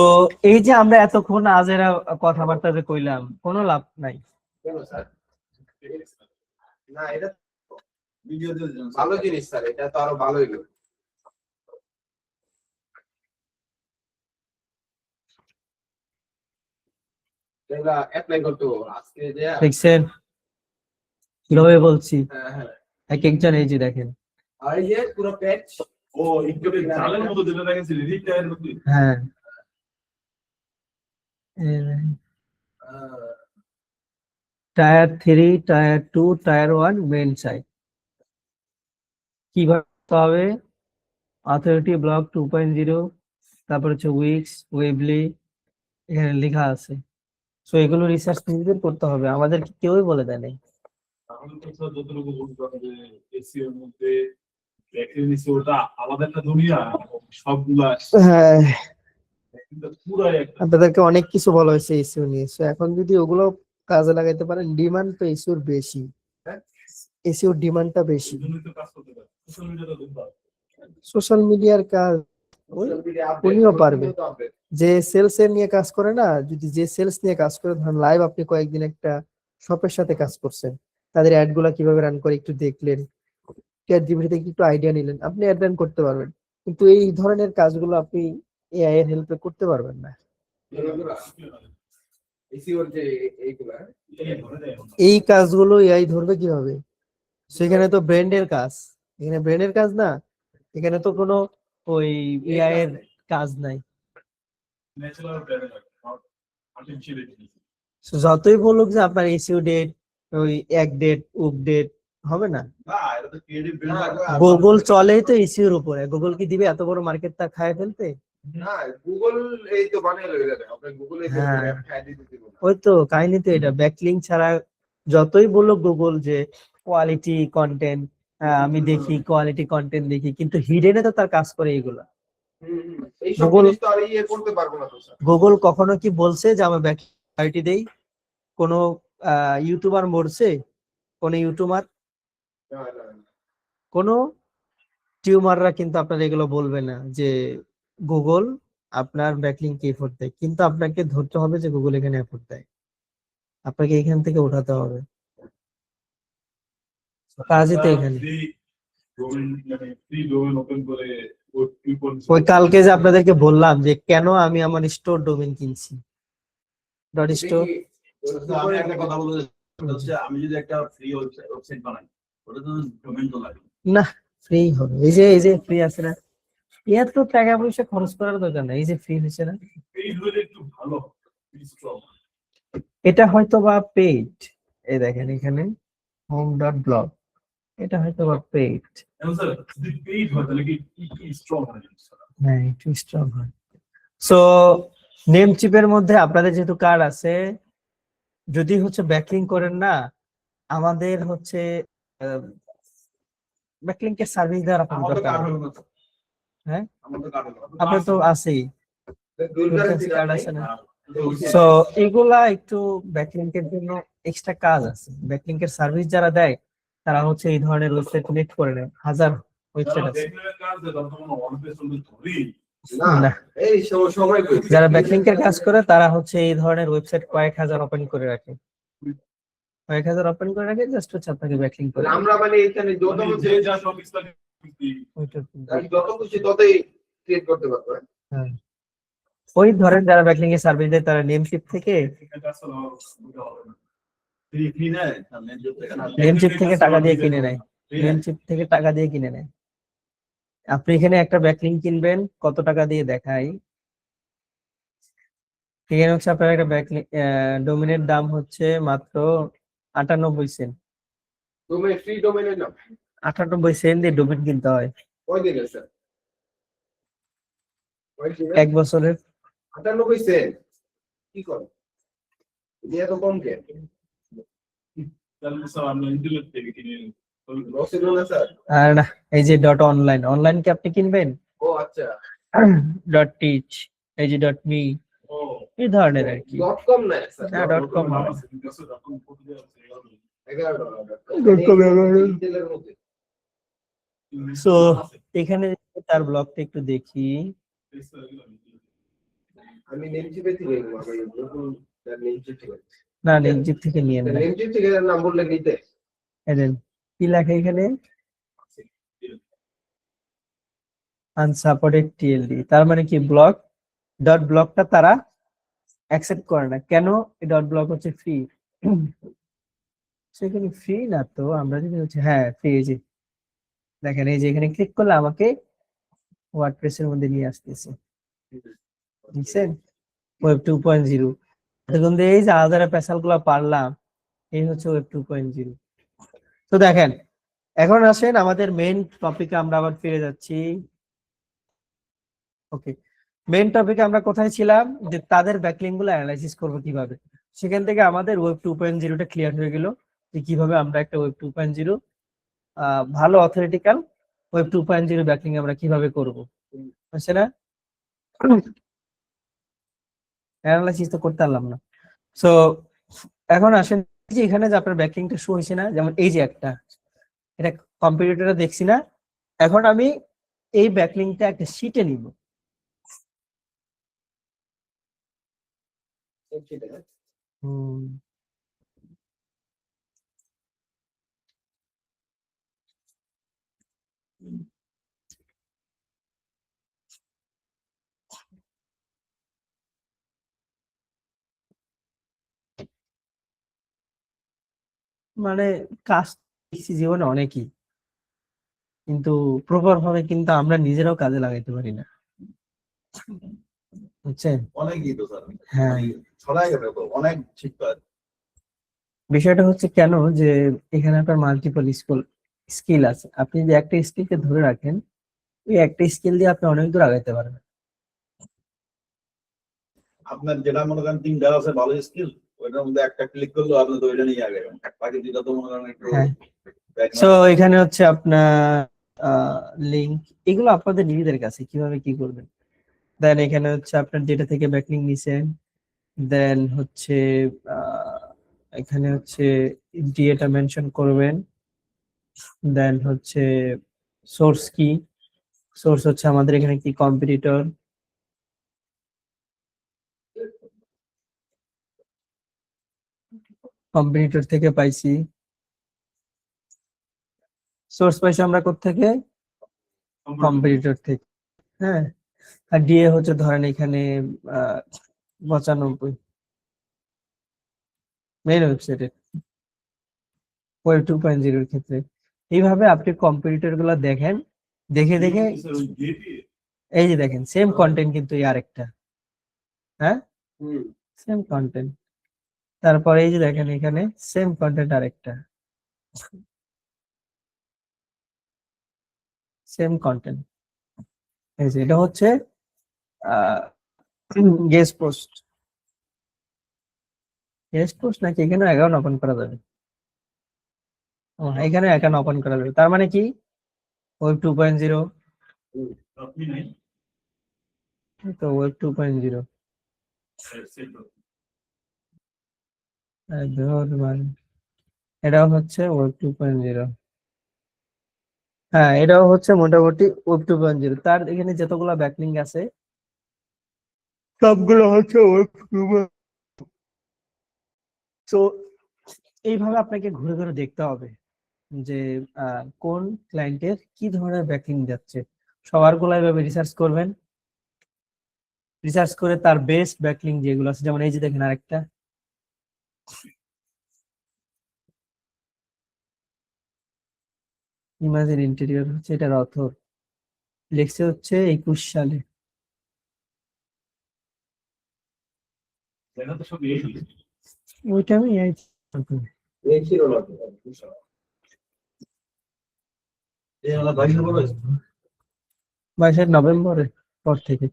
এই যে আমরা এতক্ষণ আজেরা কথাবার্তা যে কইলাম, কোনো লাভ নাই। কেন স্যার? না, এটা ভিডিও দিয়ে দিন ভালো জিনিস স্যার, এটা তো আরো ভালো হইলো। এগুলা অ্যাপ্লাই করতে হবে আজকে যে। দেখছেন কিভাবে বলছি, হ্যাঁ হ্যাঁ, এক একজন এই যে দেখেন। আর এই যে পুরো প্যাচ। ও একটু জালের মতো যেটা দেখেছি রিটায়ার মতো। হ্যাঁ, টায়ার 3, টায়ার 2, টায়ার 1 মেইন সাইট কিভাবে করতে হবে, অথরিটি ব্লক 2.0, তারপর হচ্ছে উইক্স, ওয়েবলি, এখানে লেখা আছে। সো এগুলো রিসার্চ নিজেদের করতে হবে, আমাদের কেউই বলে দেয় নাই। তাহলে তো স্যার যতটুকু বলতে পারেন যে এসিও এর মধ্যে ব্যাকলিং এসিওটা আলাদা একটা দুনিয়া, সবগুলা হ্যাঁ, কিন্তু পুরাই একটা। আপনাদেরকে অনেক কিছু বলা হয়েছে ইস্যু নিয়ে। সো এখন যদি ওগুলো কাজে লাগাইতে পারেন, ডিমান্ড তো ইস্যুর বেশি, ইস্যুর ডিমান্ডটা বেশি। দুজনেই তো কাজ করতে পারে, সোশ্যাল মিডিয়াটা দুর্বল। সোশ্যাল মিডিয়ার কাজ উনিও পারবে। যে সেলস এর নিয়ে কাজ করে না, যদি যে সেলস নিয়ে কাজ করে, ধরেন লাইভ আপনি কয়েকদিন একটা শপের সাথে কাজ করছেন, তাদের অ্যাড গুলা কিভাবে রান করে একটু দেখলেন, চ্যাট জিপিটি থেকে একটু আইডিয়া নিলেন, আপনি অ্যাড রান করতে পারবেন। কিন্তু এই ধরনের কাজগুলো আপনি এআই এর হেল্পে করতে পারবেন না। এসিওর যে এইগুলা এই কাজগুলো এআই ধরবে কিভাবে? সেখানে তো ব্র্যান্ডের কাজ, এখানে ব্র্যান্ডের কাজ না, এখানে তো কোনো ওই এআই এর কাজ নাই। Natural brand artificial intelligence. So, যতই বলুক যে আপনার এসইও ডেট, ওই এক ডেট উপ ডেট হবে না। না এটা তো ক্রিয়েটিভ বিল্ড লাগবে। গুগল চলেই তো এসইওর উপরে, গুগল কি দিবে এত বড় মার্কেটটা খায় ফেলতে? না, গুগল এই তো বানিয়ে লয়ে যাবে, আপনি গুগলে হ্যাঁ। খাই দিতে দিব না। ওই তো কাহিনী তো এটা, ব্যাকলিং ছাড়া যতই বলুক গুগল যে কোয়ালিটি কন্টেন্ট, আমি দেখি কোয়ালিটি কন্টেন্ট দেখি, কিন্তু হিডেনে তো তার কাজ করে এইগুলা। এই সব Google- জিনিস তো আর ইয়ে করতে পারবো না তো স্যার। গুগল কখনো কি বলছে যে আমি ব্যাক কোয়ালিটি দেই? কোনো ইউটিউবার মরছে? কোন ইউটিউবার, না, না, না। কোনো টিউমাররা কিন্তু আপনার এগুলো বলবে না যে গুগল আপনার ব্যাকলিংক এফোর্ট দেয়, কিন্তু আপনাকে ধরতে হবে যে গুগল এখানে এফোর্ট দেয়, আপনাকে এখান থেকে উঠাতে হবে। কাজই তো এখানে। ফ্রি ডোমেইন, মানে ফ্রি ডোমেইন ওপেন করে ওই কালকে যে আপনাদেরকে বললাম যে কেন আমি আমার স্টোর ডোমেইন কিনছি, ডট স্টোর। তো আমি একটা কথা বলতে চাই, সেটা হচ্ছে আমি যদি একটা ফ্রি ওয়েবসাইট বানাই, ওটা তো ডোমেইন তো লাগে। না, ফ্রি হবে, এই যে ফ্রি আছে না, এর তো টাকা পয়সা খরচ করার দরকার নাই, এই যে ফ্রি হচ্ছে না, এই হলে একটু ভালো স্ট্রং। এটা হয়তো বা পেইড। এই দেখেন এখানে home.blog, এটা হয়তো বা পেইড। এখন স্যার যদি পেইড হয় তাহলে কি একটু স্ট্রং হয় জিনিসটা। হ্যাঁ, একটু স্ট্রং হয়। সো নেম চিপের মধ্যে আপনাদের যেহেতু কার্ড আছে, যদি হচ্ছে ব্যাকলিং করেন না, আমাদের হচ্ছে ব্যাকলিং কে সার্ভিস দেওয়ার আপনার আমাদের দরকার কার্ড নেই। হলো না তো। হ্যাঁ আমাদের কার্ড হলো না। আপনার তো আছেই, দুর্গার কার্ড আছে না? হ্যাঁ। সো এগুলা একটু ব্যাকলিংক এর জন্য এক্সট্রা কাজ আছে। ব্যাকলিংক এর সার্ভিস যারা দেয় তারা হচ্ছে এই ধরনের ওয়েবসাইট কানেক্ট করে নেয়, হাজার ওয়েবসাইট আছে। না না, এই সবাই কই যারা ব্যাকলিংক এর কাজ করে তারা হচ্ছে এই ধরনের ওয়েবসাইট কয়েক হাজার ওপেন করে রাখে, কয়েক হাজার ওপেন করে রাখে, জাস্ট হচ্ছে আপনাকে ব্যাকলিংক করে আমরা মানে এখানে যত যে যা সব ইসলামিক যত খুশি ততই ক্রিয়েট করতে পারবো। হ্যাঁ। ওই ধরেন যারা ব্যাকলিংক এর সার্ভিস দেয় তারা নেমশিপ থেকে ফ্রি নেয়, তার নেমচিপ থেকে না। নেমশিপ থেকে টাকা দিয়ে কিনে নেয়, নেমশিপ থেকে টাকা দিয়ে কিনে নেয়। আপনি এখানে একটা ব্যাকলিংক কিনবেন কত টাকা দিয়ে দেখাই। এখানে হচ্ছে আপনার একটা ব্যাকলিংক ডোমেনের দাম হচ্ছে মাত্র 98 সেন্ট। তুমি ফ্রি ডোমেনের নাম 98 সেন্ট দিয়ে ডোমেন কিনতে হয় কয় দিনের স্যার? কয় দিনের? 1 বছরের। 98 সেন্ট কি করে? দিয়ে তো কম কে? আমরা ইন্টারনেট থেকে কিনে রসিদ না স্যার? আর না, এই যে ডট অনলাইন, অনলাইন কি আপনি কিনবেন? ও আচ্ছা, ডট টিচ, এই যে ডট মি, ও এই ধরনের আর কি। .com না স্যার? না, .com না। $11 ডিটেইলের মধ্যে। সো এখানে তার ব্লগটা একটু দেখি। আমি নেমচিপে থেকে নেবো, আমি নতুন নেমচিপ থেকে। না, নেমজিপ থেকে নিয়ে নেন। নেমচিপ থেকে নাম বললে নিতে কি লেখা এখানে? আনসাপোর্টেড টিএলডি, তার মানে কি ব্লক ডট ব্লকটা তারা অ্যাকসেপ্ট করে না। কেন? এই ডট ব্লক হচ্ছে ফ্রি, সেখানে ফ্রি না তো। আমরা যদি হচ্ছে হ্যাঁ ফ্রি, এই যে দেখেন, এই যে এখানে ক্লিক করলে আমাকে ওয়ার্ডপ্রেস এর মধ্যে নিয়ে আসতেছে, বুঝছেন? ওয়েব 2.0। এখন এই যে আলাদা পেশাল গুলা পারলাম, এই হচ্ছে ওয়েব 2.0। তো দেখেন, এখন আসেন আমাদের মেইন টপিকে আমরা আবার ফিরে যাচ্ছি। ওকে, মেইন টপিকে আমরা কোথায় ছিলাম? যে তাদের ব্যাকলিংক গুলো অ্যানালাইসিস করবো কিভাবে। সেখান থেকে আমাদের ওয়েব 2.0 টা ক্লিয়ার হয়ে গেল যে কিভাবে আমরা একটা ওয়েব 2.0 ভালো অথরিটিক্যাল ওয়েব 2.0 ব্যাকলিং আমরা কিভাবে করব, বুঝছে না? অ্যানালাইসিস তো করতে পারলাম না। সো এখন আসেন, যে এখানে যে আপনার ব্যাকলিংটা শো হয়েছে না, যেমন এই যে একটা, এটা কম্পিউটারে দেখছি না। এখন আমি এই ব্যাকলিংটা একটা শীটে নিব। মানে কাজ শিখছি জীবনে অনেকই, কিন্তু প্রপার ভাবে কিন্তু আমরা নিজেরাও কাজে লাগাইতে পারি না, বুঝছেন? অনেকই তো স্যার। হ্যাঁ, ছড়াই গেল তো অনেক শিক্ষা। বিষয়টা হচ্ছে কেন যে এখানে আপনার মাল্টিপল স্কিল আছে। আপনি যদি একটা স্কিলকে ধরে রাখেন, ওই একটা স্কিল দিয়ে আপনি অনেক দূর আগাইতে পারবেন। আপনার যেটা মনে করেন তিনটা আছে ভালো স্কিল, ওইটার মধ্যে একটা ক্লিক করলে আপনি তো ওইটা নিয়ে আগাবেন। বাকি দুইটা তো মনে করেন একটু হ্যাঁ। back সো এখানে হচ্ছে আপনার লিংক, এগুলো আপনাদের নিজেদের কাছে কিভাবে কি করবেন। দেন এখানে হচ্ছে আপনার যেটা থেকে ব্যাকলিংক নিছেন, দেন হচ্ছে এখানে হচ্ছে ডিএটা মেনশন করবেন। দেন হচ্ছে সোর্স কি, সোর্স হচ্ছে আমাদের এখানে কি কম্পিটিটর, কম্পিটিটর থেকে পাইছি। সোর্স পাইছি আমরা কোত্থেকে? কম্পিটিটর থেকে। হ্যাঁ, আর ডিএ হচ্ছে ধরেন এখানে 95 মেইন ওয়েবসাইটে ওয়েব 2.0 এর ক্ষেত্রে। এইভাবে আপনি কম্পিটিটর গুলো দেখেন, দেখে দেখে এই যে দেখেন সেম কন্টেন্ট কিন্তু এই আরেকটা, হ্যাঁ সেম কন্টেন্ট। তারপরে এই যে দেখেন এখানে সেম কন্টেন্ট আরেকটা, সেম কন্টেন্ট। এই যে এটা হচ্ছে গেস্ট পোস্ট, টেস্ট পোস্ট নাকি এখানে অ্যাকাউন্ট ওপেন করা যাবে? ও এখানে অ্যাকাউন্ট ওপেন করা যাবে, তার মানে কি ওয়েব 2.0, আপনি নাই তো ওয়েব 2.0 মানে এটাও হচ্ছে ওয়েব 2.0। হ্যাঁ, এটাও হচ্ছে মোটামুটি ওয়েব 2.0। তার এখানে যতগুলো ব্যাকলিঙ্ক আছে সবগুলো হচ্ছে ওয়েব 2.0। তো এইভাবে আপনাকে ঘুরে ঘুরে দেখতে হবে যে কোন ক্লায়েন্টের কি ধরনের ব্যাকলিঙ্ক যাচ্ছে, সবার গুলো এভাবে রিসার্চ করবেন। রিসার্চ করে তার বেস্ট ব্যাকলিঙ্ক যেগুলো আছে, যেমন এই যে দেখেন আরেকটা, ইমাজের ইন্টেরিয়র হচ্ছে এটার অথর, লিখছে হচ্ছে 21 সালে। দেখা তো সব এই ওইটা আমি এই ছিল না তো, এই হলো 22 বড় 22 নভেম্বরের পর থেকে।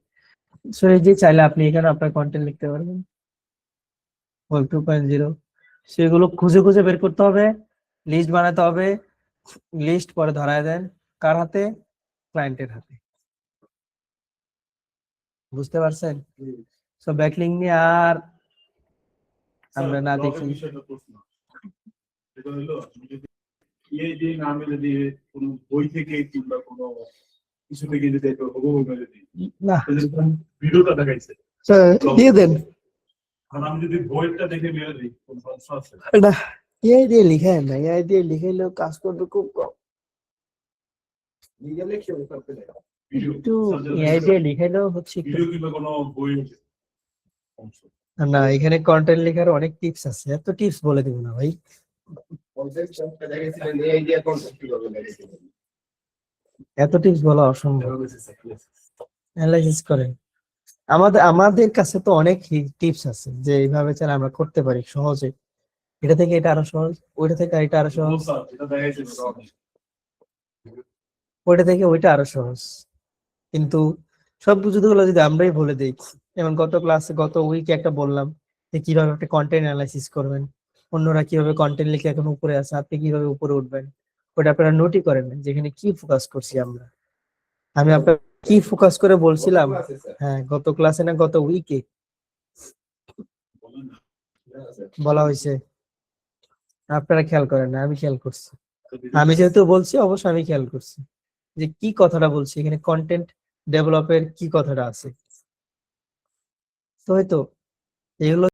সো এই যে চাইলে আপনি এখানে আপনার কন্টেন্ট লিখতে পারবেন ওয়েব 2.0। সেগুলো খুঁজে খুঁজে বের করতে হবে, লিস্ট বানাতে হবে। লিস্ট পরে ধরায় দেন কার হাতে? ক্লায়েন্টের হাতে। বুঝতে পারছেন? সো ব্যাকলিং নিয়ে আর আমরা না দেখি। বিষয়টা প্রশ্ন এটা হলো আপনি যদি এই যে নামে যদি কোনো বই থেকে কিংবা কোনো কিছু থেকে যদি একটা হুবহু মেরে দিই, না, ভিডিওটা দেখাইছে so দিয়ে দেন। কারণ আমি যদি বইটা দেখে মেরে দিই কোনো সমস্যা আছে? না, এআই দিয়ে লিখেন না, এআই দিয়ে লিখাইলেও কাজ করবে খুব কম। নিজে লিখে করতে দেয়। ভিডিও একটু এআই দিয়ে লিখাইলেও হচ্ছে একটু। ভিডিও কিংবা কোনো বই অংশ না, এখানে কন্টেন্ট লেখার অনেক টিপস আছে, এত টিপস বলে দিব না ভাই। কনসেপ্ট একটা দেখেছিলেন, এই আইডিয়া কনসেপ্ট কিভাবে দেখেছিলেন? এত টিপস বলা অসম্ভব। অ্যানালাইসিস করেন। আমাদের কাছে তো অনেক টিপস আছে যে এইভাবে চাইলে আমরা করতে পারি সহজে। এটা থেকে এটা আরো সহজ, ওইটা থেকে এটা আরো সহজ, এটা দেখাইছে ওইটা থেকে ওইটা আরো সহজ। কিন্তু সব গুলো যদি আমরাই বলে দিই, যেমন গত উইকে একটা বললাম যে কিভাবে একটা কন্টেন্ট অ্যানালাইসিস করবেন, অন্যরা কিভাবে কন্টেন্ট লিখে এখন উপরে আছে, আপনি কিভাবে উপরে উঠবেন, ওটা আপনারা নোটই করেন না যেখানে কি ফোকাস করছি আমরা। আমি আপনার কি ফোকাস করে বলছিলাম? আছে স্যার। হ্যাঁ, গত ক্লাসে না গত উইকে বলা হয়েছে, আপনারা খেয়াল করেন না, আমি খেয়াল করছি। আমি যেহেতু বলছি অবশ্যই আমি খেয়াল করছি যে কি কথাটা বলছি, এখানে কন্টেন্ট ডেভেলপের কি কথাটা আছে। তো হয়তো এগুলো